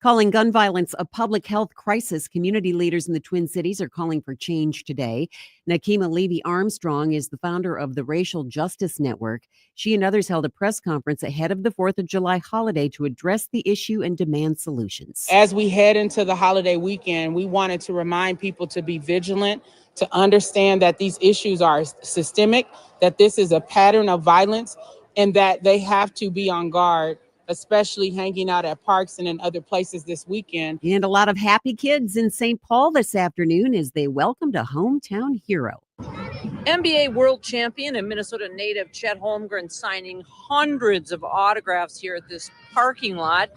Calling gun violence a public health crisis, community leaders in the Twin Cities are calling for change today. Nakima Levy-Armstrong is the founder of the Racial Justice Network. She and others held a press conference ahead of the 4th of July holiday to address the issue and demand solutions. As we head into the holiday weekend, we wanted to remind people to be vigilant, to understand that these issues are systemic, that this is a pattern of violence, and that they have to be on guard, especially hanging out at parks and in other places this weekend. And a lot of happy kids in St. Paul this afternoon as they welcomed a hometown hero. NBA world champion and Minnesota native Chet Holmgren signing hundreds of autographs here at this parking lot,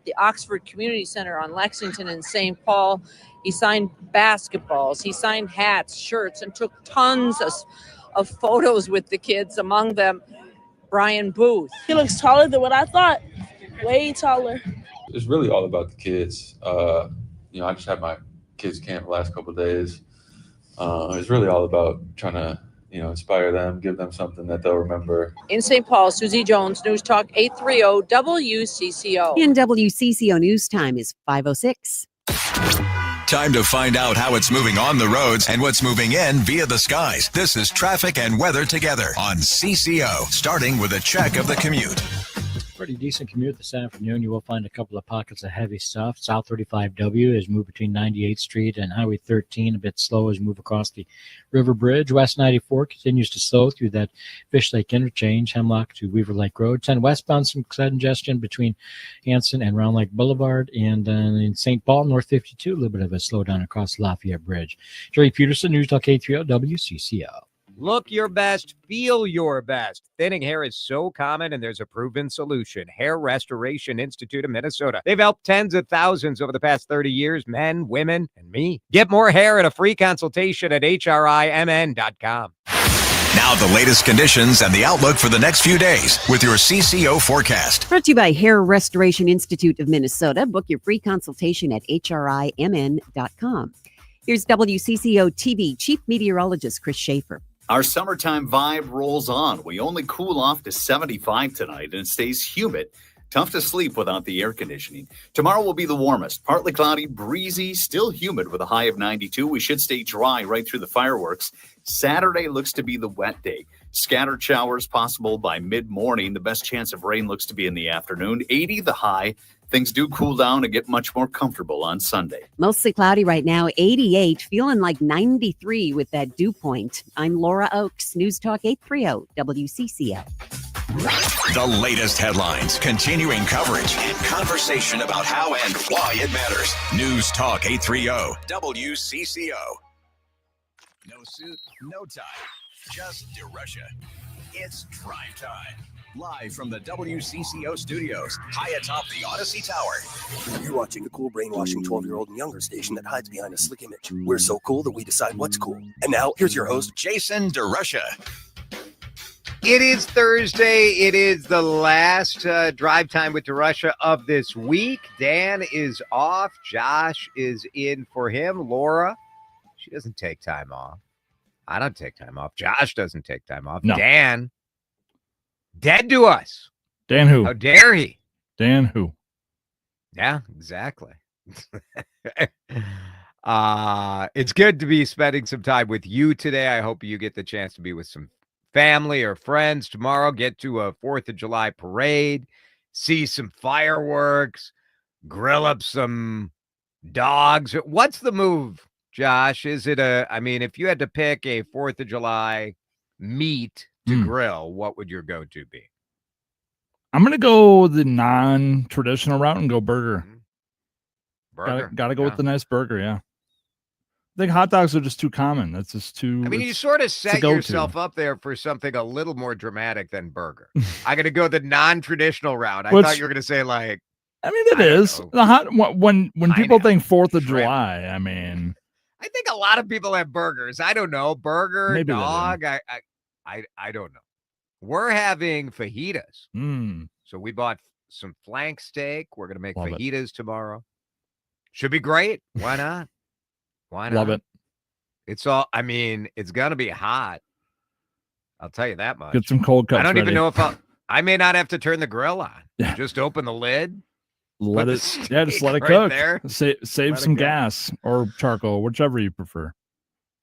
the Oxford Community Center on Lexington and St. Paul. He signed basketballs, he signed hats, shirts, and took tons of photos with the kids, among them Brian Booth. He looks taller than what I thought, way taller. It's really all about the kids. I just had my kids camp the last couple of days. It's really all about trying to, inspire them, give them something that they'll remember. In St. Paul, Susie Jones, News Talk 830 WCCO. In WCCO News Time is 5:06. Time to find out how it's moving on the roads and what's moving in via the skies. This is traffic and weather together on CCO, starting with a check of the commute. Pretty decent commute this afternoon. You will find a couple of pockets of heavy stuff. South 35W is moved between 98th Street and Highway 13, a bit slow as move across the River Bridge. West 94 continues to slow through that Fish Lake interchange, Hemlock to Weaver Lake Road. 10 westbound, some congestion between Hanson and Round Lake Boulevard. And then in St. Paul, North 52, a little bit of a slowdown across Lafayette Bridge. Jerry Peterson, News Talk 830 WCCO. Look your best, feel your best. Thinning hair is so common, and there's a proven solution. Hair Restoration Institute of Minnesota. They've helped tens of thousands over the past 30 years, men, women, and me. Get more hair at a free consultation at hrimn.com. Now the latest conditions and the outlook for the next few days with your CCO forecast. Brought to you by Hair Restoration Institute of Minnesota. Book your free consultation at hrimn.com. Here's WCCO TV Chief Meteorologist Chris Schaefer. Our summertime vibe rolls on. We only cool off to 75 tonight, and it stays humid. Tough to sleep without the air conditioning. Tomorrow will be the warmest. Partly cloudy, breezy, still humid with a high of 92. We should stay dry right through the fireworks. Saturday looks to be the wet day. Scattered showers possible by mid-morning. The best chance of rain looks to be in the afternoon. 80 the high. Things do cool down and get much more comfortable on Sunday. Mostly cloudy right now, 88, feeling like 93 with that dew point. I'm Laura Oakes, News Talk 830 WCCO. The latest headlines, continuing coverage, and conversation about how and why it matters. News Talk 830 WCCO. No suit, no tie, just DeRusha. It's Drive Time. Live from the WCCO studios, high atop the Odyssey Tower. You're watching a cool, brainwashing 12-year-old and younger station that hides behind a slick image. We're so cool that we decide what's cool. And now, here's your host, Jason DeRusha. It is Thursday. It is the last Drive Time with DeRusha of this week. Dan is off. Josh is in for him. Laura, she doesn't take time off. I don't take time off. Josh doesn't take time off. No. Dan, dead to us. Dan who? How dare he? Dan who? Yeah, exactly. It's good to be spending some time with you today. I hope you get the chance to be with some family or friends tomorrow. Get to a 4th of July parade, see some fireworks, grill up some dogs. What's the move, Josh? Is it if you had to pick a 4th of July meat to grill, what would your go-to be? I'm going to go the non-traditional route and go burger. Burger. Got to go with the nice burger, yeah. I think hot dogs are just too common. That's just too... you sort of set yourself up there for something a little more dramatic than burger. I'm going to go the non-traditional route. I thought you were going to say like... it is. The hot when people think 4th of July, I think a lot of people have burgers. I don't know. Burger, Maybe dog. I don't know. We're having fajitas. So we bought some flank steak. We're going to make fajitas tomorrow. Should be great. Why not? Why not? Love it. It's all, it's going to be hot. I'll tell you that much. Get some cold cuts. I don't even know if I may not have to turn the grill on. Yeah. Just open the lid. let the it, steak just let it right cook. there. Save Let it some go. gas or charcoal, whichever you prefer.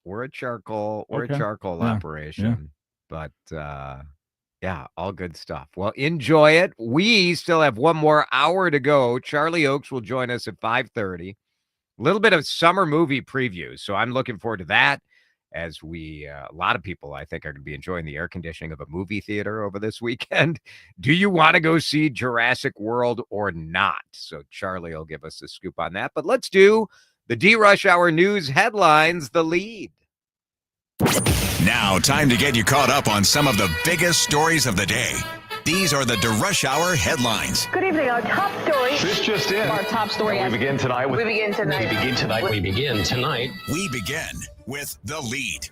We're a charcoal Okay. charcoal Yeah. operation, but yeah, all good stuff. Well, enjoy it. We still have one more hour to go. Charlie Oakes will join us at 5:30. A little bit of summer movie previews, so I'm looking forward to that. As a lot of people, I think, are going to be enjoying the air conditioning of a movie theater over this weekend. Do you want to go see Jurassic World or not? So Charlie will give us a scoop on that. But let's do the D-Rush Hour News headlines, the lead. Now, time to get you caught up on some of the biggest stories of the day. These are the DeRush Hour headlines. Good evening. Our top story. This just in. Our top story. We begin tonight with. We begin tonight. We begin tonight. We begin with the lead.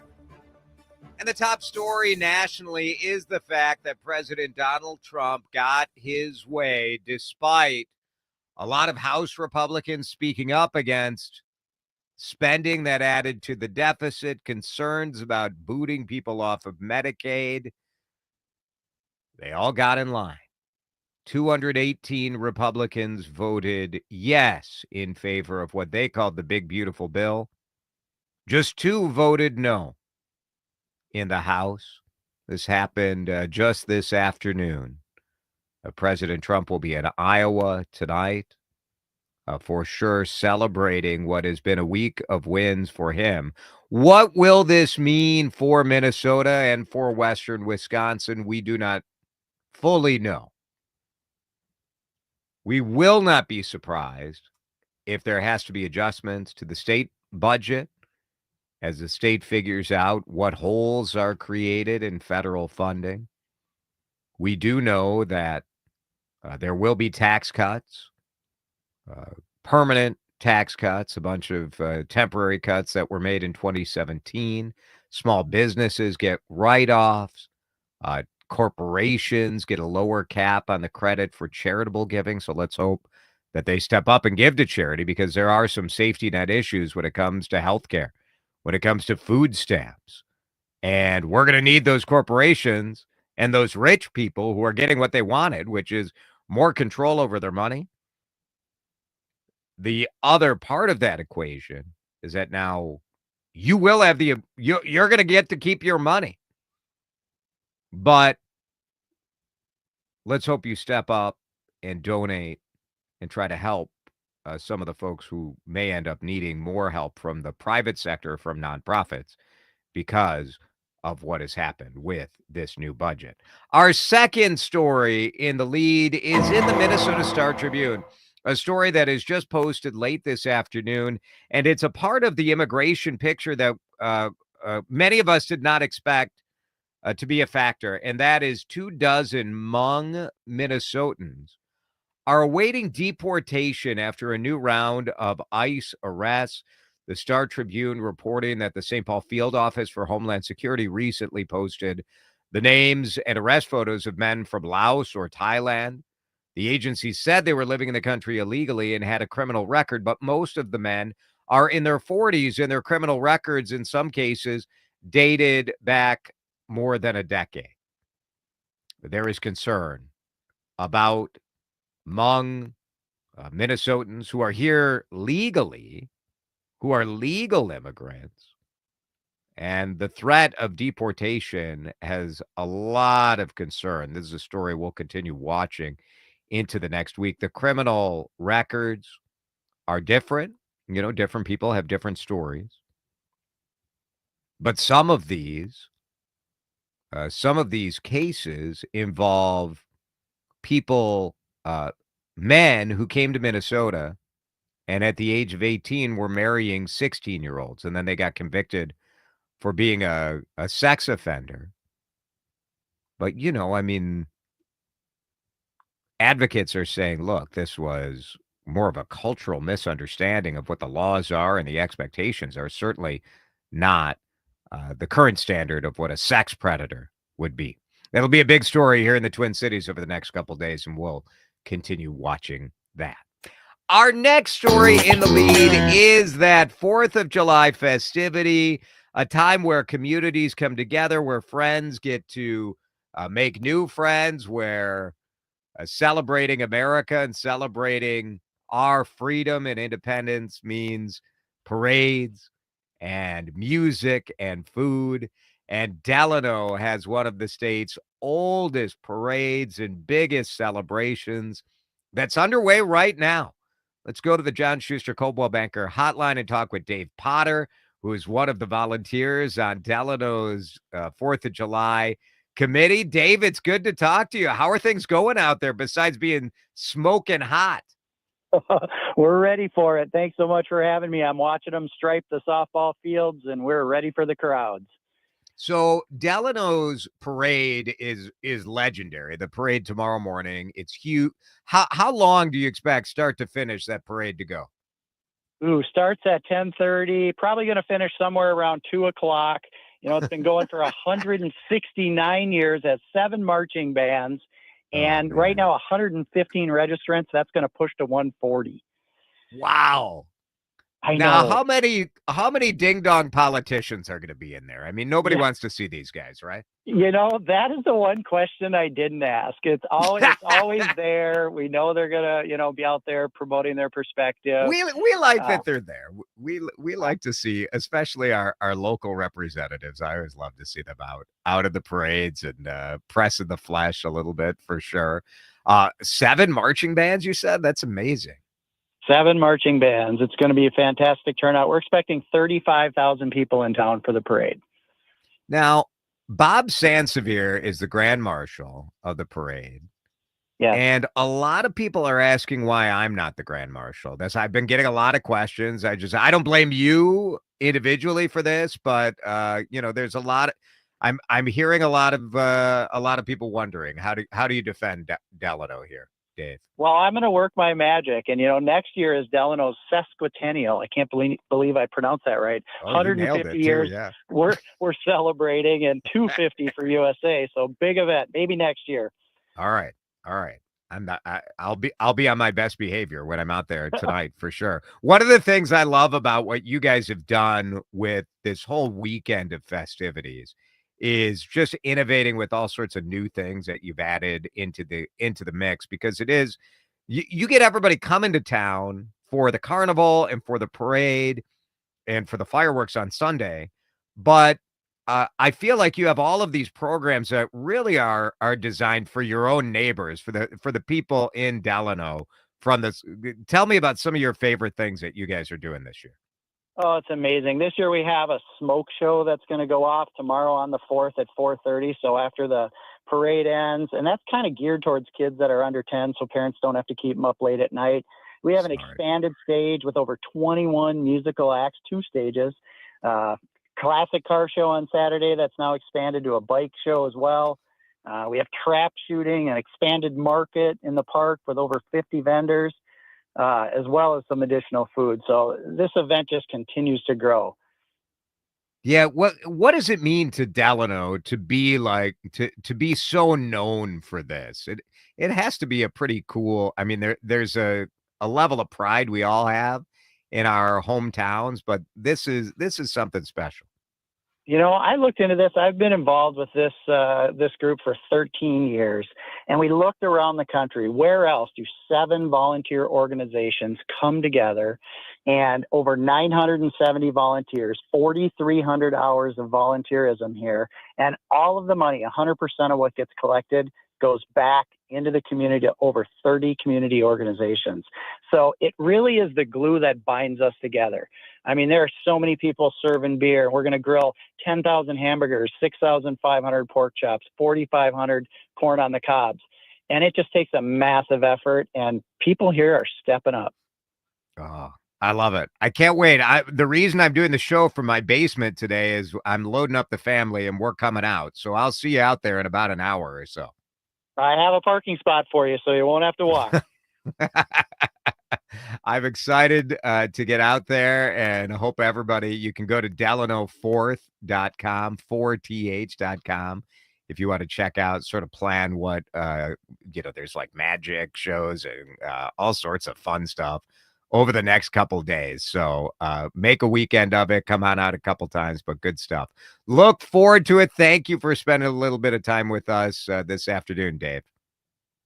And the top story nationally is the fact that President Donald Trump got his way despite a lot of House Republicans speaking up against spending that added to the deficit, concerns about booting people off of Medicaid. They all got in line. 218 Republicans voted yes in favor of what they called the big, beautiful bill. Just 2 voted no in the House. This happened just this afternoon. President Trump will be in Iowa tonight. For sure, celebrating what has been a week of wins for him. What will this mean for Minnesota and for Western Wisconsin? We do not fully know. We will not be surprised if there has to be adjustments to the state budget as the state figures out what holes are created in federal funding. We do know that there will be tax cuts. Permanent tax cuts, a bunch of temporary cuts that were made in 2017. Small businesses get write-offs. Corporations get a lower cap on the credit for charitable giving. So let's hope that they step up and give to charity, because there are some safety net issues when it comes to healthcare, when it comes to food stamps. And we're going to need those corporations and those rich people who are getting what they wanted, which is more control over their money. The other part of that equation is that now you will have you're going to get to keep your money. But let's hope you step up and donate and try to help some of the folks who may end up needing more help from the private sector, from nonprofits, because of what has happened with this new budget. Our second story in the lead is in the Minnesota Star-Tribune, a story that is just posted late this afternoon, and it's a part of the immigration picture that many of us did not expect to be a factor, and that is 24 Hmong Minnesotans are awaiting deportation after a new round of ICE arrests. The Star-Tribune reporting that the St. Paul Field Office for Homeland Security recently posted the names and arrest photos of men from Laos or Thailand. The agency said they were living in the country illegally and had a criminal record, but most of the men are in their 40s, and their criminal records, in some cases, dated back more than a decade. There is concern about Hmong Minnesotans who are here legally, who are legal immigrants, and the threat of deportation has a lot of concern. This is a story we'll continue watching into the next week. The criminal records are different. You know, different people have different stories. But some of these cases involve people, men who came to Minnesota and at the age of 18 were marrying 16-year-olds, and then they got convicted for being a sex offender. But, you know, I mean, advocates are saying, look, this was more of a cultural misunderstanding of what the laws are, and the expectations are certainly not the current standard of what a sex predator would be. That'll be a big story here in the Twin Cities over the next couple of days, and we'll continue watching that. Our next story in the lead is that 4th of July festivity, a time where communities come together, where friends get to make new friends, where Celebrating America and celebrating our freedom and independence means parades and music and food. And Delano has one of the state's oldest parades and biggest celebrations that's underway right now. Let's go to the John Schuster Coldwell Banker hotline and talk with Dave Potter, who is one of the volunteers on Delano's 4th of July committee. Dave, it's good to talk to you. How are things going out there besides being smoking hot? We're ready for it. Thanks so much for having me. I'm watching them stripe the softball fields, and we're ready for the crowds. So Delano's parade is legendary. The parade tomorrow morning, it's huge. How long do you expect start to finish that parade to go? Ooh, starts at 10:30. Probably going to finish somewhere around 2:00. You know, it's been going for 169 years as 7 marching bands, and right now 115 registrants. That's going to push to 140. Wow. I now, know. how many ding dong politicians are going to be in there? I mean, nobody wants to see these guys, right? You know, that is the one question I didn't ask. It's always there. We know they're gonna, be out there promoting their perspective. We like that they're there. We like to see, especially our local representatives. I always love to see them out of the parades and pressing the flesh a little bit for sure. 7 marching bands, you said? That's amazing. 7 marching bands. It's going to be a fantastic turnout. We're expecting 35,000 people in town for the parade. Now, Bob Sansevier is the Grand Marshal of the parade. Yeah. And a lot of people are asking why I'm not the Grand Marshal. I've been getting a lot of questions. I don't blame you individually for this, but there's a lot of, I'm hearing a lot of people wondering how do you defend Delano here, Dave? Well, I'm going to work my magic, and next year is Delano's sesquicentennial. I can't believe I pronounced that right. Oh, 150 years. Yeah. We're celebrating, and 250 for USA. So big event, maybe next year. All right. I'll be on my best behavior when I'm out there tonight for sure. One of the things I love about what you guys have done with this whole weekend of festivities is just innovating with all sorts of new things that you've added into the mix, because it is you get everybody coming to town for the carnival and for the parade and for the fireworks on Sunday, but I feel like you have all of these programs that really are designed for your own neighbors, for the people in Delano. Tell me about some of your favorite things that you guys are doing this year. Oh, it's amazing. This year we have a smoke show that's going to go off tomorrow on the 4th at 4:30. So after the parade ends, and that's kind of geared towards kids that are under 10, so parents don't have to keep them up late at night. We have an expanded stage with over 21 musical acts, 2 stages. Classic car show on Saturday that's now expanded to a bike show as well. We have trap shooting, an expanded market in the park with over 50 vendors. As well as some additional food. So this event just continues to grow. Yeah. What does it mean to Delano to be to be so known for this? It has to be a pretty cool. I mean, there's a level of pride we all have in our hometowns, but this is something special. I looked into this. I've been involved with this group for 13 years, and we looked around the country. Where else do 7 volunteer organizations come together, and over 970 volunteers, 4,300 hours of volunteerism here, and all of the money, 100% of what gets collected, goes back into the community to over 30 community organizations. So it really is the glue that binds us together. I mean, there are so many people serving beer. We're going to grill 10,000 hamburgers, 6,500 pork chops, 4,500 corn on the cobs. And it just takes a massive effort, and people here are stepping up. Oh, I love it. I can't wait. The reason I'm doing the show from my basement today is I'm loading up the family and we're coming out. So I'll see you out there in about an hour or so. I have a parking spot for you, so you won't have to walk. I'm excited to get out there, and I hope everybody, you can go to Delano4th.com, 4th.com, if you want to check out, sort of plan what, there's like magic shows and all sorts of fun stuff over the next couple days. So make a weekend of it. Come on out a couple times, but good stuff. Look forward to it. Thank you for spending a little bit of time with us this afternoon, Dave.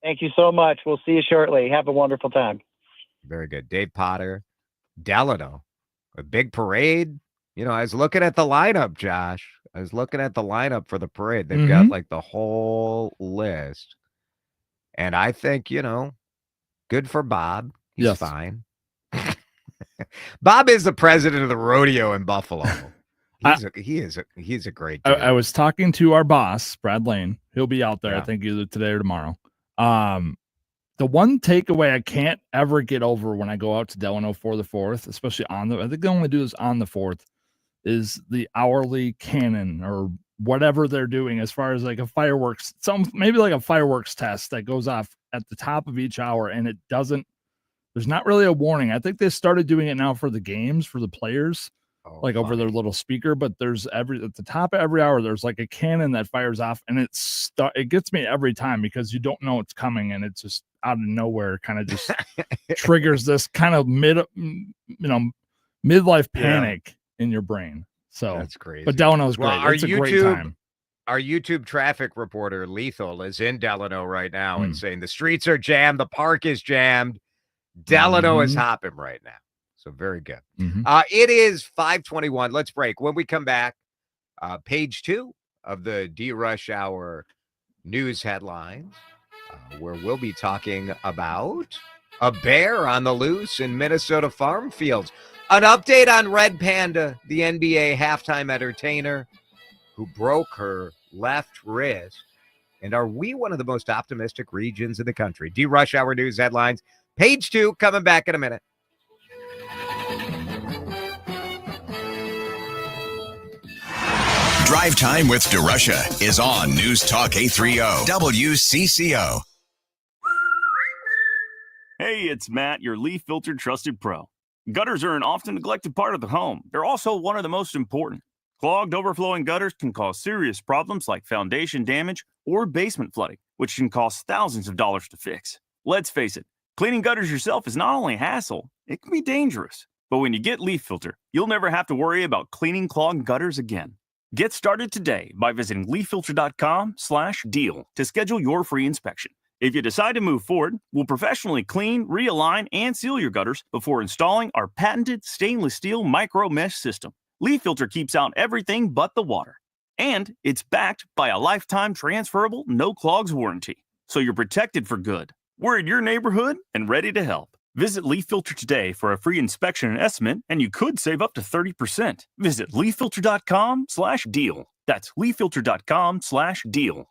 Thank you so much. We'll see you shortly. Have a wonderful time. Very good. Dave Potter, Delano, a big parade. You know, I was looking at the lineup, Josh. I was looking at the lineup for the parade. They've got like the whole list. And I think, you know, good for Bob. He's fine. Bob is the president of the rodeo in Buffalo. He's a great dude. I was talking to our boss, Brad Lane. He'll be out there, Yeah. I think, either today or tomorrow. The one takeaway I can't ever get over when I go out to Delano for the 4th, especially I think they only do this on the 4th, is the hourly cannon or whatever they're doing as far as like a fireworks, maybe like a fireworks test that goes off at the top of each hour, and it doesn't. There's not really a warning. I think they started doing it now for the games, for the players, over their little speaker. But there's at the top of every hour, there's like a cannon that fires off, and it gets me every time because you don't know it's coming, and it's just out of nowhere, kind of just triggers this kind of midlife panic in your brain. So that's crazy. But Delano's great. Well, It's a great time. Our YouTube traffic reporter, Lethal, is in Delano right now and saying the streets are jammed, the park is jammed. Delano is hopping right now. So very good. It is 5:21. Let's break. When we come back, page 2 of the D-Rush Hour news headlines, where we'll be talking about a bear on the loose in Minnesota farm fields. An update on Red Panda, the NBA halftime entertainer who broke her left wrist. And are we one of the most optimistic regions in the country? D-Rush Hour news headlines. Page 2, coming back in a minute. Drive Time with DeRusha is on News Talk 830 WCCO. Hey, it's Matt, your leaf filter trusted pro. Gutters are an often neglected part of the home. They're also one of the most important. Clogged, overflowing gutters can cause serious problems like foundation damage or basement flooding, which can cost thousands of dollars to fix. Let's face it, cleaning gutters yourself is not only a hassle, it can be dangerous. But when you get Leaf Filter, you'll never have to worry about cleaning clogged gutters again. Get started today by visiting leaffilter.com/deal to schedule your free inspection. If you decide to move forward, we'll professionally clean, realign, and seal your gutters before installing our patented stainless steel micro mesh system. Leaf Filter keeps out everything but the water. And it's backed by a lifetime transferable no clogs warranty. So you're protected for good. We're in your neighborhood and ready to help. Visit Leaf Filter today for a free inspection and estimate, and you could save up to 30%. Visit leaffilter.com/deal. That's leaffilter.com/deal.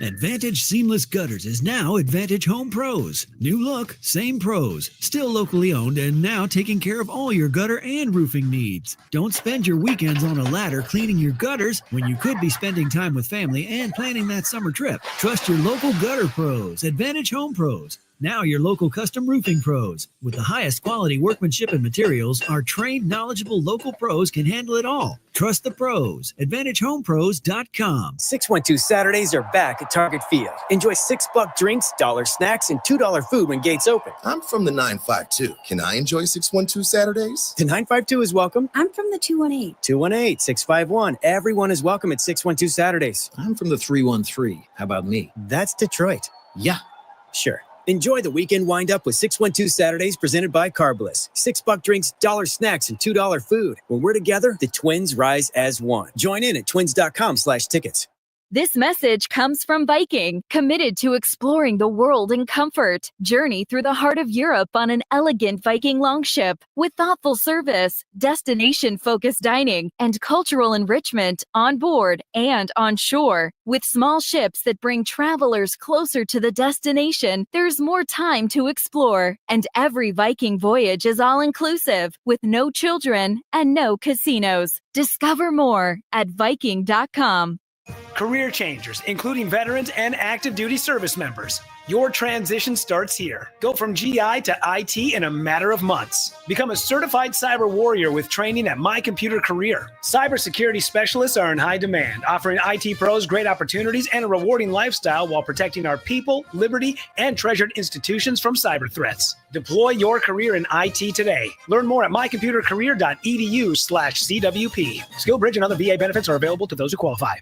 Advantage Seamless Gutters is now Advantage Home Pros. New look, same pros. Still locally owned and now taking care of all your gutter and roofing needs. Don't spend your weekends on a ladder cleaning your gutters when you could be spending time with family and planning that summer trip. Trust your local gutter pros, Advantage Home Pros. Now your local custom roofing pros. With the highest quality workmanship and materials, our trained, knowledgeable local pros can handle it all. Trust the pros. AdvantageHomePros.com. 612 Saturdays are back at Target Field. Enjoy $6 drinks, $1 snacks, and $2 food when gates open. I'm from the 952. Can I enjoy 612 Saturdays? The 952 is welcome. I'm from the 218. 218, 651. Everyone is welcome at 612 Saturdays. I'm from the 313. How about me? That's Detroit. Yeah. Sure. Enjoy the weekend wind-up with 612 Saturdays presented by Carbliss. $6 drinks, $1 snacks, and $2 food. When we're together, the Twins rise as one. Join in at twins.com/tickets. This message comes from Viking, committed to exploring the world in comfort. Journey through the heart of Europe on an elegant Viking longship with thoughtful service, destination-focused dining, and cultural enrichment on board and on shore. With small ships that bring travelers closer to the destination, there's more time to explore. And every Viking voyage is all-inclusive, with no children and no casinos. Discover more at Viking.com. Career changers, including veterans and active duty service members. Your transition starts here. Go from GI to IT in a matter of months. Become a certified cyber warrior with training at My Computer Career. Cybersecurity specialists are in high demand, offering IT pros great opportunities and a rewarding lifestyle while protecting our people, liberty, and treasured institutions from cyber threats. Deploy your career in IT today. Learn more at mycomputercareer.edu/CWP. SkillBridge and other VA benefits are available to those who qualify.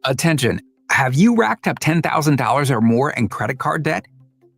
Attention. Have you racked up $10,000 or more in credit card debt?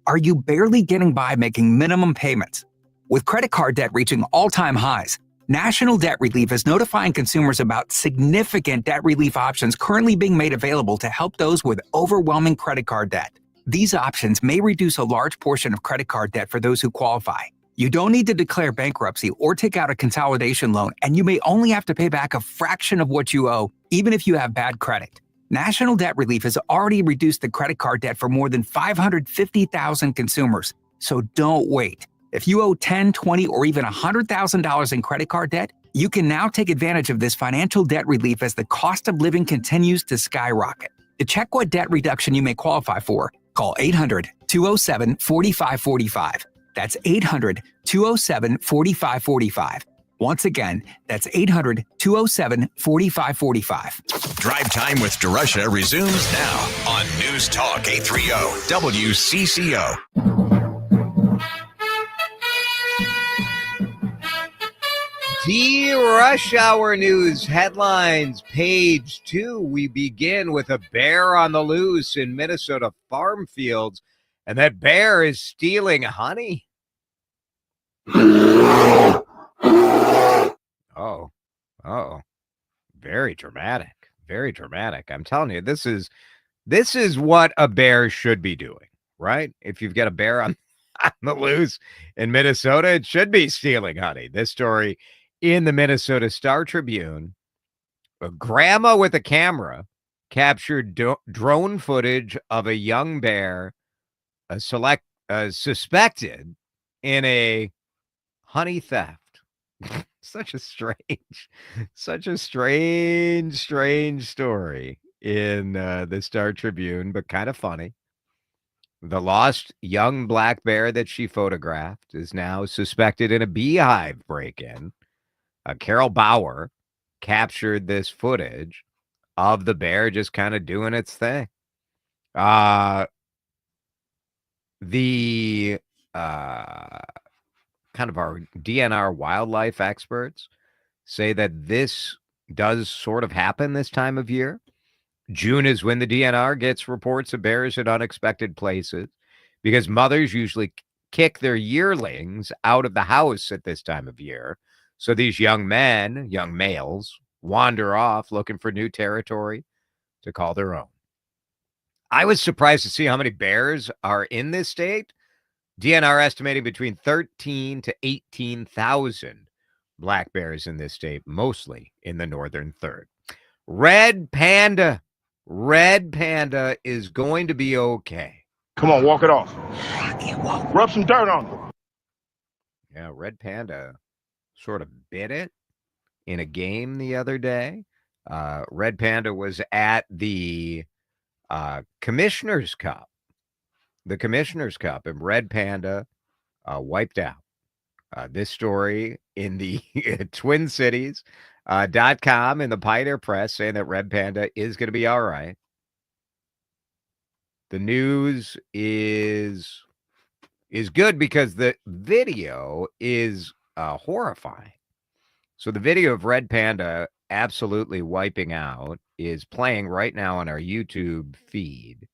Are you barely getting by making minimum payments? With credit card debt reaching all-time highs, National Debt Relief is notifying consumers about significant debt relief options currently being made available to help those with overwhelming credit card debt. These options may reduce a large portion of credit card debt for those who qualify. You don't need to declare bankruptcy or take out a consolidation loan, and you may only have to pay back a fraction of what you owe, even if you have bad credit. National Debt Relief has already reduced the credit card debt for more than 550,000 consumers, so don't wait. If you owe $10, $20, or even $100,000 in credit card debt, you can now take advantage of this financial debt relief as the cost of living continues to skyrocket. To check what debt reduction you may qualify for, call 800-207-4545. That's 800-207-4545. Once again, that's 800-207-4545. Drive Time with DeRusha resumes now on News Talk 830 WCCO. The Rush Hour News headlines, page 2. We begin with a bear on the loose in Minnesota farm fields, and that bear is stealing honey. Oh, very dramatic, very dramatic. I'm telling you, this is what a bear should be doing, right? If you've got a bear on the loose in Minnesota, it should be stealing honey. This story in the Minnesota Star Tribune: a grandma with a camera captured drone footage of a young bear suspected in a honey theft. Such a strange story in the Star Tribune, but kind of funny. The lost young black bear that she photographed is now suspected in a beehive break-in. Carol Bauer captured this footage of the bear just kind of doing its thing. The kind of our DNR wildlife experts say that this does sort of happen this time of year. June is when the DNR gets reports of bears at unexpected places because mothers usually kick their yearlings out of the house at this time of year. So these young males, wander off looking for new territory to call their own. I was surprised to see how many bears are in this state. DNR estimating between 13 to 18,000 black bears in this state, mostly in the northern third. Red Panda is going to be okay. Come on, walk it off. Rub some dirt on it. Yeah, Red Panda sort of bit it in a game the other day. Red Panda was at the Commissioner's Cup. The Commissioner's Cup, and Red Panda wiped out. This story in the Twin Cities.com in the Pioneer Press saying that Red Panda is going to be all right. The news is good because the video is horrifying. So the video of Red Panda absolutely wiping out is playing right now on our YouTube feed.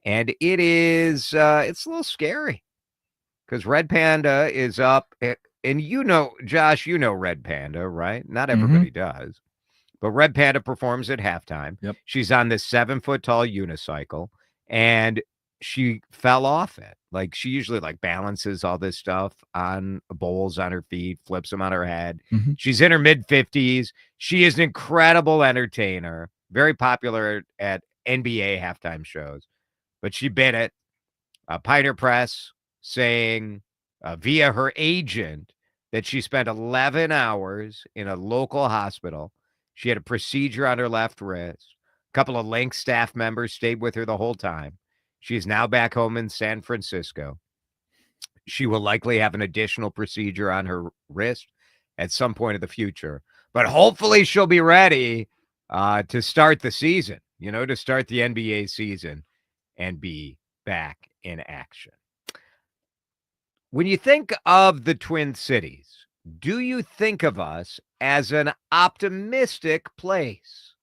And it is, it's a little scary because Red Panda is up. And you know, Josh, you know Red Panda, right? Not everybody does. But Red Panda performs at halftime. Yep. She's on this 7-foot-tall unicycle, and she fell off it. Like, she usually, like, balances all this stuff on bowls on her feet, flips them on her head. She's in her mid-50s. She is an incredible entertainer, very popular at NBA halftime shows. But she bit it. Pioneer Press saying via her agent that she spent 11 hours in a local hospital. She had a procedure on her left wrist. A couple of Link staff members stayed with her the whole time. She is now back home in San Francisco. She will likely have an additional procedure on her wrist at some point in the future. But hopefully she'll be ready to start the season, to start the NBA season and be back in action. When you think of the Twin Cities, do you think of us as an optimistic place?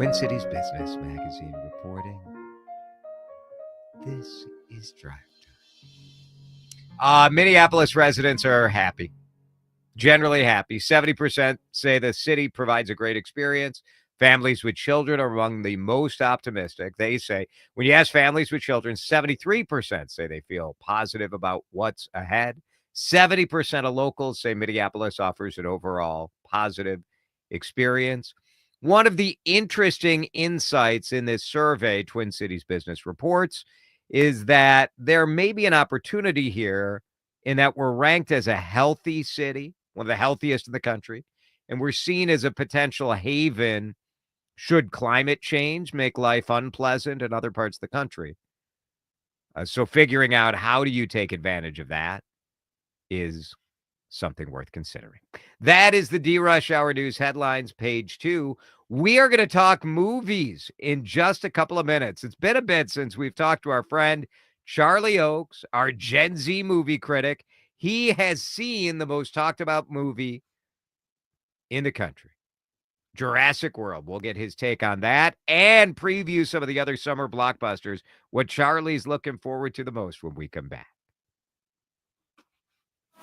Twin Cities Business Magazine reporting. This is DriveTime. Minneapolis residents are happy. Generally happy. 70% say the city provides a great experience. Families with children are among the most optimistic. They say when you ask families with children, 73% say they feel positive about what's ahead. 70% of locals say Minneapolis offers an overall positive experience. One of the interesting insights in this survey, Twin Cities Business reports, is that there may be an opportunity here in that we're ranked as a healthy city, one of the healthiest in the country, and we're seen as a potential haven should climate change make life unpleasant in other parts of the country. So figuring out how do you take advantage of that is something worth considering. That is the D-Rush Hour News headlines, page 2. We are going to talk movies in just a couple of minutes. It's been a bit since we've talked to our friend Charlie Oakes, our Gen Z movie critic. He has seen the most talked about movie in the country, Jurassic World. We'll get his take on that and preview some of the other summer blockbusters, what Charlie's looking forward to the most when we come back.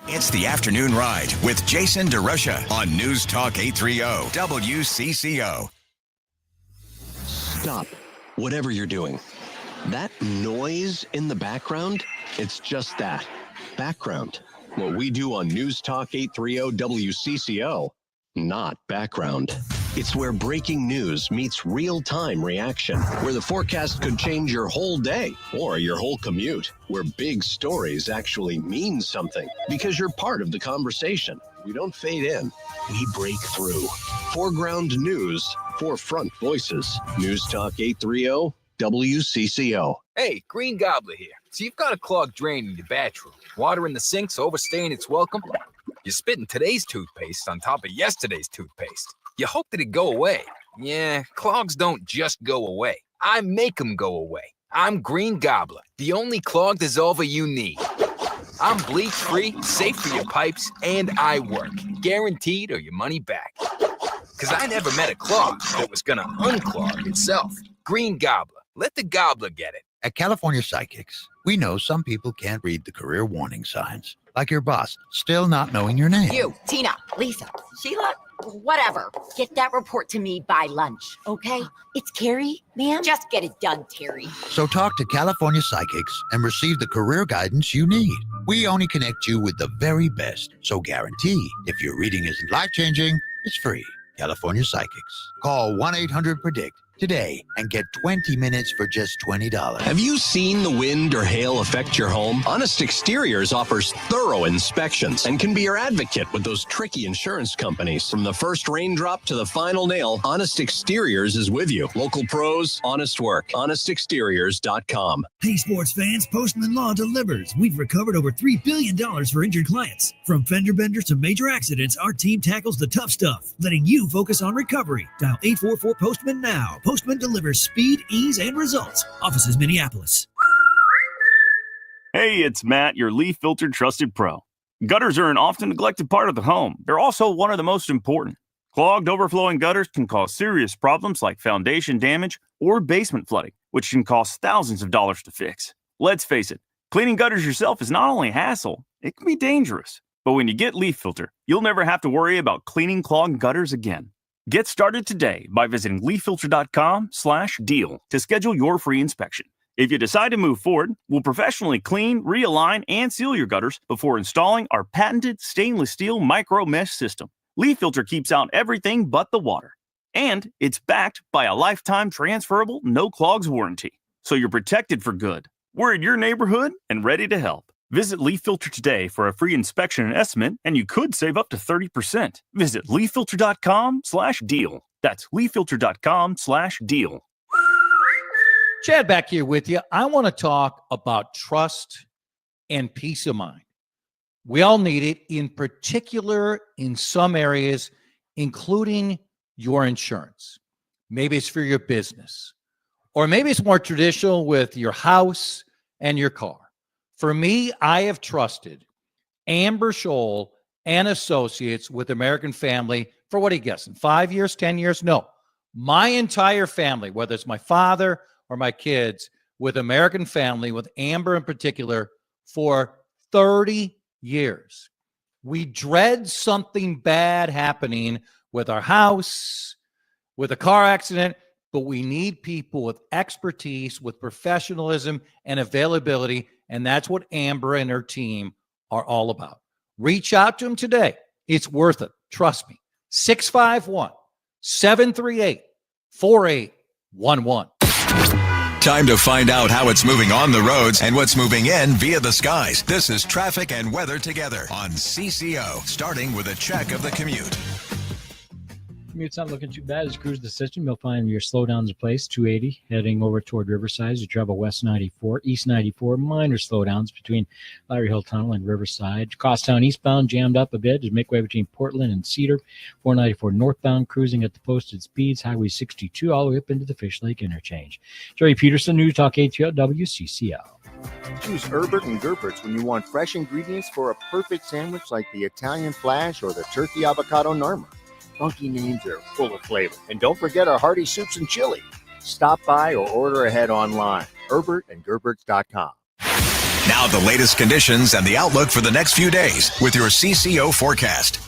It's the Afternoon Ride with Jason DeRusha on News Talk 830 WCCO. Stop whatever you're doing. That noise in the background, it's just that, background. What we do on News Talk 830 WCCO, not background. It's where breaking news meets real-time reaction, where the forecast could change your whole day or your whole commute, where big stories actually mean something because you're part of the conversation. We don't fade in, we break through. Foreground news, forefront voices. News Talk 830 WCCO. Hey, Green Gobbler here. So you've got a clogged drain in your bathroom. Water in the sink's overstaying its welcome. You're spitting today's toothpaste on top of yesterday's toothpaste. You hope that it go away. Yeah, clogs don't just go away. I make them go away. I'm Green Gobbler, the only clog dissolver you need. I'm bleach-free, safe for your pipes, and I work. Guaranteed or your money back. Because I never met a clog that was going to unclog itself. Green Gobbler. Let the gobbler get it. At California Psychics, we know some people can't read the career warning signs, like your boss still not knowing your name. You, Tina, Lisa, Sheila, whatever. Get that report to me by lunch, okay? It's Carrie, ma'am. Just get it done, Terry. So talk to California Psychics and receive the career guidance you need. We only connect you with the very best, so guarantee if your reading isn't life-changing, it's free. California Psychics. Call 1-800-PREDICT today and get 20 minutes for just $20. Have you seen the wind or hail affect your home? Honest Exteriors offers thorough inspections and can be your advocate with those tricky insurance companies. From the first raindrop to the final nail, Honest Exteriors is with you. Local pros, honest work. HonestExteriors.com. Hey, sports fans, Postman Law delivers. We've recovered over $3 billion for injured clients. From fender benders to major accidents, our team tackles the tough stuff, letting you focus on recovery. Dial 844-POSTMAN now. Postman delivers speed, ease, and results. Offices Minneapolis. Hey, it's Matt, your leaf filter trusted pro. Gutters are an often neglected part of the home. They're also one of the most important. Clogged, overflowing gutters can cause serious problems like foundation damage or basement flooding, which can cost thousands of dollars to fix. Let's face it, cleaning gutters yourself is not only a hassle, it can be dangerous. But when you get Leaf Filter, you'll never have to worry about cleaning clogged gutters again. Get started today by visiting leaffilter.com/deal to schedule your free inspection. If you decide to move forward, we'll professionally clean, realign, and seal your gutters before installing our patented stainless steel micro mesh system. Leaf Filter keeps out everything but the water. And it's backed by a lifetime transferable no clogs warranty. So you're protected for good. We're in your neighborhood and ready to help. Visit Leaf Filter today for a free inspection and estimate, and you could save up to 30%. Visit leaffilter.com/deal. That's leaffilter.com/deal. Chad back here with you. I want to talk about trust and peace of mind. We all need it, in particular in some areas, including your insurance. Maybe it's for your business, or maybe it's more traditional with your house and your car. For me, I have trusted Amber Scholl and Associates with American Family for what are you guessing? 5 years, 10 years? No, my entire family, whether it's my father or my kids, with American Family, with Amber in particular, for 30 years. We dread something bad happening with our house, with a car accident, but we need people with expertise, with professionalism and availability, and that's what Amber and her team are all about. Reach out to them today. It's worth it. Trust me. 651-738-4811. Time to find out how it's moving on the roads and what's moving in via the skies. This is Traffic and Weather Together on CCO, starting with a check of the commute. Commute's not looking too bad. As you cruise the system, you'll find your slowdowns in place, 280, heading over toward Riverside. As you travel west 94, east 94, minor slowdowns between Lowry Hill Tunnel and Riverside. Crosstown eastbound jammed up a bit as make way between Portland and Cedar. 494 northbound cruising at the posted speeds. Highway 62 all the way up into the Fish Lake interchange. Jerry Peterson, News Talk ATL WCCO. Choose Herbert and Gerbert's when you want fresh ingredients for a perfect sandwich like the Italian Flash or the Turkey Avocado Norma. Funky names are full of flavor. And don't forget our hearty soups and chili. Stop by or order ahead online. HerbertandGerberts.com. Now the latest conditions and the outlook for the next few days with your CCO forecast.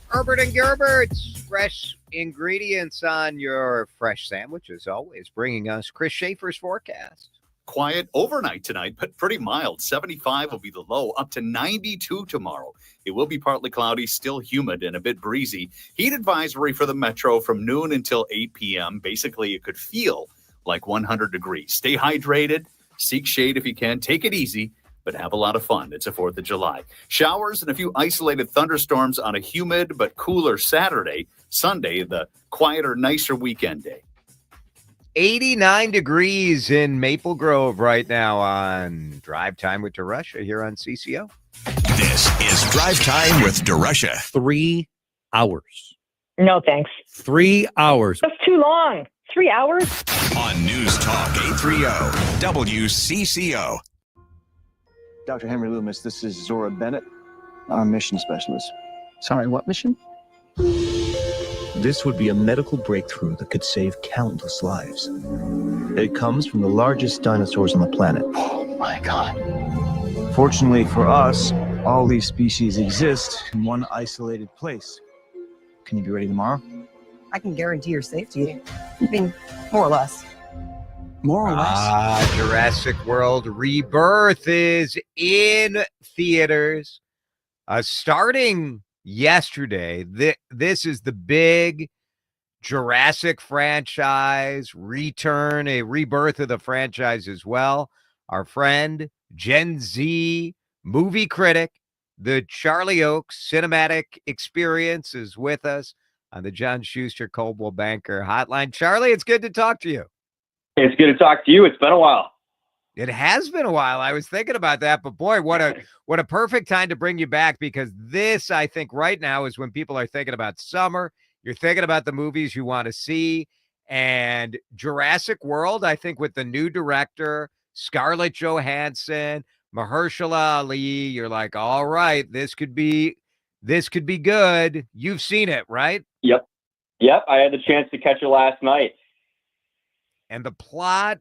Herbert and Gerbert's fresh ingredients on your fresh sandwich, as always, bringing us Chris Schaefer's forecast. Quiet overnight tonight, but pretty mild. 75 will be the low, up to 92 tomorrow. It will be partly cloudy, still humid and a bit breezy. Heat advisory for the metro from noon until 8 p.m. Basically, it could feel like 100 degrees. Stay hydrated, seek shade if you can, take it easy, but have a lot of fun. It's the 4th of July. Showers and a few isolated thunderstorms on a humid but cooler Saturday. Sunday, the quieter, nicer weekend day. 89 degrees in Maple Grove right now on Drive Time with DeRusha here on CCO. This is Drive Time with DeRusha. 3 hours. No, thanks. 3 hours. That's too long. 3 hours? On News Talk 830 WCCO. Dr. Henry Loomis, this is Zora Bennett. I'm a mission specialist. Sorry, what mission? This would be a medical breakthrough that could save countless lives. It comes from the largest dinosaurs on the planet. Oh my God. Fortunately for us, all these species exist in one isolated place. Can you be ready tomorrow? I can guarantee your safety. I mean, more or less. More or less. Jurassic World Rebirth is in theaters. Starting yesterday. This is the big Jurassic franchise return, a rebirth of the franchise as well. Our friend, Gen Z movie critic, the Charlie Oaks Cinematic Experience is with us on the John Schuster Coldwell Banker Hotline. Charlie, it's good to talk to you. It's good to talk to you. It's been a while. It has been a while. I was thinking about that, but boy, what a perfect time to bring you back, because this, I think right now is when people are thinking about summer. You're thinking about the movies you want to see, and Jurassic World, I think with the new director, Scarlett Johansson, Mahershala Ali, you're like, all right, this could be good. You've seen it, right? Yep. I had the chance to catch it last night. And the plot,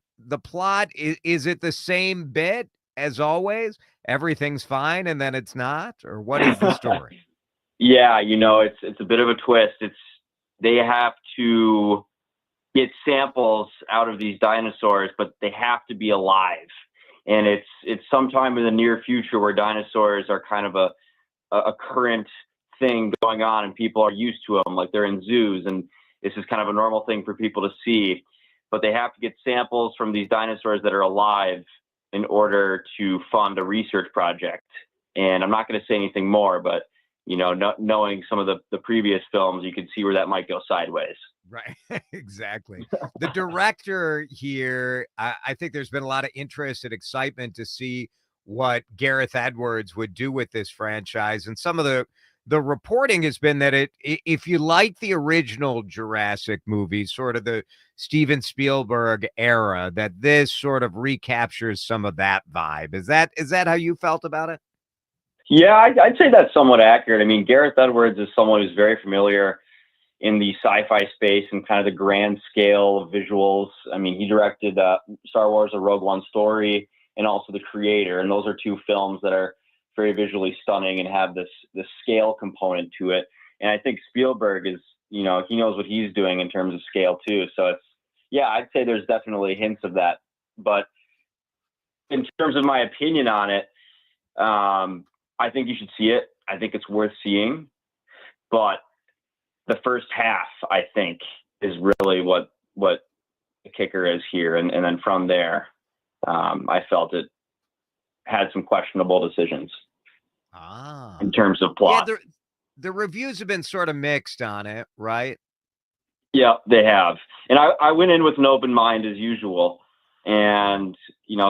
is it the same bit as always? Everything's fine and then it's not? Or what is the story? Yeah, it's a bit of a twist. They have to get samples out of these dinosaurs, but they have to be alive. And it's sometime in the near future where dinosaurs are kind of a current thing going on and people are used to them, like they're in zoos, and this is kind of a normal thing for people to see. But they have to get samples from these dinosaurs that are alive in order to fund a research project. And I'm not going to say anything more, but knowing some of the previous films, you can see where that might go sideways. Right, exactly. The director here, I think there's been a lot of interest and excitement to see what Gareth Edwards would do with this franchise. And some of the reporting has been that if you like the original Jurassic movies, sort of the Steven Spielberg era, that this sort of recaptures some of that vibe. Is that how you felt about it? Yeah, I'd say that's somewhat accurate. I mean, Gareth Edwards is someone who's very familiar in the sci-fi space and kind of the grand scale of visuals. I mean, he directed Star Wars: A Rogue One Story and also The Creator, and those are two films that are very visually stunning and have this scale component to it. And I think Spielberg is, he knows what he's doing in terms of scale too. So I'd say there's definitely hints of that. But in terms of my opinion on it, I think you should see it. I think it's worth seeing. But the first half, I think, is really what the kicker is here. And then from there, I felt it had some questionable decisions in terms of plot. Yeah, the reviews have been sort of mixed on it, right? Yeah, they have. And I went in with an open mind as usual. And,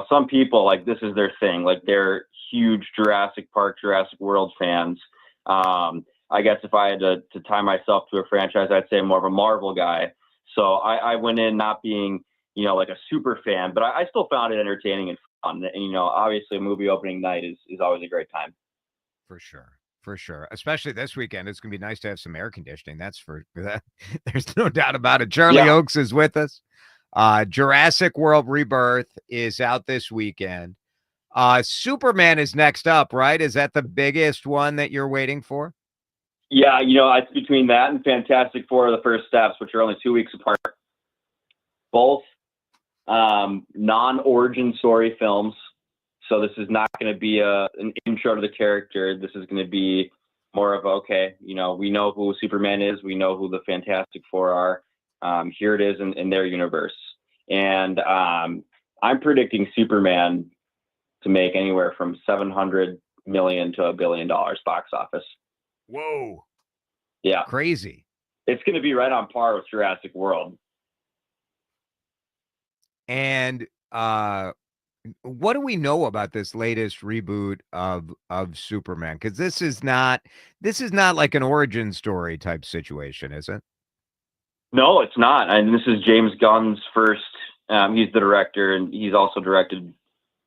some people, like, this is their thing. Like, they're huge Jurassic Park, Jurassic World fans. I guess if I had to tie myself to a franchise, I'd say I'm more of a Marvel guy. So I went in not being, like a super fan, but I still found it entertaining and fun. And, obviously a movie opening night is always a great time. For sure. Especially this weekend. It's going to be nice to have some air conditioning. That's for that. There's no doubt about it. Charlie Oakes is with us. Jurassic World Rebirth is out this weekend. Superman is next up, right? Is that the biggest one that you're waiting for? Yeah, it's between that and Fantastic Four: The First Steps, which are only 2 weeks apart. Both non-origin story films. So this is not going to be an intro to the character. This is going to be more of, we know who Superman is. We know who the Fantastic Four are. Here it is in their universe. And I'm predicting Superman to make anywhere from $700 million to $1 billion box office. Whoa. Yeah. Crazy. It's going to be right on par with Jurassic World. And what do we know about this latest reboot of Superman? Because this is not like an origin story type situation, is it? No, it's not. And this is James Gunn's first. He's the director, and he's also directed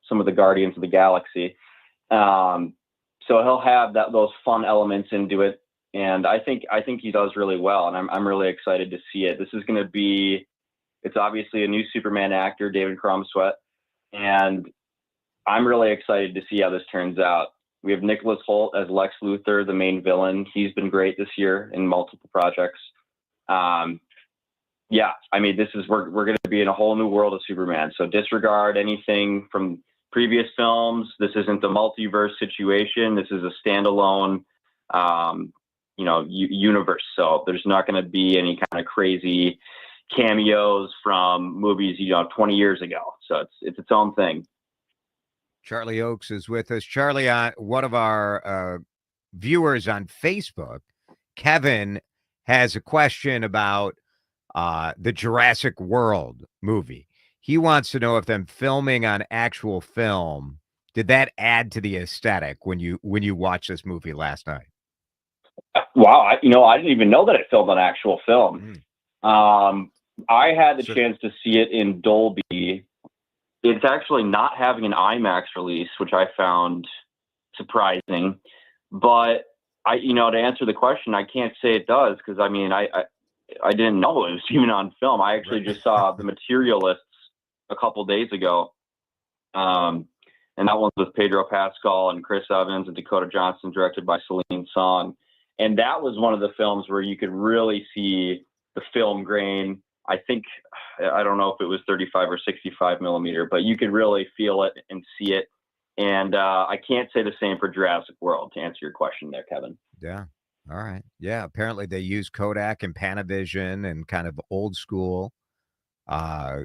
some of the Guardians of the Galaxy. So he'll have those fun elements into it, and I think he does really well. And I'm really excited to see it. This is going to be. It's obviously a new Superman actor, David Crumsweat, and I'm really excited to see how this turns out. We have Nicholas Hoult as Lex Luthor, the main villain. He's been great this year in multiple projects. We're going to be in a whole new world of Superman. So disregard anything from previous films. This isn't the multiverse situation. This is a standalone, universe. So there's not going to be any kind of crazy cameos from movies, 20 years ago. So it's its own thing. Charlie Oakes is with us. Charlie, one of our viewers on Facebook, Kevin, has a question about the Jurassic World movie. He wants to know if them filming on actual film, did that add to the aesthetic when you watched this movie last night? Wow, I didn't even know that it filmed on actual film. I had the chance to see it in Dolby. It's actually not having an IMAX release, which I found surprising. But to answer the question, I can't say it does because I didn't know it was even on film. I actually just saw The Materialists a couple days ago, and that one's with Pedro Pascal and Chris Evans and Dakota Johnson, directed by Celine Song. And that was one of the films where you could really see the film grain. I don't know if it was 35 or 65 millimeter, but you could really feel it and see it. And I can't say the same for Jurassic World, to answer your question there, Kevin. Yeah. All right. Yeah. Apparently they use Kodak and Panavision and kind of old school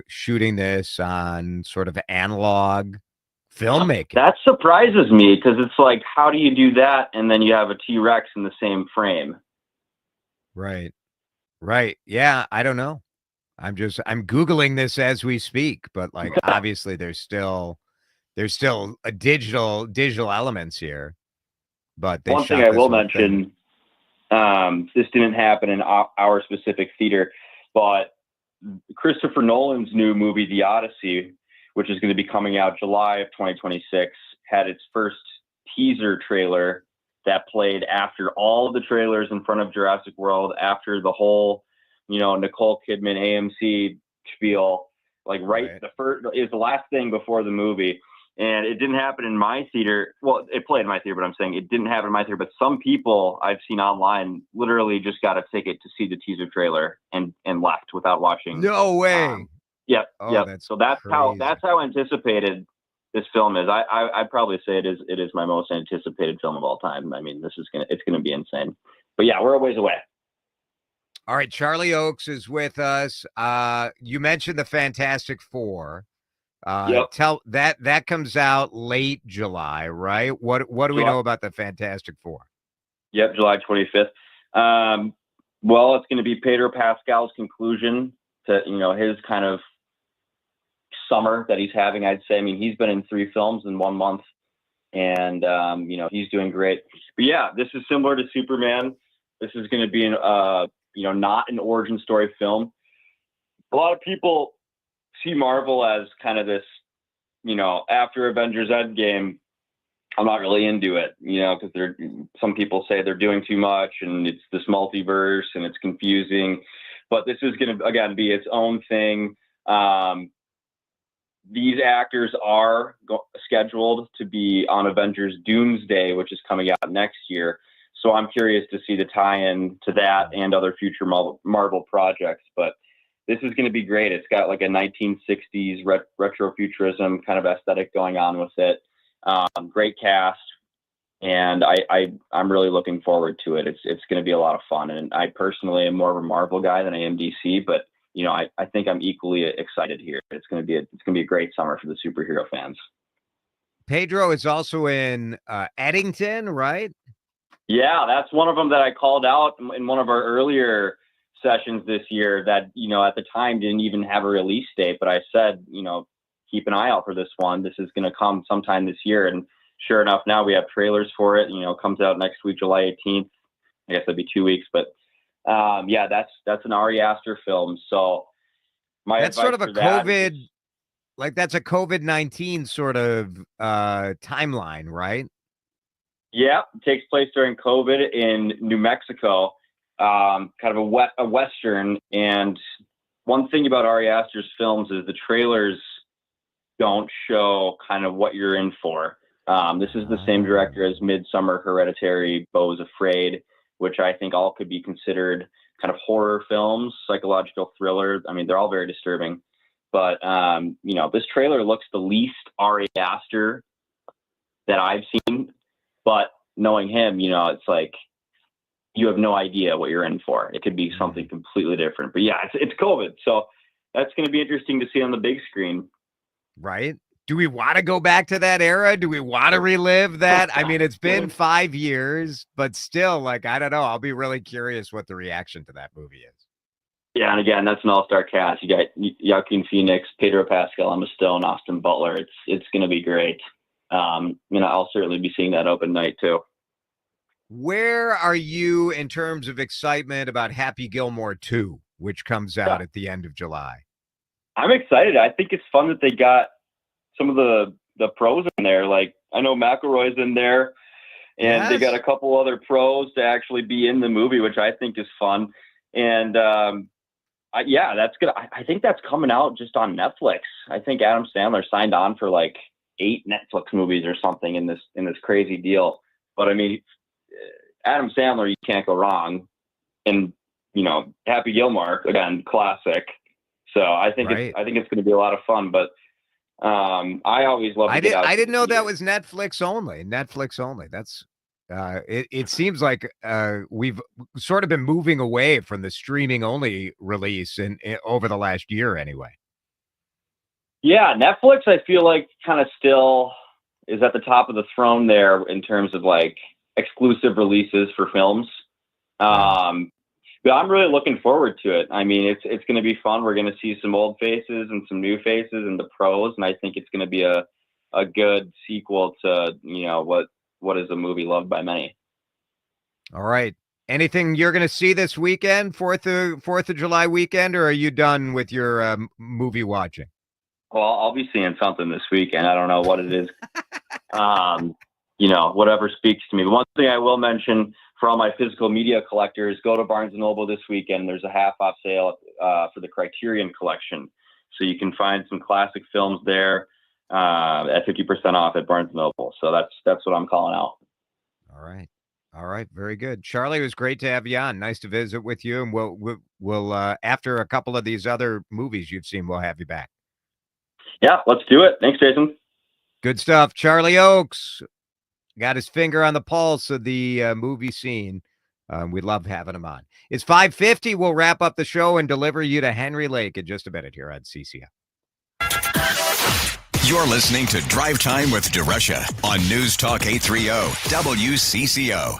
shooting this on sort of analog filmmaking. That surprises me because it's like, how do you do that? And then you have a T-Rex in the same frame. Right. Yeah. I don't know. I'm Googling this as we speak, but like, obviously there's still a digital elements here, but one thing I will mention, this didn't happen in our specific theater, but Christopher Nolan's new movie, The Odyssey, which is going to be coming out July of 2026, had its first teaser trailer that played after all of the trailers in front of Jurassic World, after the whole, Nicole Kidman AMC spiel, like the first is the last thing before the movie. And it didn't happen in my theater. Well, it played in my theater, but I'm saying it didn't happen in my theater. But some people I've seen online literally just got a ticket to see the teaser trailer and left without watching. No way. Yep. Oh, yep. that's So that's crazy. how anticipated this film is. I'd probably say it is my most anticipated film of all time. I mean, it's gonna be insane. But yeah, we're a ways away. All right, Charlie Oakes is with us. You mentioned the Fantastic Four. Yep. Tell that comes out late July, right? What do we know about the Fantastic Four? Yep, July 25th. Well, it's going to be Pedro Pascal's conclusion to his kind of summer that he's having. I'd say. I mean, he's been in 3 films in 1 month, and he's doing great. But yeah, this is similar to Superman. This is going to be not an origin story film. A lot of people see Marvel as kind of this, after Avengers Endgame, I'm not really into it, because some people say they're doing too much and it's this multiverse and it's confusing. But this is going to, again, be its own thing. These actors are scheduled to be on Avengers Doomsday, which is coming out next year. So I'm curious to see the tie-in to that and other future Marvel projects. But this is going to be great. It's got like a 1960s retrofuturism kind of aesthetic going on with it. Great cast, and I'm really looking forward to it. It's going to be a lot of fun. And I personally am more of a Marvel guy than I am DC, but I think I'm equally excited here. It's going to be a great summer for the superhero fans. Pedro is also in Eddington, right? Yeah, that's one of them that I called out in one of our earlier sessions this year that, at the time didn't even have a release date, but I said, keep an eye out for this one. This is going to come sometime this year. And sure enough, now we have trailers for it. Comes out next week, July 18th. I guess that'd be 2 weeks, but yeah, that's an Ari Aster film. So that's sort of a COVID, that's a COVID-19 sort of timeline, right? Yeah, it takes place during COVID in New Mexico. Kind of a Western. And one thing about Ari Aster's films is the trailers don't show kind of what you're in for. This is the same director as Midsummer, Hereditary, Beau's Afraid, which I think all could be considered kind of horror films, psychological thriller. I mean, they're all very disturbing. But, this trailer looks the least Ari Aster that I've seen. But knowing him, it's like, you have no idea what you're in for. It could be something completely different. But yeah, it's COVID. So that's going to be interesting to see on the big screen. Right. Do we want to go back to that era? Do we want to relive that? I mean, it's been 5 years, but still, I don't know. I'll be really curious what the reaction to that movie is. Yeah, and again, that's an all-star cast. You got Joaquin Phoenix, Pedro Pascal, Emma Stone, Austin Butler. It's going to be great. I'll certainly be seeing that open night too. Where are you in terms of excitement about Happy Gilmore 2, which comes out at the end of July? I'm excited. I think it's fun that they got some of the pros in there. Like, I know McElroy's in there, and they got a couple other pros to actually be in the movie, which I think is fun. And that's good. I think that's coming out just on Netflix. I think Adam Sandler signed on for 8 Netflix movies or something in this crazy deal. But I mean, Adam Sandler, you can't go wrong. And Happy Gilmore, again, classic. So I think it's going to be a lot of fun. But I always love. I didn't know that was Netflix only. Netflix only. That's it seems like we've sort of been moving away from the streaming only release in over the last year anyway. Yeah, Netflix, I feel like kind of still is at the top of the throne there in terms of exclusive releases for films. But I'm really looking forward to it. I mean, it's going to be fun. We're going to see some old faces and some new faces and the pros, and I think it's going to be a good sequel to what is a movie loved by many. All right. Anything you're going to see this weekend, 4th of July weekend, or are you done with your movie watching? Well, I'll be seeing something this weekend. I don't know what it is. whatever speaks to me. The one thing I will mention for all my physical media collectors, go to Barnes & Noble this weekend. There's a half-off sale for the Criterion Collection. So you can find some classic films there at 50% off at Barnes & Noble. So that's what I'm calling out. All right. Very good. Charlie, it was great to have you on. Nice to visit with you. And we'll after a couple of these other movies you've seen, we'll have you back. Yeah, let's do it. Thanks, Jason. Good stuff. Charlie Oakes got his finger on the pulse of the movie scene. We love having him on. It's 5:50. We'll wrap up the show and deliver you to Henry Lake in just a minute here on CCO. You're listening to Drive Time with DeRusha on News Talk 830 WCCO.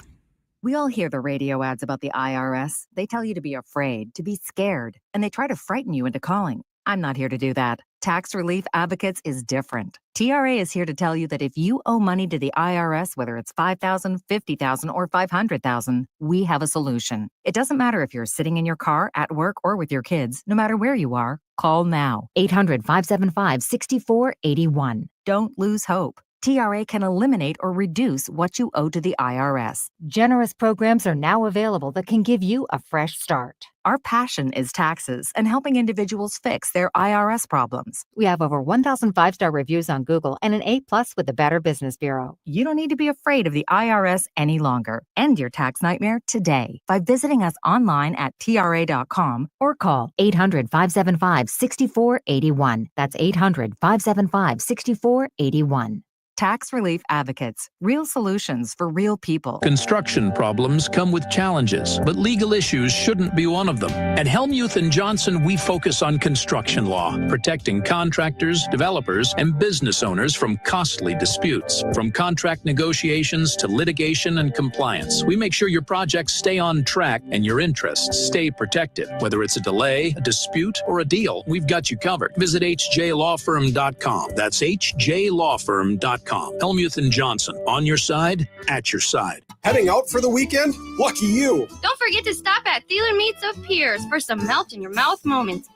We all hear the radio ads about the IRS. They tell you to be afraid, to be scared, and they try to frighten you into calling. I'm not here to do that. Tax Relief Advocates is different. TRA is here to tell you that if you owe money to the IRS, whether it's $5,000, $50,000, or $500,000, we have a solution. It doesn't matter if you're sitting in your car, at work, or with your kids. No matter where you are, call now. 800-575-6481. Don't lose hope. TRA can eliminate or reduce what you owe to the IRS. Generous programs are now available that can give you a fresh start. Our passion is taxes and helping individuals fix their IRS problems. We have over 1,000 5-star reviews on Google and an A+ with the Better Business Bureau. You don't need to be afraid of the IRS any longer. End your tax nightmare today by visiting us online at TRA.com or call 800-575-6481. That's 800-575-6481. Tax Relief Advocates. Real solutions for real people. Construction problems come with challenges, but legal issues shouldn't be one of them. At Helmuth & Johnson, we focus on construction law, protecting contractors, developers, and business owners from costly disputes. From contract negotiations to litigation and compliance, we make sure your projects stay on track and your interests stay protected. Whether it's a delay, a dispute, or a deal, we've got you covered. Visit hjlawfirm.com. That's hjlawfirm.com. Helmuth & Johnson, on your side, at your side. Heading out for the weekend? Lucky you. Don't forget to stop at Thieler Meats of Pierce for some melt-in-your-mouth moments.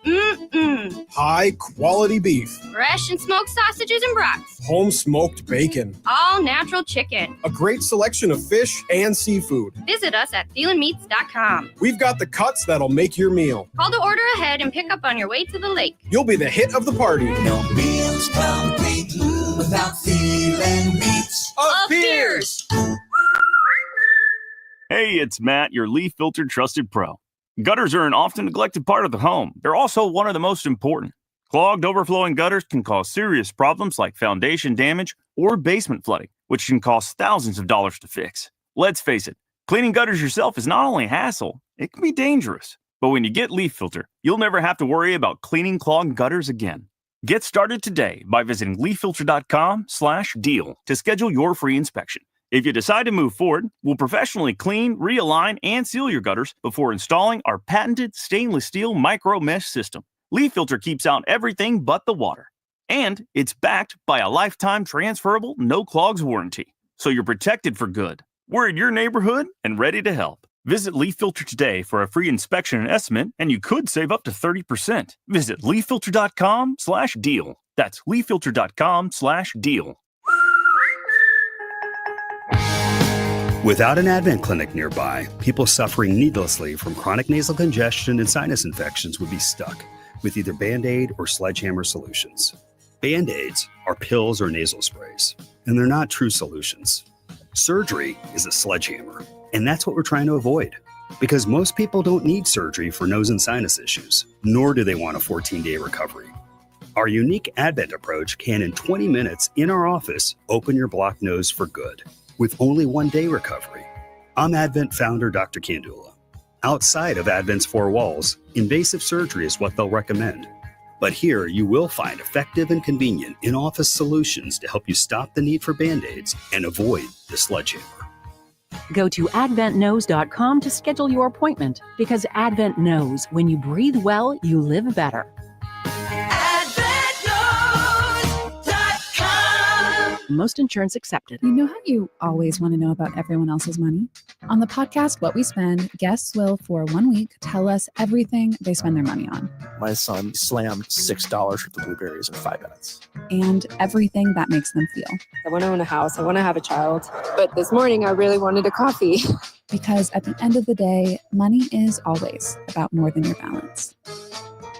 High quality beef. Fresh and smoked sausages and brats. Home smoked bacon. All natural chicken. A great selection of fish and seafood. Visit us at thielermeats.com. We've got the cuts that'll make your meal. Call to order ahead and pick up on your way to the lake. You'll be the hit of the party. No meals complete without Thieler Meats of Pierce. Hey, it's Matt, your leaf filter trusted pro. Gutters are an often neglected part of the home. They're also one of the most important. Clogged, overflowing gutters can cause serious problems like foundation damage or basement flooding, which can cost thousands of dollars to fix. Let's face it, cleaning gutters yourself is not only a hassle, it can be dangerous. But when you get Leaf Filter, you'll never have to worry about cleaning clogged gutters again. Get started today by visiting leaffilter.com/deal to schedule your free inspection. If you decide to move forward, we'll professionally clean, realign, and seal your gutters before installing our patented stainless steel micro mesh system. Leaf Filter keeps out everything but the water. And it's backed by a lifetime transferable no clogs warranty. So you're protected for good. We're in your neighborhood and ready to help. Visit Leaf Filter today for a free inspection and estimate, and you could save up to 30%. Visit leaffilter.com/deal. That's leaffilter.com/deal. Without an Advent clinic nearby, people suffering needlessly from chronic nasal congestion and sinus infections would be stuck with either Band-Aid or sledgehammer solutions. Band-Aids are pills or nasal sprays, and they're not true solutions. Surgery is a sledgehammer, and that's what we're trying to avoid. Because most people don't need surgery for nose and sinus issues, nor do they want a 14-day recovery. Our unique Advent approach can, in 20 minutes in our office, open your blocked nose for good, with only 1-day recovery. I'm Advent founder Dr. Kandula. Outside of Advent's 4 walls, invasive surgery is what they'll recommend. But here you will find effective and convenient in-office solutions to help you stop the need for Band-Aids and avoid the sledgehammer. Go to adventknows.com to schedule your appointment, because Advent knows when you breathe well, you live better. AdventKnows.com. Most insurance accepted. You know how you always want to know about everyone else's money? On the podcast, What We Spend, guests will, for 1 week, tell us everything they spend their money on. My son slammed $6 worth of blueberries in 5 minutes. And everything that makes them feel. I want to own a house. I want to have a child. But this morning, I really wanted a coffee. Because at the end of the day, money is always about more than your balance.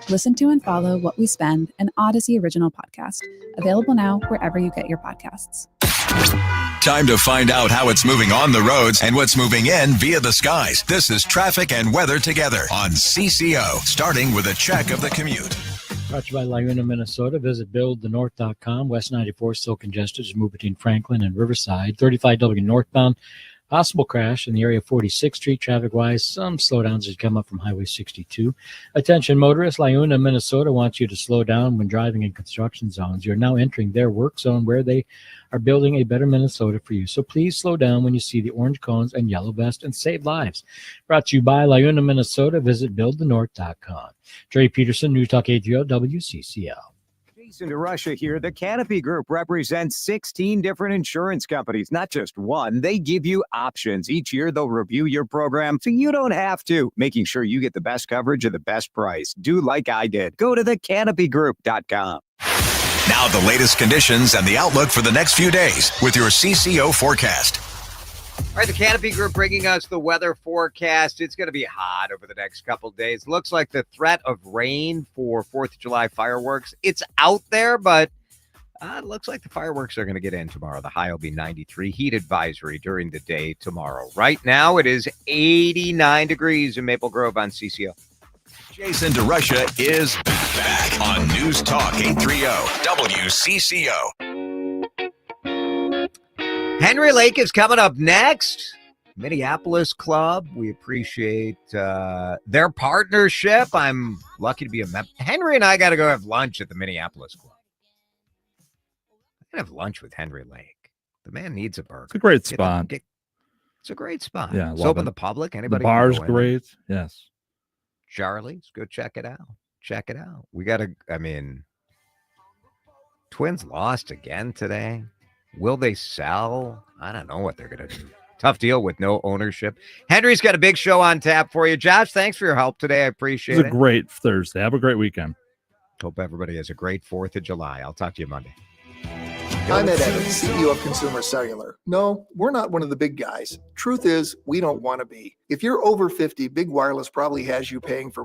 Listen to and follow What We Spend, an Odyssey original podcast. Available now wherever you get your podcasts. Time to find out how it's moving on the roads and what's moving in via the skies. This is Traffic and Weather Together on CCO, starting with a check of the commute. Brought to you by Laguna, Minnesota. Visit buildthenorth.com. West 94 still congested as you move between Franklin and Riverside. 35W northbound. Possible crash in the area of 46th Street. Traffic-wise, some slowdowns as you come up from Highway 62. Attention motorists, Laguna, Minnesota wants you to slow down when driving in construction zones. You're now entering their work zone where they are building a better Minnesota for you. So please slow down when you see the orange cones and yellow vest and save lives. Brought to you by Laguna, Minnesota. Visit buildthenorth.com. Trey Peterson, News Talk 830 WCCL. Jason DeRusha here. The Canopy Group represents 16 different insurance companies, not just one. They give you options. Each year, they'll review your program so you don't have to, making sure you get the best coverage at the best price. Do like I did. Go to thecanopygroup.com. Now the latest conditions and the outlook for the next few days with your CCO forecast. All right, the Canopy Group bringing us the weather forecast. It's going to be hot over the next couple days. Looks like the threat of rain for 4th of July fireworks, it's out there, but it looks like the fireworks are going to get in tomorrow. The high will be 93. Heat advisory during the day tomorrow. Right now, it is 89 degrees in Maple Grove on CCO. Jason DeRusha is back on News Talk 830 WCCO. Henry Lake is coming up next. Minneapolis Club. We appreciate their partnership. I'm lucky to be a member. Henry and I got to go have lunch at the Minneapolis Club. I can have lunch with Henry Lake. The man needs a burger. It's a great spot. It's a great spot. Yeah, it's open to the public. Anybody? The bar's great. Yes. Charlie's, go check it out. Check it out. We got to, Twins lost again today. Will they sell? I don't know what they're going to do. Tough deal with no ownership. Henry's got a big show on tap for you. Josh, thanks for your help today. I appreciate it. It's a great Thursday. Have a great weekend. Hope everybody has a great 4th of July. I'll talk to you Monday. I'm Ed Evans, CEO of Consumer Cellular. No, we're not one of the big guys. Truth is, we don't want to be. If you're over 50, Big Wireless probably has you paying for